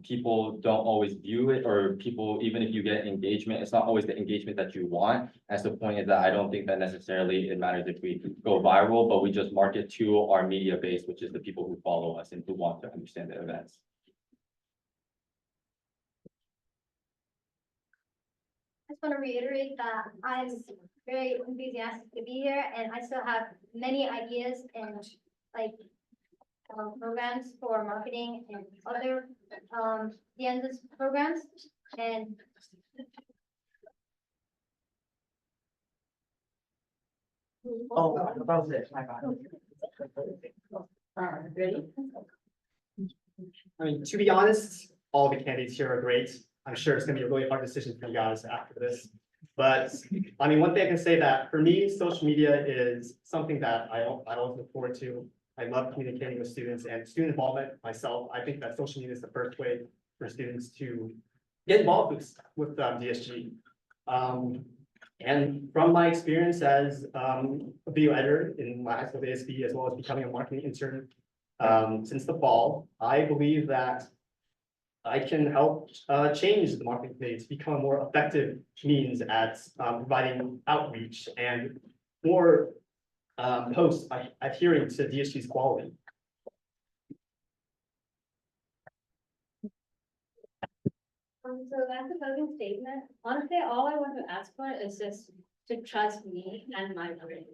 people don't always view it, or people, even if you get engagement, it's not always the engagement that you want. As the point is that I don't think that necessarily it matters if we go viral, but we just market to our media base, which is the people who follow us and who want to understand the events. I just want to reiterate that I'm very enthusiastic to be here, and I still have many ideas and like programs for marketing and other DNS programs. And Oh, that was it. My bad. Ready? I mean, to be honest, all the candidates here are great. I'm sure it's gonna be a really hard decision for you guys after this. But I mean, one thing I can say that for me, social media is something that I always look forward to. I love communicating with students and student involvement myself. I think that social media is the first way for students to get involved with DSG. And from my experience as a video editor in my high school ASB, as well as becoming a marketing intern since the fall, I believe that I can help change the marketing committee to become a more effective means at providing outreach and more posts adhering to DSG's quality. So that's a closing statement. Honestly, all I want to ask for is just to trust me and my brain.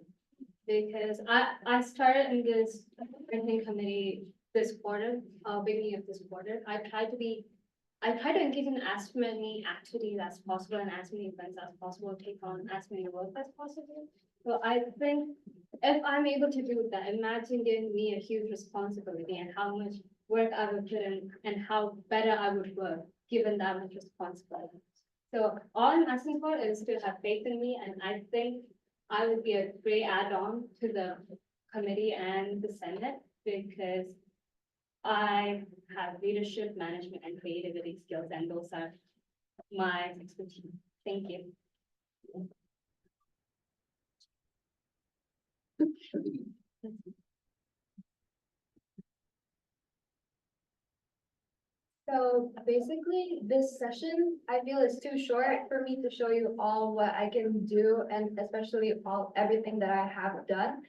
Because I started in this marketing committee this quarter, beginning of this quarter. I try to engage in as many activities as possible and as many events as possible, take on as many work as possible. So I think if I'm able to do that, imagine giving me a huge responsibility and how much work I would put in and how better I would work given that much responsibility. So all I'm asking for is to have faith in me, and I think I would be a great add-on to the committee and the Senate because I have leadership, management, and creativity skills, and those are my expertise. Thank you. So basically, this session, I feel is too short for me to show you all what I can do, and especially everything that I have done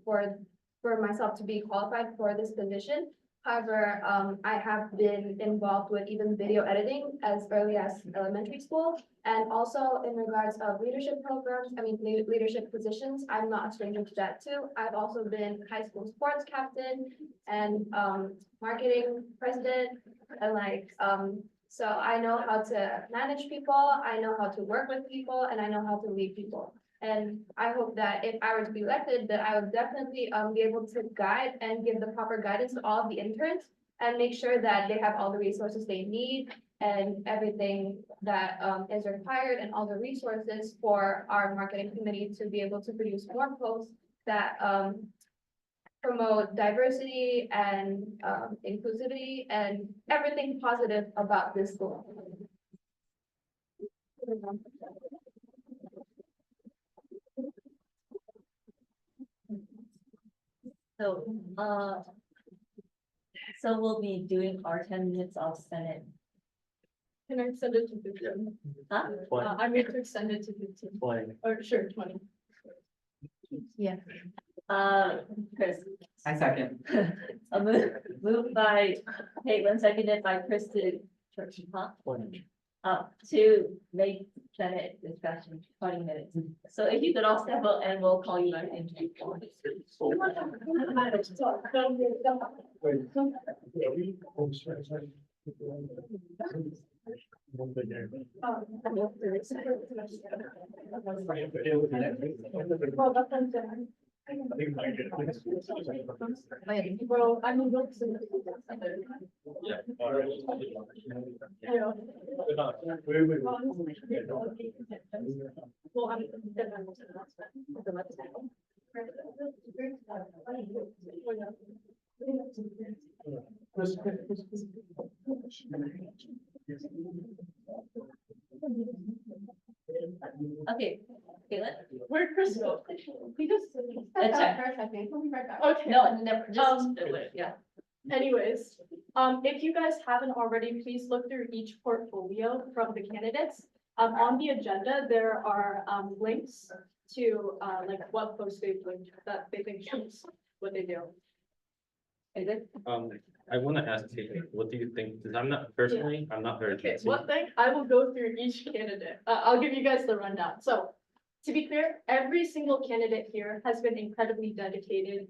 for for myself to be qualified for this position. However, I have been involved with even video editing as early as elementary school. And also in regards of leadership programs, leadership positions, I'm not a stranger to that too. I've also been high school sports captain and marketing president and so I know how to manage people, I know how to work with people, and I know how to lead people. And I hope that if I were to be elected, that I would definitely be able to guide and give the proper guidance to all of the interns and make sure that they have all the resources they need and everything that is required and all the resources for our marketing committee to be able to produce more posts that promote diversity and inclusivity and everything positive about this school. So, so we'll be doing our 10 minutes of Senate. Can I extend it to 15? Huh? I'm going to extend it to 15. Or sure, 20. Yeah. Chris. I second. A move by Caitlin, seconded by Kristen. Huh? To make Senate discussion 20 minutes. So if you could all step up and we'll call you back in. Bro, I'm in Okay, Caitlin. Where'd Chris go? He just. Check. We'll be right back. Okay. No, never, just do it, yeah. Anyways, if you guys haven't already, please look through each portfolio from the candidates. On the agenda, there are links to like what posts they've linked that they think shows what they do. Is it? I want to ask you, what do you think? Because I'm not personally, I'm not very. Okay, one thing, I will go through each candidate. I'll give you guys the rundown. So, to be clear, every single candidate here has been incredibly dedicated.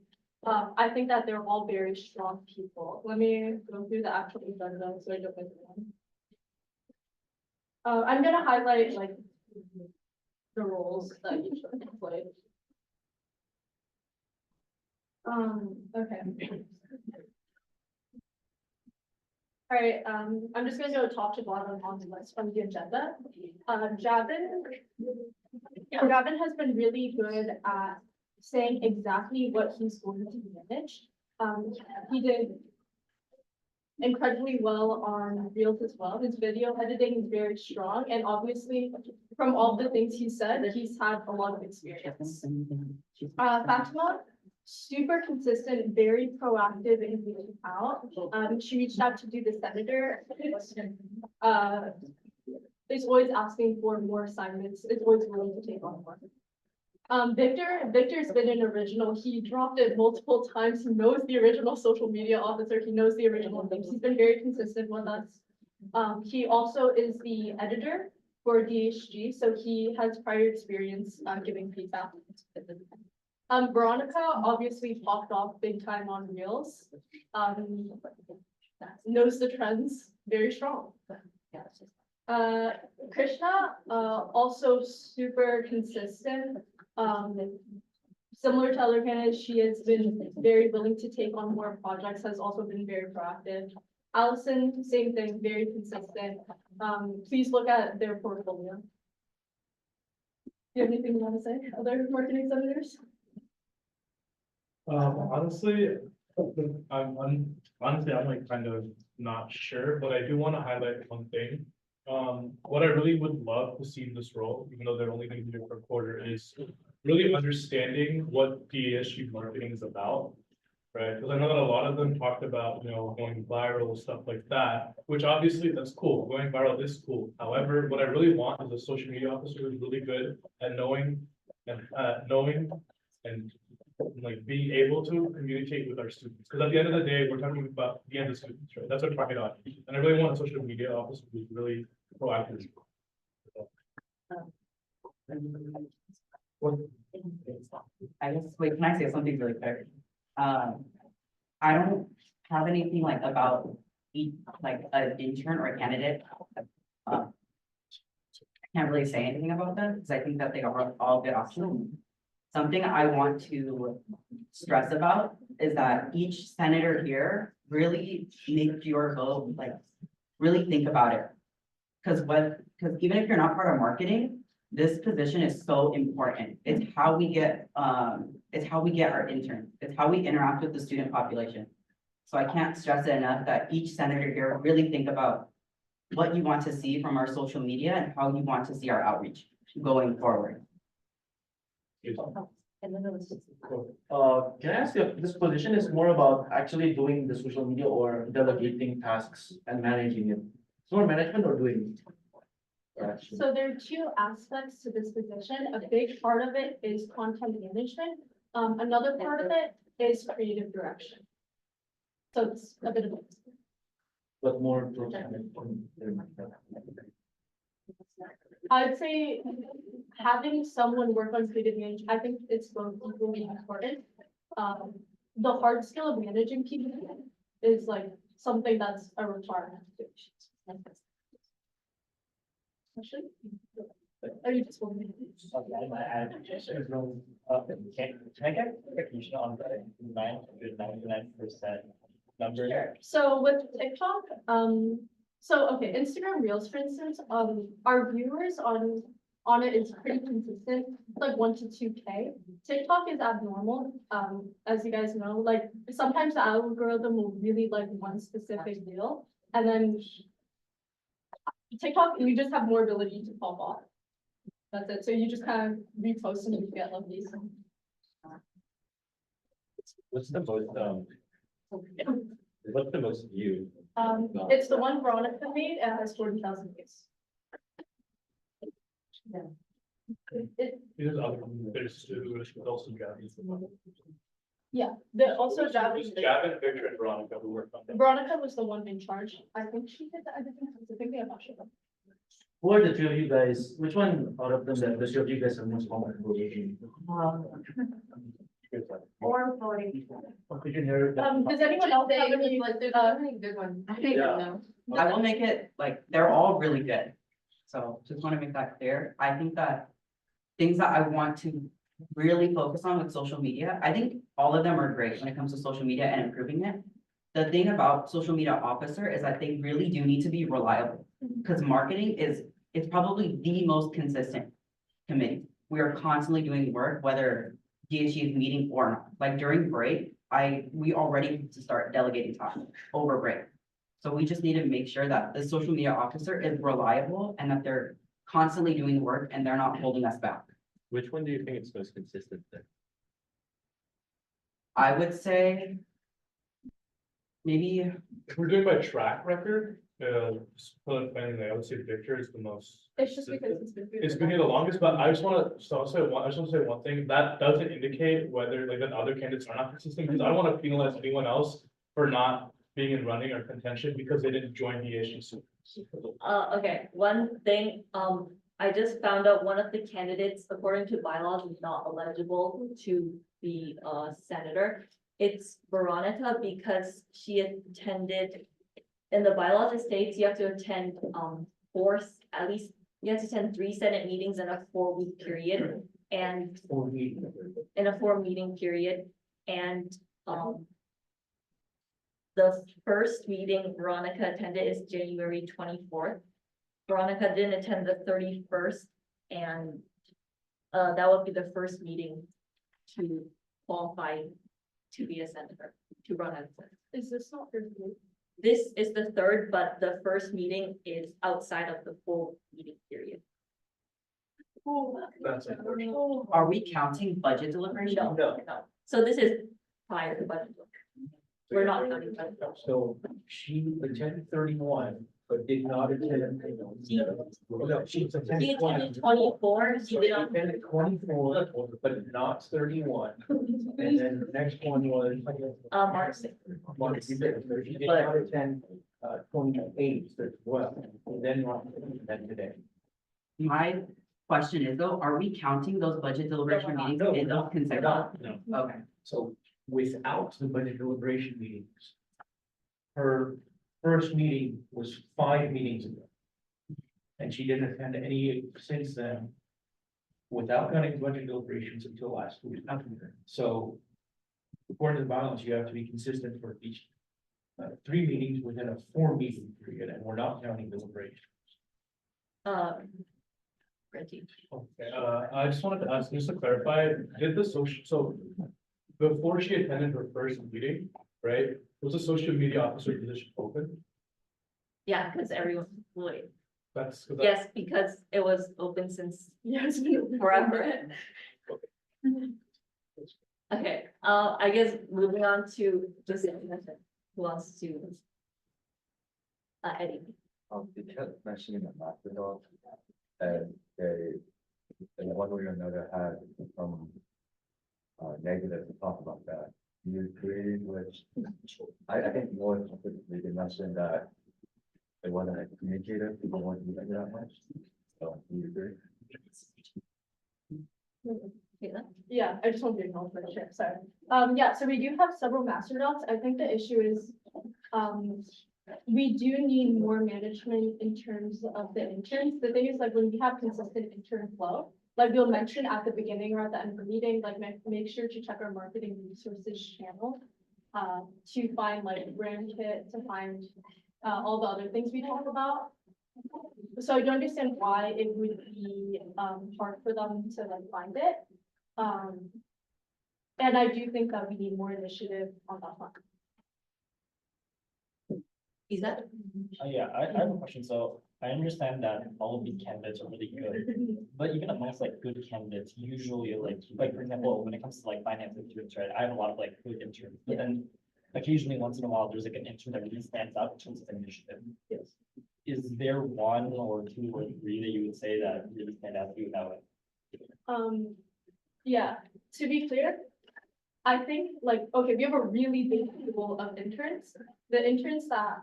I think that they're all very strong people. Let me go through the actual agenda so I don't miss one. I'm gonna highlight like the roles that each of them play. Okay. All right, I'm just gonna go top to bottom on the list from the agenda. Javin has been really good at saying exactly what he's going to manage. He did incredibly well on Reels as well. His video editing is very strong, and obviously from all the things he said, he's had a lot of experience. Fatima, super consistent, very proactive in reaching out. She reached out to do the senator. Is always asking for more assignments, is always willing to take on more. Victor's been an original. He dropped it multiple times. He knows the original social media officer. He knows the original things. He's been very consistent with us. He also is the editor for DASG, so he has prior experience giving feedback. Veronica obviously popped off big time on Reels. Knows the trends very strong. Krishna, also super consistent. Similar to other candidates, she has been very willing to take on more projects, has also been very proactive. Allison, same thing, very consistent. Please look at their portfolio. Do you have anything you want to say, other marketing senators? Honestly, I'm like kind of not sure, but I do want to highlight one thing. What I really would love to see in this role, even though they're only going to do it for a quarter, is really understanding what DASG marketing is about, right? Because I know that a lot of them talked about, going viral, stuff like that, which obviously that's cool. Going viral is cool. However, what I really want is a social media officer who's really good at knowing and like being able to communicate with our students, because at the end of the day, we're talking about the end of students, right? That's our target audience, and I really want a social media office to be really proactive. I guess, wait, can I say something really quick? I don't have anything like about each, like an intern or a candidate. I can't really say anything about them, because I think that they are all good options. Something I want to stress about is that each senator here really make your vote, like, really think about it. Because even if you're not part of marketing, this position is so important. It's how we get our interns. It's how we interact with the student population. So I can't stress it enough that each senator here really think about what you want to see from our social media and how you want to see our outreach going forward. Can I ask you, if this position is more about actually doing the social media or delegating tasks and managing it? It's more management or doing? So there are two aspects to this position. A big part of it is content management. Another part of it is creative direction. So it's a bit of both. But more. I'd say having someone work on creative management, I think it's both equally important. The hard skill of managing people is like something that's a requirement. Are you just wondering? Can I get clarification on the 999% number? Sure. So with TikTok, so okay, Instagram Reels, for instance, our viewers on it is pretty consistent, like 1 to 2K. TikTok is abnormal, as you guys know, like sometimes the algorithm will really like one specific reel, and then TikTok, you just have more ability to pop off. That's it. So you just kind of repost and you get like these. What's the most viewed? It's the one Veronica made, and it has 40,000 views. Yeah. There's also Javi. Yeah, there also Javi. Javi, Victor, and Veronica who worked on that. Veronica was the one in charge. I think she did the editing. I think I'm not sure. Who are the three of you guys? Which one out of them that the three of you guys are most comfortable with? Or voting. Does anyone else have any like there's any good ones? I don't even know. I will make it, like, they're all really good. So just want to make that clear. I think that things that I want to really focus on with social media, I think all of them are great when it comes to social media and improving it. The thing about social media officer is that they really do need to be reliable, because marketing it's probably the most consistent committee. We are constantly doing work, whether DASG is meeting or not. Like during break, we already need to start delegating time over break. So we just need to make sure that the social media officer is reliable and that they're constantly doing work and they're not holding us back. Which one do you think is most consistent then? I would say maybe, If we're doing by track record, I would say Victor is the most. It's just because It's been here the longest, but I just wanna, so I'll say one, I just wanna say one thing, that doesn't indicate whether like that other candidates are not consistent, because I don't wanna penalize anyone else for not being in running or contention because they didn't join the issue soon. Okay, one thing, I just found out one of the candidates, according to bylaws, is not eligible to be a senator. It's Veronica because she attended, in the bylaws it states you have to attend, at least, you have to attend 3 Senate meetings in a 4-week period, and in a 4-meeting period, and, the first meeting Veronica attended is January 24th. Veronica didn't attend the 31st, and that would be the first meeting to qualify to be a senator, to run as a senator. Is this not your group? This is the third, but the first meeting is outside of the full meeting period. That's unfortunate. are we counting budget deliberation? No. So this is prior to budget. We're not counting budget. So she attended 31, but did not attend. No, she attended He attended 24, he did not. attended 24, but not 31. And then the next one was. March 6th. March 6th. She did not attend 28 as well, and then not attend today. My question is though, are we counting those budget deliberation meetings No, in those consecutive? No. Okay, So without the budget deliberation meetings, her first meeting was 5 meetings ago. And she didn't attend any since then, without counting budget deliberations until last week. So according to the bylaws, you have to be consistent for each 3 meetings within a 4 meeting period, and we're not counting deliberations. Reggie. Okay, I just wanted to ask, just to clarify, did the social, so before she attended her first meeting, right, was the social media officer position open? Yeah, because everyone, wait, That's. yes, because it was open since years forever. Okay, I guess moving on to just who wants to? Eddie. You kept mentioning the macro and they, in one way or another, had some negative to talk about that. You agree with, I think more specifically, they mentioned that it wasn't a communicator, people weren't using it that much. So, do you agree? Yeah, I just want to acknowledge my share, sorry. Yeah, so we do have several master docs. I think the issue is, we do need more management in terms of the interns. The thing is, like, when we have consistent intern flow, like we'll mention at the beginning or at the end of the meeting, like make sure to check our marketing resources channel to find like brand kit, to find all the other things we talk about. So I don't understand why it would be hard for them to like find it. And I do think that we need more initiative on that front. Is that? Yeah, I have a question. So I understand that all of the candidates are really good, but even amongst like good candidates, usually like for example, when it comes to like finance interns, right? I have a lot of like good interns, but then occasionally once in a while, there's like an intern that really stands out in terms of initiative. Yes. Is there 1 or 2 or 3 that you would say that really stand out to you that way? Yeah, to be clear, I think like, okay, we have a really big pool of interns. The interns that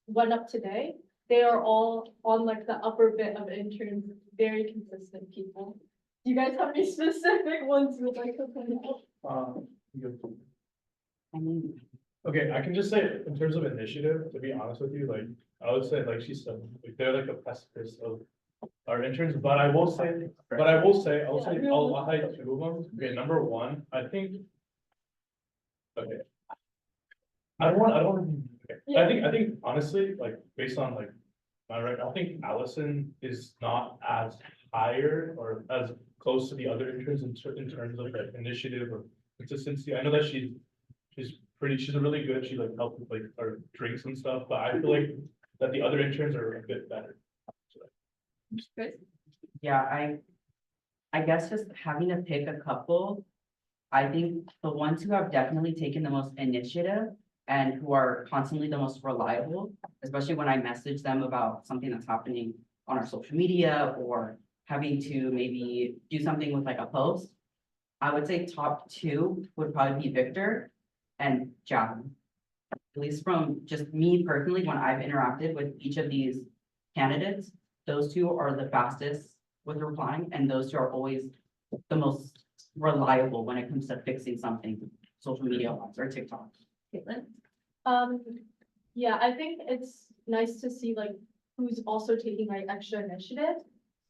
went up today, they are all on like the upper bit of interns, very consistent people. Do you guys have any specific ones you would like to point out? Okay, I can just say, in terms of initiative, to be honest with you, like, I would say, like she said, like, they're like a precipice of our interns, but I will say, I'll highlight 2 of them. Okay, number 1, I think. Okay. I don't want, okay. I think honestly, like, based on like, my right, I think Allison is not as higher or as close to the other interns in terms of like initiative or consistency. I know that she's really good. She like helped with like our drinks and stuff, but I feel like that the other interns are a bit better. yeah, I guess just having to pick a couple. I think the ones who have definitely taken the most initiative and who are constantly the most reliable, especially when I message them about something that's happening on our social media or having to maybe do something with like a post. I would say top 2 would probably be Victor and Javin. At least from just me personally, when I've interacted with each of these candidates, those 2 are the fastest with replying, and those 2 are always the most reliable when it comes to fixing something, social media wise or TikTok. Caitlin? Yeah, I think it's nice to see like who's also taking like extra initiative.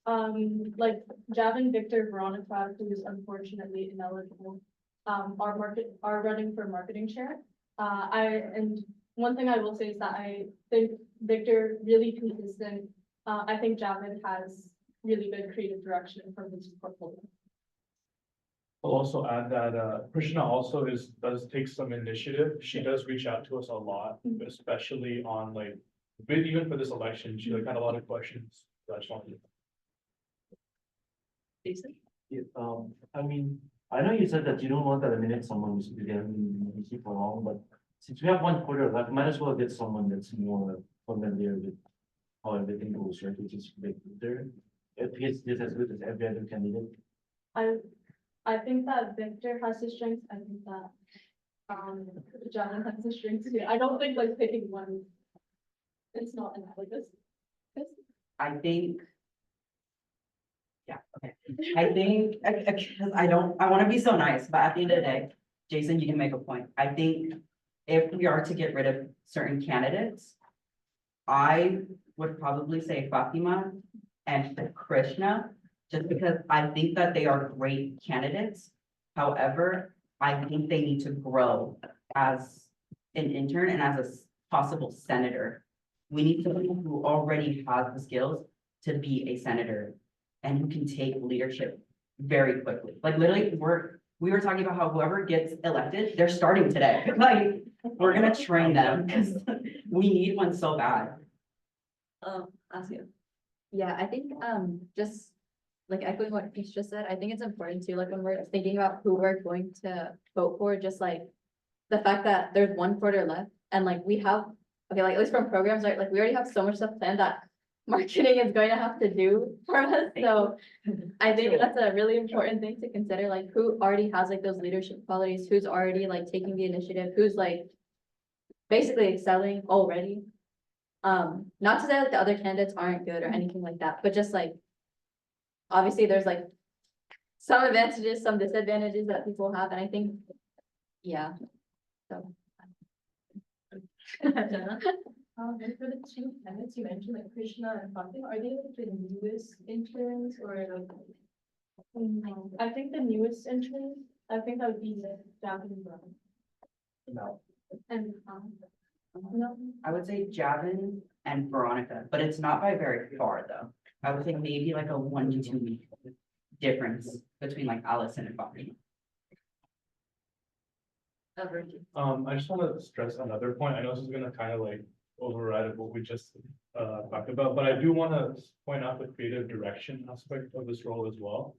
Like Javin, Victor, Veronica, who's unfortunately ineligible, are running for marketing chair. And one thing I will say is that I think Victor really consistent. I think Javin has really good creative direction from his portfolio. I'll also add that Krishna also does take some initiative. She does reach out to us a lot, especially on like, even for this election, she like had a lot of questions. So I just wanted to. Jason? Yeah, I mean, I know you said that you don't want to eliminate someone who's been in for long, but since we have 1 quarter left, might as well get someone that's more familiar with how everything goes, right, which is big there. If he's just as good as every other candidate. I think that Victor has his strengths, I think that, John has his strengths too. I don't think like picking one. It's not analogous. I think. Yeah, okay. I think, because I want to be so nice, but at the end of the day, Jason, you can make a point. I think if we are to get rid of certain candidates, I would probably say Fatima and Krishna, just because I think that they are great candidates. However, I think they need to grow as an intern and as a possible senator. We need somebody who already has the skills to be a senator and who can take leadership very quickly. Like literally, we were talking about how whoever gets elected, they're starting today. Like, we're gonna train them because we need one so bad. Ask you. Yeah, I think, just like echoing what Peach just said, I think it's important too, like when we're thinking about who we're going to vote for, just like the fact that there's 1 quarter left and like we have, okay, like at least from programs, right, like we already have so much stuff planned that marketing is going to have to do for us. So I think that's a really important thing to consider, like who already has like those leadership qualities, who's already like taking the initiative, who's like basically excelling already. Not to say that the other candidates aren't good or anything like that, but just like, obviously there's like some advantages, some disadvantages that people have, and I think, yeah, so. And for the 2 candidates you mentioned, like Krishna and Fatima, are they like the newest interns or like? I think the newest interns, I think that would be the Javin and Brown. No. And, no, I would say Javin and Veronica, but it's not by very far though. I would say maybe like a 1 to 2 week difference between like Allison and Fatima. I just want to stress another point. I know this is gonna kind of like override what we just talked about, but I do want to point out the creative direction aspect of this role as well.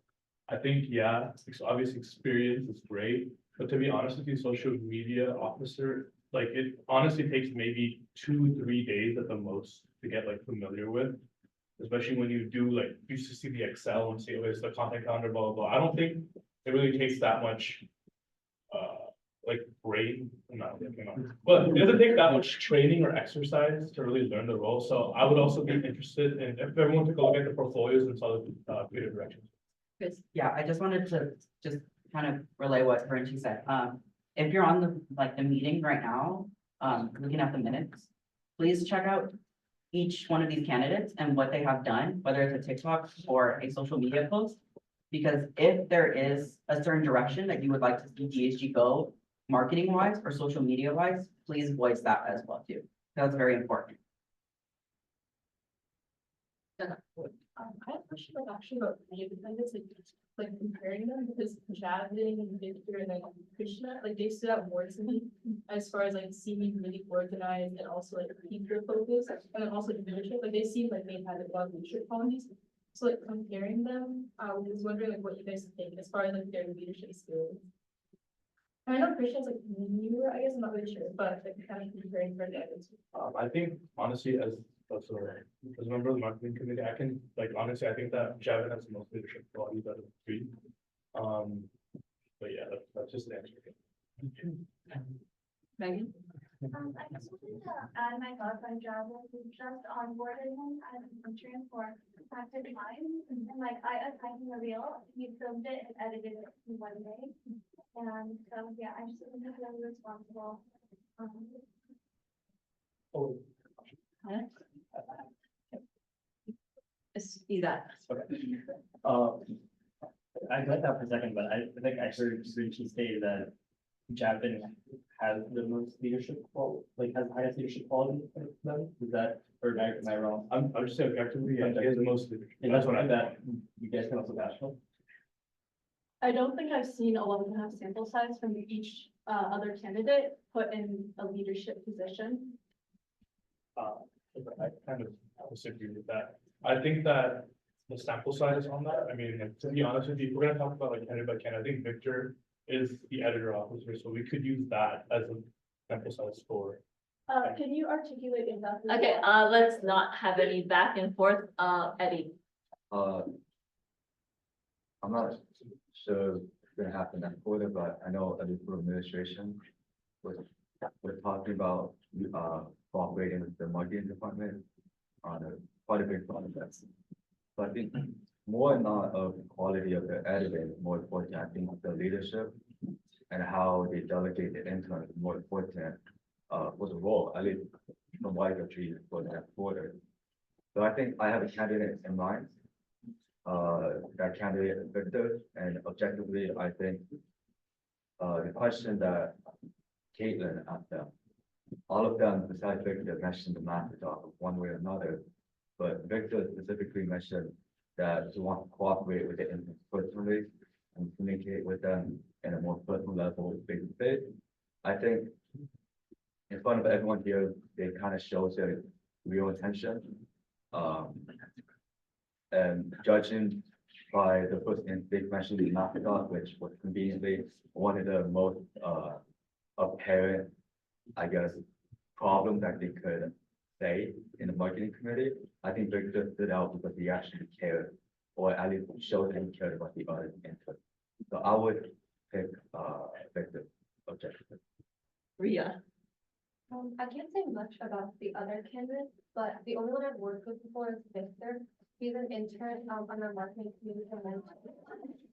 I think, yeah, obvious experience is great, but to be honest with you, social media officer, like it honestly takes maybe 2-3 days at the most to get like familiar with. Especially when you do like, you used to see the Excel and see, oh, it's the content calendar, blah, blah, blah. I don't think it really takes that much like brain, no, but it doesn't take that much training or exercise to really learn the role. So I would also be interested in if everyone took a look at the portfolios and saw the creative directions. Yeah, I just wanted to just kind of relay what Frenchie said. If you're on the meeting right now, looking at the minutes, please check out each one of these candidates and what they have done, whether it's a TikTok or a social media post. Because if there is a certain direction that you would like to see DSG go, marketing wise or social media wise, please voice that as well too. That's very important. I have a question like actually about creative independence, like comparing them, because Javin and Victor and like Krishna, like they stood out more to me as far as like seeming really organized and also like people focused, and then also leadership, like they seem like they had a lot of leadership qualities. So like comparing them, I was wondering like what you guys think as far as like their leadership skills. I know Christian's like newer, I guess, I'm not really sure, but like kind of comparing for the others. I think honestly, as a member of the marketing committee, I can like honestly, I think that Javin has the most leadership qualities out of the 3. But yeah, that's just the answer. Megan? I just wanted to add my thoughts on Javin, who just onboarded him as an intern for active time. And like I assigned him a reel, he filmed it and edited it in 1 day. And so, yeah, I just think he's really responsible. See that. I got that for a second, but I think I heard Richie say that Javin has the most leadership has the highest leadership quality of them. Is that, or am I wrong? I'm just saying objectively, yeah, he has the most leadership. And that's what I bet you guys can also vouch for. I don't think I've seen a 1.5 sample size from each other candidate put in a leadership position. I kind of disagree with that. I think that the sample size on that, I mean, like, to be honest with you, we're gonna talk about like candidate by candidate. I think Victor is the editor officer, so we could use that as a sample size for Can you articulate exactly? Okay, let's not have any back and forth, Eddie. I'm not sure it's gonna happen that quarter, but I know at least for administration, we're talking about, cooperating with the marketing department on quite a big project. So I think more not of the quality of the editing, more important, I think the leadership and how they delegate the intern is more important, for the role, at least from what I got treated for that quarter. So I think I have a candidate in mind. That candidate is Victor, and objectively, I think the question that Caitlin asked them, all of them besides Victor mentioned the math talk one way or another, but Victor specifically mentioned that he wants to cooperate with the interns personally and communicate with them in a more personal level, face to face. I think in front of everyone here, they kind of shows their real intention. And judging by the first they mentioned the math talk, which was conveniently one of the most apparent, I guess, problem that they could say in the marketing committee. I think Victor stood out because he actually cared, or at least showed that he cared about the other input. So I would pick Victor objectively. Ria. I can't say much about the other candidates, but the only one I've worked with before is Victor. He's an intern on our marketing community for mentors.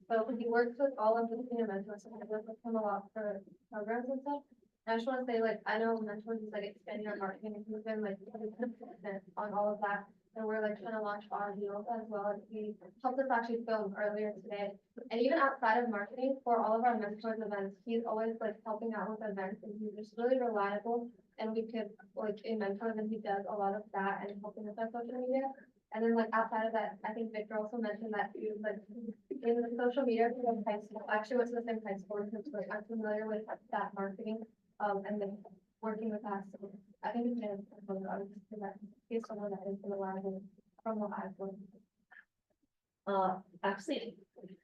So he works with all of the senior mentors, so I work with him a lot for programs and stuff. And I just want to say, like, I know mentors is like expanding our marketing, and he's been like consistent on all of that. And we're like trying to launch our deals as well. And he helped us actually film earlier today. And even outside of marketing, for all of our mentors events, he's always like helping out with events, and he's just really reliable. And we could, like, in mentors, and he does a lot of that and helping with our social media. And then like outside of that, I think Victor also mentioned that he was like in the social media from high school, actually went to the same high school, so like I'm familiar with that marketing, and then working with us. So I think it's kind of, I would just say that he's someone that is reliable from what I've learned. Actually,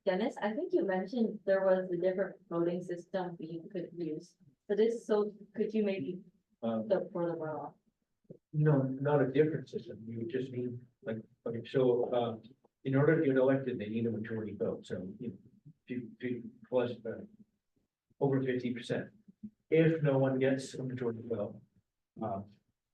Dennis, I think you mentioned there was a different voting system you could use. So could you maybe look for the runoff? No, not a different system. You would just need, like, okay, so, in order to get elected, they need a majority vote. So, you know, if plus, over 50%. If no one gets a majority vote,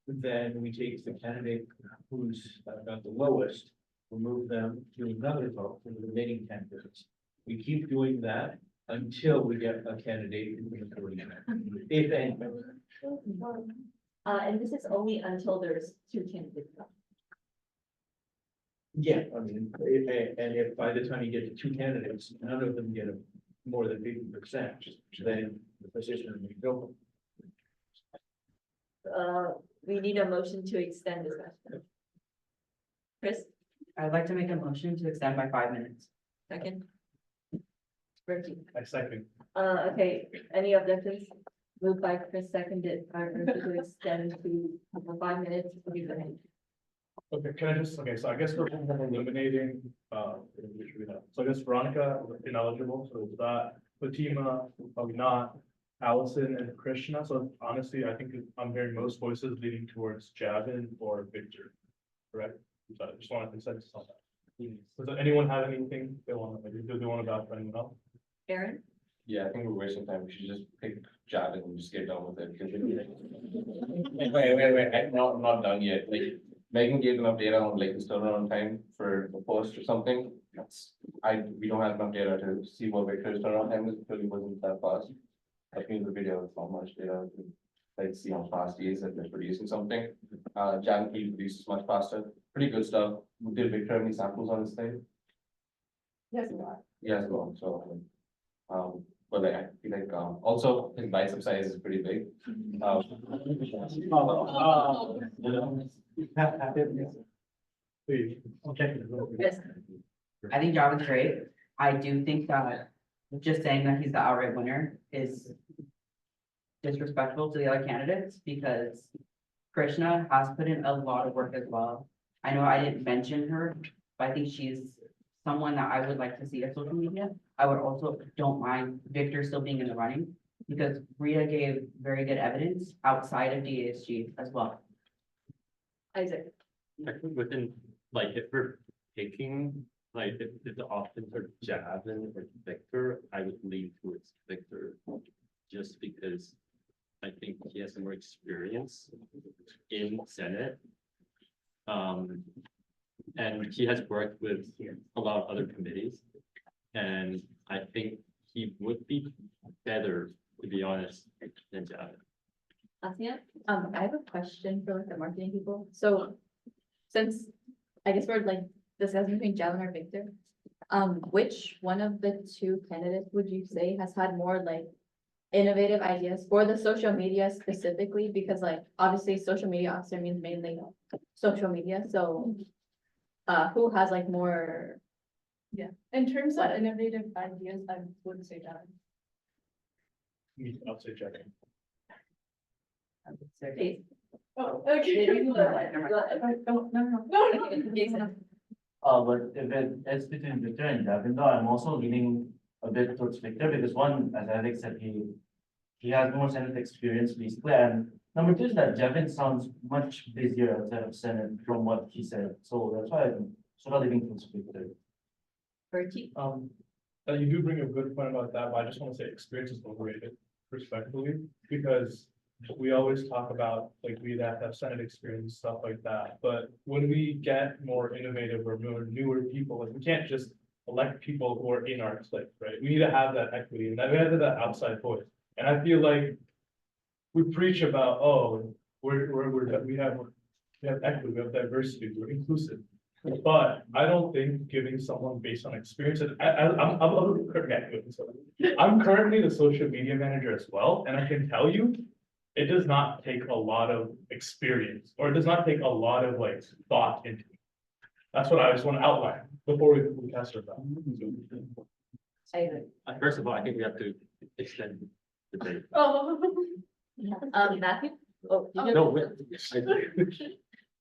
then we take the candidate who's got the lowest, remove them to another vote for the remaining candidates. We keep doing that until we get a candidate in the majority, if any. And this is only until there's two candidates. Yeah, I mean, and if by the time you get to two candidates, none of them get more than 50%, then the position will be open. We need a motion to extend this session. Chris, I'd like to make a motion to extend by 5 minutes. second. Reggie. I second. Okay, any objections? Moved by Chris, seconded by Reggie to extend to 5 minutes. Okay, can I just, okay, so I guess we're eliminating, so I guess Veronica ineligible, so is that Fatima, probably not, Allison and Krishna, so honestly, I think I'm hearing most voices leaning towards Javin or Victor, correct? So I just wanted to consensus on that. Does anyone have anything they want, do they want to vouch for anyone else? Aaron? Yeah, I think we're wasting time. We should just pick Javin and just get done with it. Wait, I'm not done yet. Like, Megan gave enough data on like the turnaround time for the post or something. We don't have enough data to see what Victor's turnaround time is, because it wasn't that fast. I think the video is not much data to like see how fast he is at producing something. Javin produces much faster. Pretty good stuff. Did Victor have any samples on his thing? Yes, a lot. Yes, well, so, but like, I feel like, also his bicep size is pretty big. Yes. I think Javin's great. I do think that just saying that he's the outright winner is disrespectful to the other candidates, because Krishna has put in a lot of work as well. I know I didn't mention her, but I think she's someone that I would like to see at social media. I would also don't mind Victor still being in the running, Because Rita gave very good evidence outside of DASG as well. Isaac. I think within, like, if we're picking, like, if the options are Javin or Victor, I would lean towards Victor. Just because I think he has more experience in Senate. And he has worked with a lot of other committees. And I think he would be better, to be honest, than Javin. Asya, I have a question for like the marketing people. So since I guess we're like discussing between Jalen or Victor, which one of the two candidates would you say has had more like innovative ideas for the social media specifically? Because like obviously social media officer means mainly social media. So who has like more? Yeah, in terms of innovative ideas, I would say that. I'll say Jack. Okay. Oh, okay. But if it's between Victor and Davinder, I'm also leaning a bit towards Victor because one, as Alex said, he has more Senate experience basically. And number two is that Javin sounds much busier outside of Senate from what he said. So that's why I'm sort of leaning towards Victor. Bertie. You do bring a good point about that, but I just want to say experience is overrated, respectfully, because we always talk about, like, we have Senate experience, stuff like that, but when we get more innovative or newer people, like, we can't just elect people who are in our clique, right? We need to have that equity, and that we have that outside voice, and I feel like we preach about, oh, we have equity, we have diversity, we're inclusive. But I don't think giving someone based on experience, and I'm currently the social media manager as well, and I can tell you, it does not take a lot of experience, or it does not take a lot of like thought into it. That's what I just want to outline before we cast our vote. First of all, I think we have to extend the debate. Oh. Matthew? Oh, you No, wait,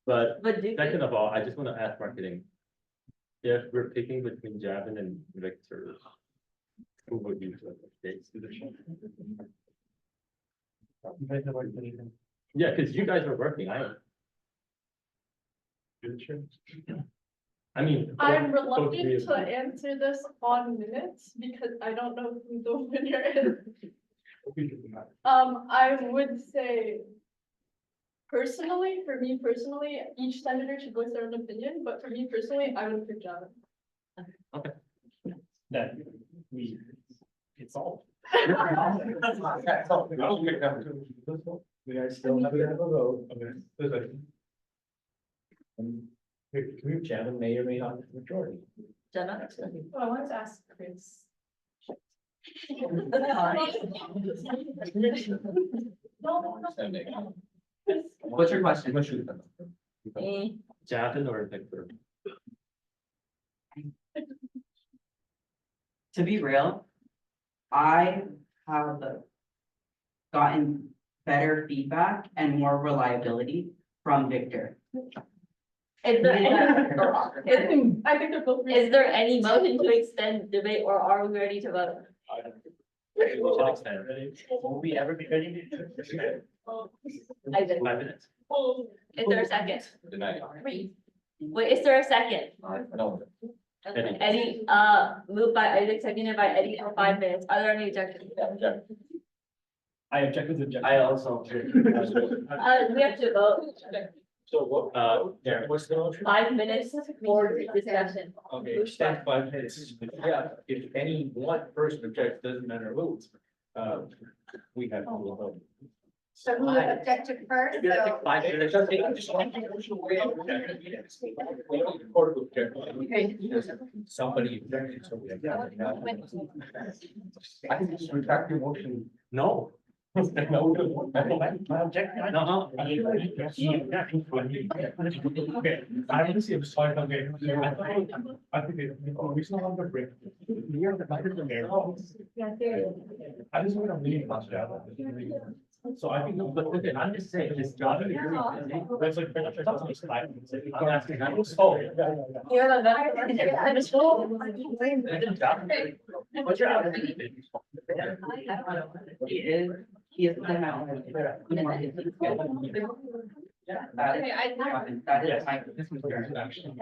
but But do second of all, I just want to ask marketing. If we're picking between Javin and Victor, who would you take? Yeah, because you guys are working, I mean. I'm both reluctant of to you. answer this on minutes because I don't know who the winner is. I would say personally, for me personally, each senator should voice their own opinion, but for me personally, I would pick John. That it's all. We are still having a vote. Okay. Can we Javin may or may not have the majority? Jenna? Oh, I wanted to ask Chris. What's your question? Javin or Victor? To be real, I have gotten better feedback and more reliability from Victor. Is there any, I think they're both. is there any motion to extend debate or are we ready to vote? Will we ever be ready? Isaac, 5 minutes. is there a second? Deny. Wait, is there a second? No. Eddie, moved by Isaac, seconded by Eddie for 5 minutes. Are there any objections? I object with objection. I also. We have to vote. So what, yeah, what's the motion? 5 minutes for discussion. Okay, stand 5 minutes. Yeah, if any one person objects, doesn't matter who. We have to vote. So who objected first? You're gonna take 5 minutes. Somebody objected, so we have. I can just retract your motion. No. My objection. No. Okay, I want to see if it's fine, okay. I think we still have the break. We are the. I just want to leave. So I think, but okay, I'm just saying, this job. That's like. I'm asking, Oh. You're the What's your? He is. That is my. This was your introduction.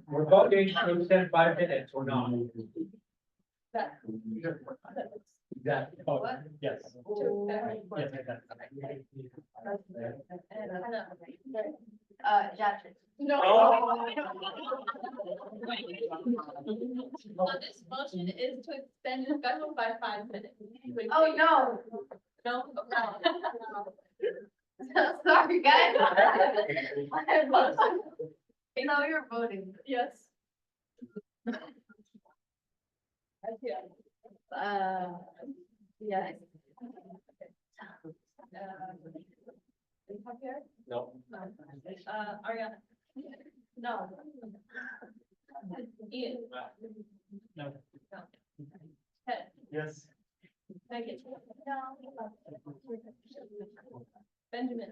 We're voting to extend 5 minutes or not. Exactly. Oh, yes. Jackson. No. This motion is to extend discussion by 5 minutes. Oh, no. No. Sorry, guys. No, you're voting. Yes. Yes. Javier? No. Ariana? No. Ian? No. Ted? Yes. Megan? Benjamin?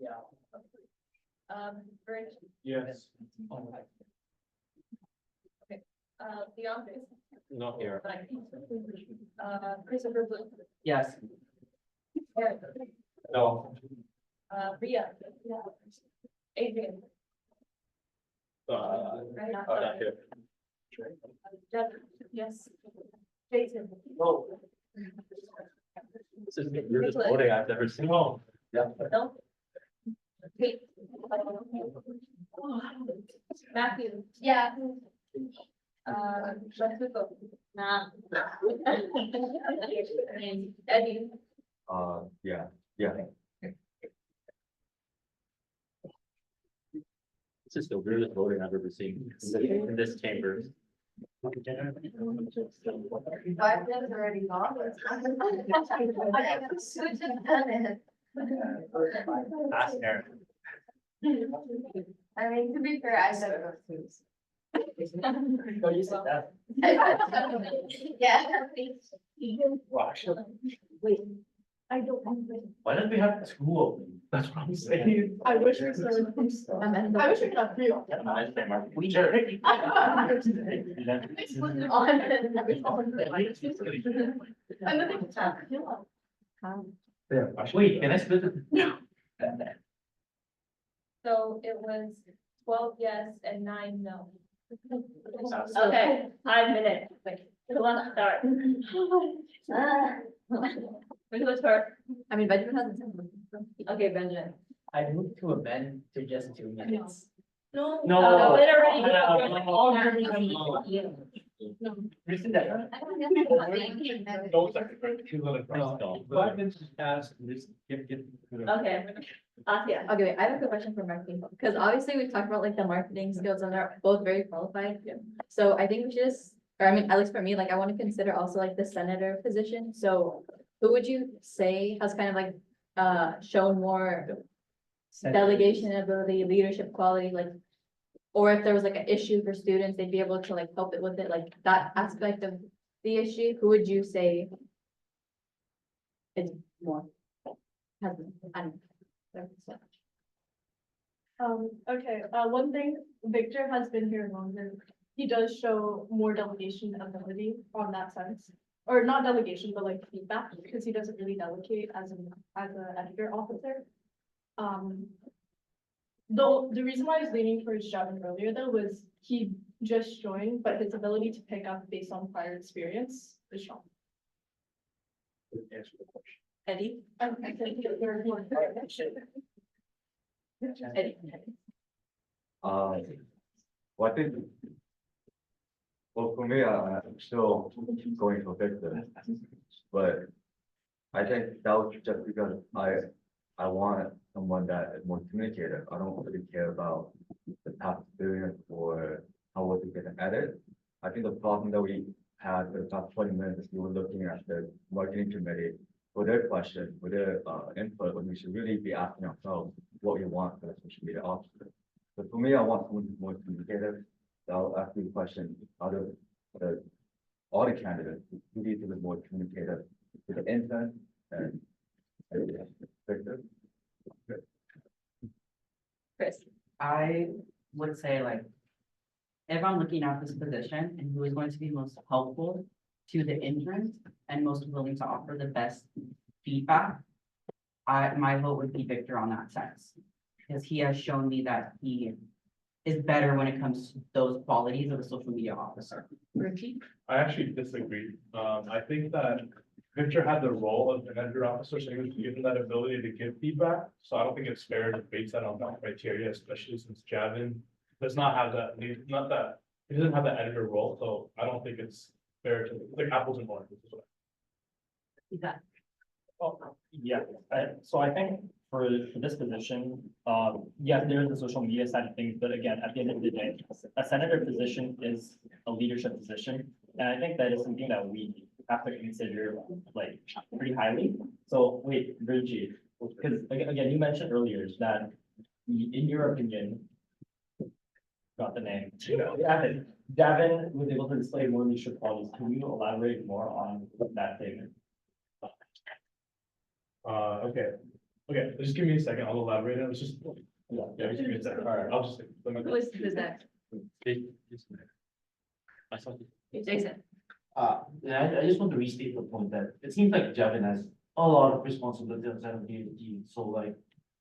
Yeah. Bridge? Yes. Beyonce? Not here. Christopher Blue? Yes. Eric? No. Ria? Adrian? Not here. Jeff? Yes. Jason? No. This is the weirdest voting I've ever seen. Oh. Yeah. No? Kate? Matthew? Yeah. Francisco? Nah. And Eddie? Yeah. This is the weirdest voting I've ever seen in this chamber. 5 minutes already gone. Should have done it. Ask Aaron. I mean, to be fair, I said those things. Oh, you said that. Yeah. Well, actually, Wait. I don't. why don't we have two of them? That's what I'm saying. I wish we could. I wish we could have three. We sure. It's on. Another Wait, can I split it? No. So it was 12 yes and 9 no. Okay, 5 minutes. Let's start. Who's first? I mean, Benjamin hasn't said. Okay, Benjamin. I moved to amend to just 2 minutes. No. No. It already. Rescind that. No, No, 5 minutes is passed, and this, get. Okay. Asia. Okay, wait, I have a question for marketing, because obviously we talked about like the marketing skills and they're both very qualified. So I think we should just, or I mean, at least for me, like I want to consider also like the senator position. So who would you say has kind of like shown more delegation ability, leadership quality, like, or if there was like an issue for students, they'd be able to like help it with it, like that aspect of the issue, who would you say is more? Has, I don't know. Okay, one thing, Victor has been here longer. He does show more delegation ability on that sense. Or not delegation, but like feedback, because he doesn't really delegate as an editor officer. Though the reason why I was leaning towards Javin earlier though was he just joined, but his ability to pick up based on prior experience is strong. Answer the question. Eddie? I think that there's more. Eddie. Well, I think. Well, for me, I'm still going for Victor, but I think that was just because I want someone that is more communicative. I don't really care about the past experience or how was it gonna edit. I think the problem that we had for the past 20 minutes, we were looking at the marketing committee for their question, for their input, when we should really be asking ourselves what we want for the social media officer. But for me, I want someone who's more communicative, I'll ask you a question, out of the, all the candidates, who do you think is more communicative to the intern and Victor? Chris. I would say like, if I'm looking at this position and who is going to be most helpful to the interns and most willing to offer the best feedback, my vote would be Victor on that sense. Because he has shown me that he is better when it comes to those qualities of a social media officer. Richie. I actually disagree. I think that Victor had the role of an editor officer, so he was given that ability to give feedback. So I don't think it's fair to base that on that criteria, especially since Javin does not have that, he doesn't have that editor role, so I don't think it's fair to, like apples and oranges. Oh, yeah, so I think for this position, yeah, there is the social media side of things, but again, at the end of the day, a senator position is a leadership position. And I think that is something that we have to consider like pretty highly. So wait, Richie, because again, you mentioned earlier that in your opinion, got the name, Davin was able to display more leadership qualities. Can you elaborate more on that statement? Okay, just give me a second, I'll elaborate, it was just, yeah, just give me a second, all right, I'll just. Who's next? Jason. I just want to restate the point that it seems like Javin has a lot of responsibility outside of DASG. So like,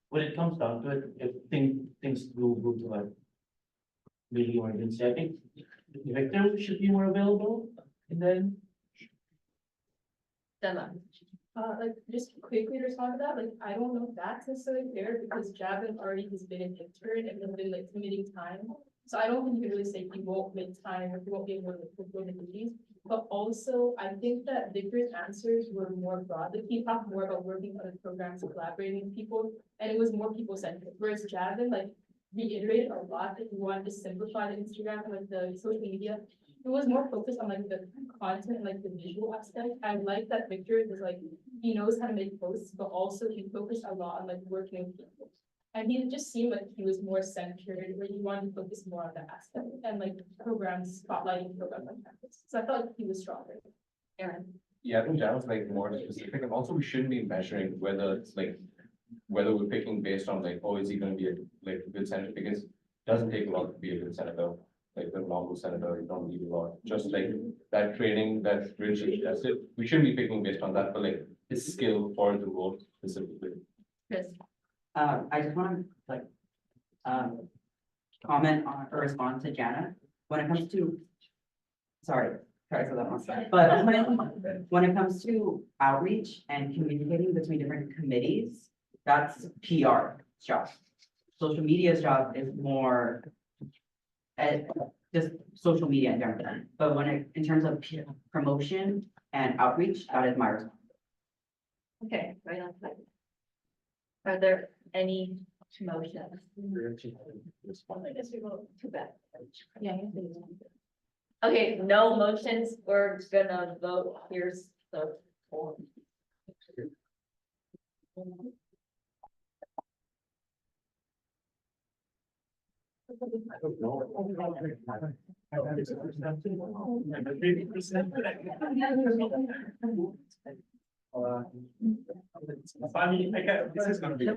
when it comes down to it, if things will go to like really emergency, I think Victor should be more available, and then. Dema. Like, just quickly to respond to that, like, I don't know if that's necessarily fair, because Javin already has been an intern and has been like committing time. So I don't think you can really say he won't make time or he won't be able to fulfill the duties. But also, I think that Victor's answers were more broad. Like, he talked more about working on the programs, collaborating with people, and it was more people centered. Whereas Javin, like, reiterated a lot that he wanted to simplify the Instagram, like the social media. It was more focused on like the content, like the visual aspect. I like that Victor is like, he knows how to make posts, but also he focused a lot on like working with people. And he just seemed like he was more centered, where he wanted to focus more on that aspect and like programs, spotlighting programs on campus. So I felt like he was stronger. Aaron. Yeah, I think Javin's like more specific, and also we shouldn't be measuring whether it's like, whether we're picking based on like, oh, is he gonna be a good senator, because it doesn't take a lot to be a good senator. Like the normal senator, you don't need a lot, just like that training that Rich suggested, we shouldn't be picking based on that, but like his skill for the role specifically. Chris. I just want to like, comment on or respond to Jana when it comes to, sorry for that one, but when it comes to outreach and communicating between different committees, that's PR's job. Social media's job is more just social media in general, but in terms of promotion and outreach, that is my response. Okay, right on time. Are there any motions? I guess we will. Too bad. Yeah. Okay, no motions, we're gonna vote, here's the form. This is gonna be.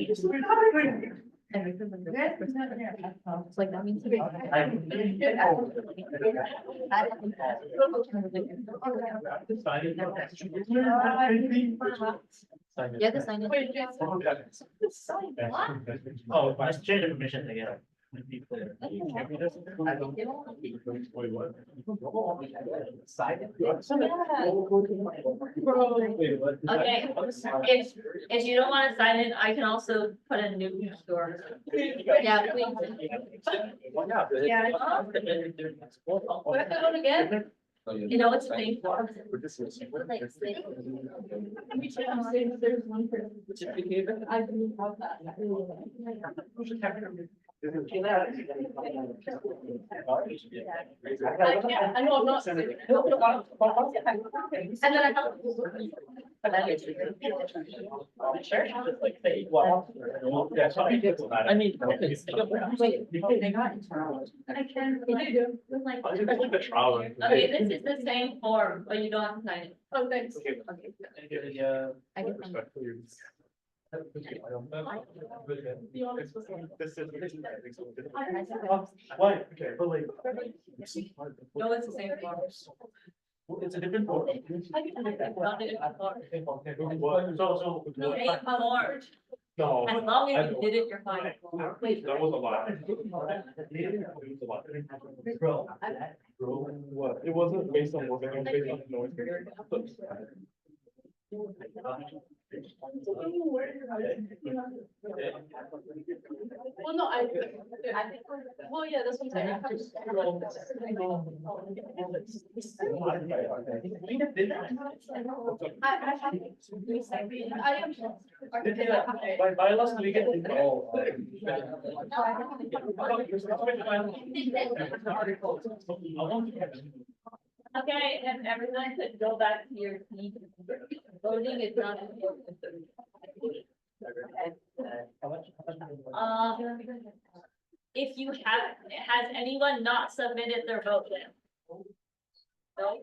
It's like that means. Yeah, the sign. Oh, I changed the permission again. Okay, if you don't want to sign it, I can also put a new store. Yeah, please. Yeah. We have to vote again. You know what's the thing for? We should say that there's one person. I believe about that. I know, I'm not. And then I have. I mean, wait, they got internal. I can, I do, with like. The trial. Okay, this is the same form, but you don't have to sign it. Oh, thanks. Okay. I get them. Why? Okay, but like. No, it's the same form. It's a different board. Not a different form. So. No, it's more. No. As long as you did it, you're fine. That was a lot. It was a lot. Bro, what? It wasn't based on work, it was based on noise. Well, no, I think, well, yeah, that's what I'm saying. I am. By bylaws, we get. Okay, and everyone could go back to your seat. Voting is not important. If you have, has anyone not submitted their vote yet? No?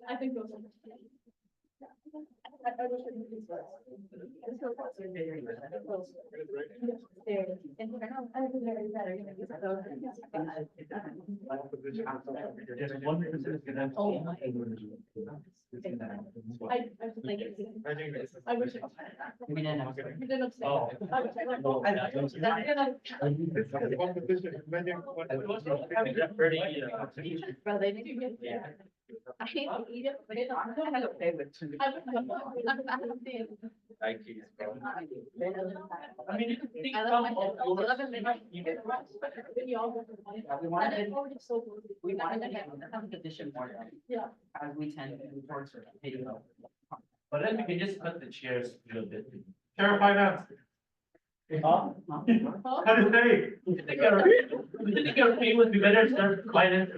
I think those. I wish. We didn't know. You didn't say. Oh. Bro, they didn't get I hate to eat it, but it's not kind of favorite. I mean, I love my kids. I love them. We wanted to have a position more. Yeah. As we tend to move towards. but then we can just cut the chairs a little bit. Chair of Finance. Huh? How to say? You think our pay would be better served finance?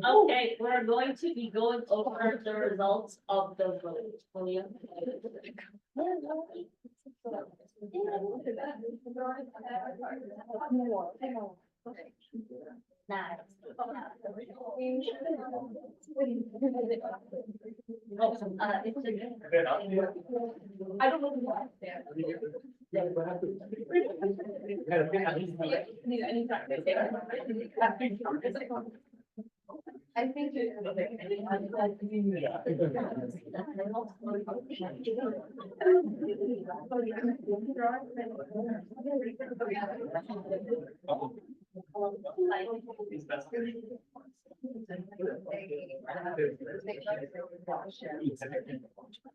Okay, we're going to be going over the results of the vote. William? I don't know why. I think.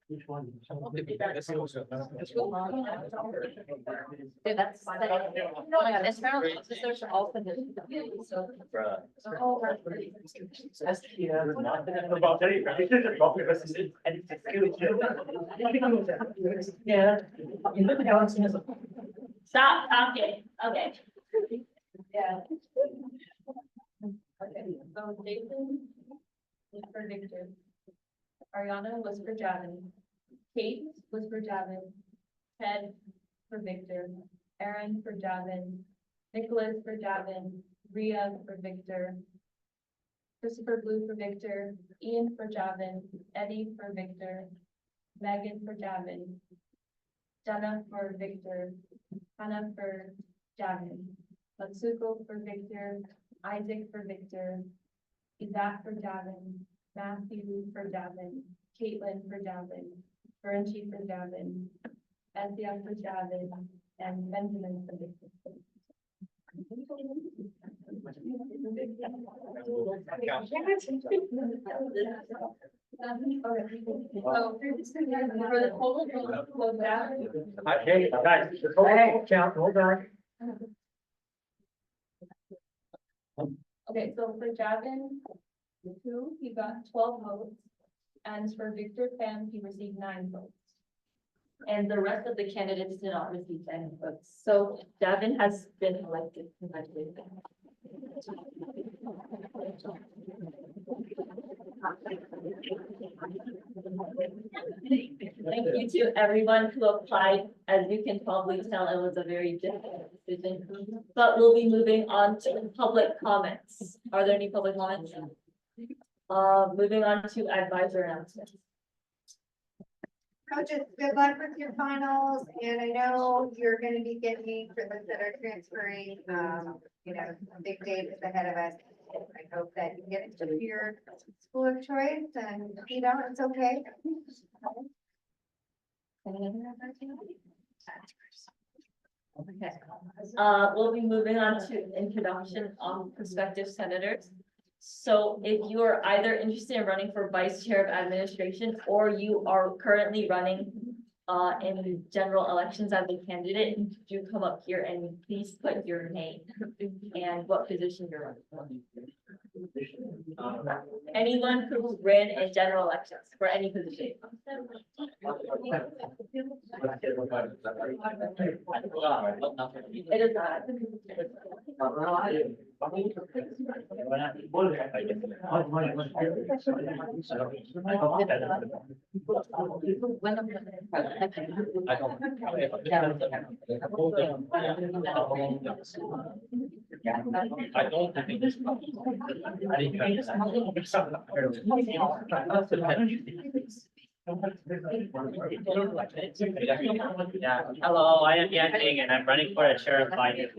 Which one? Dude, that's. Oh my God, internal officers are all positions. So. Yeah. Stop talking, okay. Yeah. Okay, so Jason was for Victor. Ariana was for Javin. Kate was for Javin. Ted for Victor. Aaron for Javin. Nicholas for Javin. Ria for Victor. Christopher Blue for Victor. Ian for Javin. Eddie for Victor. Megan for Javin. Jenna for Victor. Hannah for Javin. Matsuko for Victor. Isaac for Victor. Isaac for Javin. Matthew for Javin. Caitlin for Javin. Fernchi for Javin. Anthea for Javin. And Benjamin for Victor. So, for the total vote, close out. Hey, guys, the total count, hold on. Okay, so for Javin, Who, he got 12 votes. And for Victor Pham, he received 9 votes. And the rest of the candidates did not receive any votes. So Davin has been elected. Congratulations. Thank you to everyone who applied. As you can probably tell, it was a very difficult decision. But we'll be moving on to public comments. Are there any public comments? Moving on to advisor announcements. Coaches, good luck with your finals, and I know you're gonna be getting for those that are transferring, you know, a big day is ahead of us. I hope that you get into your school of choice and, you know, it's okay. Okay, we'll be moving on to introduction of prospective senators. So if you are either interested in running for vice chair of administration, or you are currently running in general elections as a candidate, do come up here and please put your name and what position you're running for. Anyone who ran in general elections for any position. It is not. Hello, I am Yan and I'm running for a chair of finance.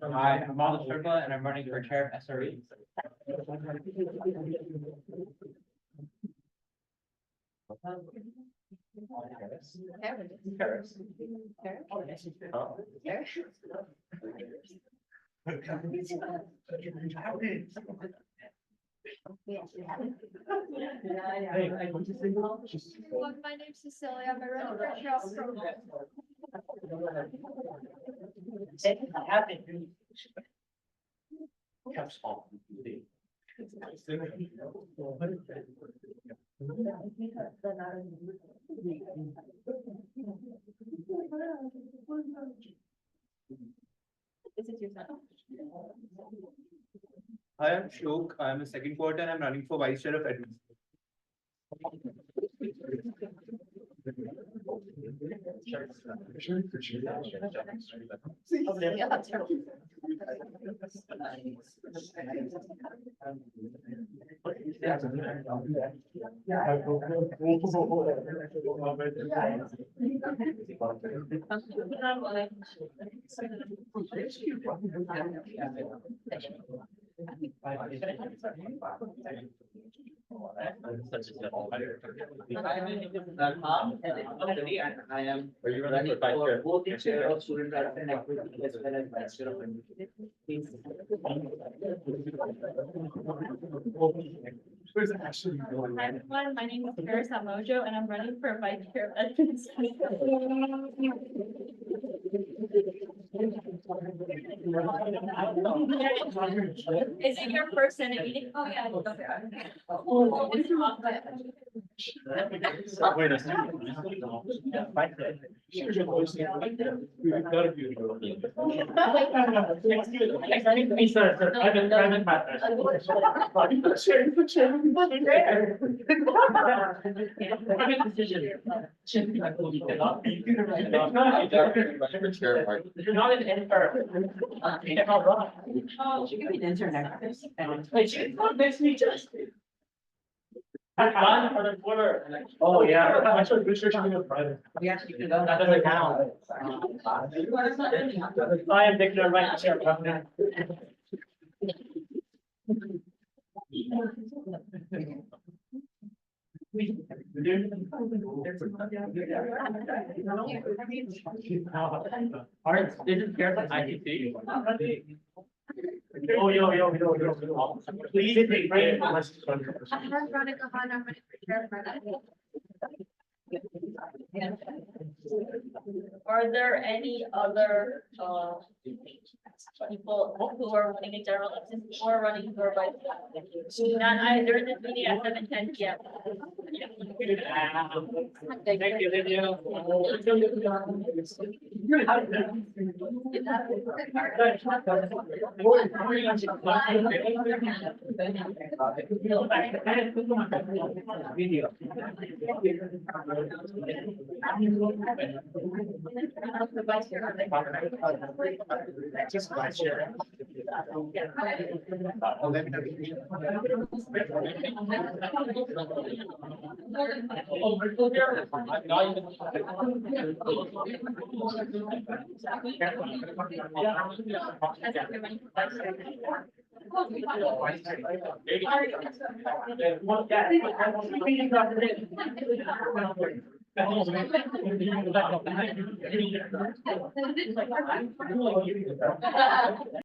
Hi, I'm Mala Sharma and I'm running for chair of SRE. My name's Cecilia, I'm running for Charles. Is it your son? Hi, I'm Shlok. I'm a second quarter and I'm running for vice chair of admin. I am. Are you running for vice chair? Both the chair of student welfare and equity as well as vice chair of admin. Hi everyone, my name is Paris Amojo and I'm running for vice chair of administration. Is it your first Senate meeting? Oh, yeah. Wait a second. Excuse me, sir, I'm a private matter. Private decision. You're not an intern. You're not wrong. Oh, she could be an intern next. Wait, she's not next me just. One for the quarter. Oh, yeah. I should research in the private. We actually could go. That doesn't count. I am Victor, right chair. Art, this is here from ITC. Please take break. I'm Veronica Han, I'm running for chair of finance. Are there any other, people who are running in general elections or running for vice? Seeing none, I adjourn this meeting at 7:10 p.m. Thank Just vice chair.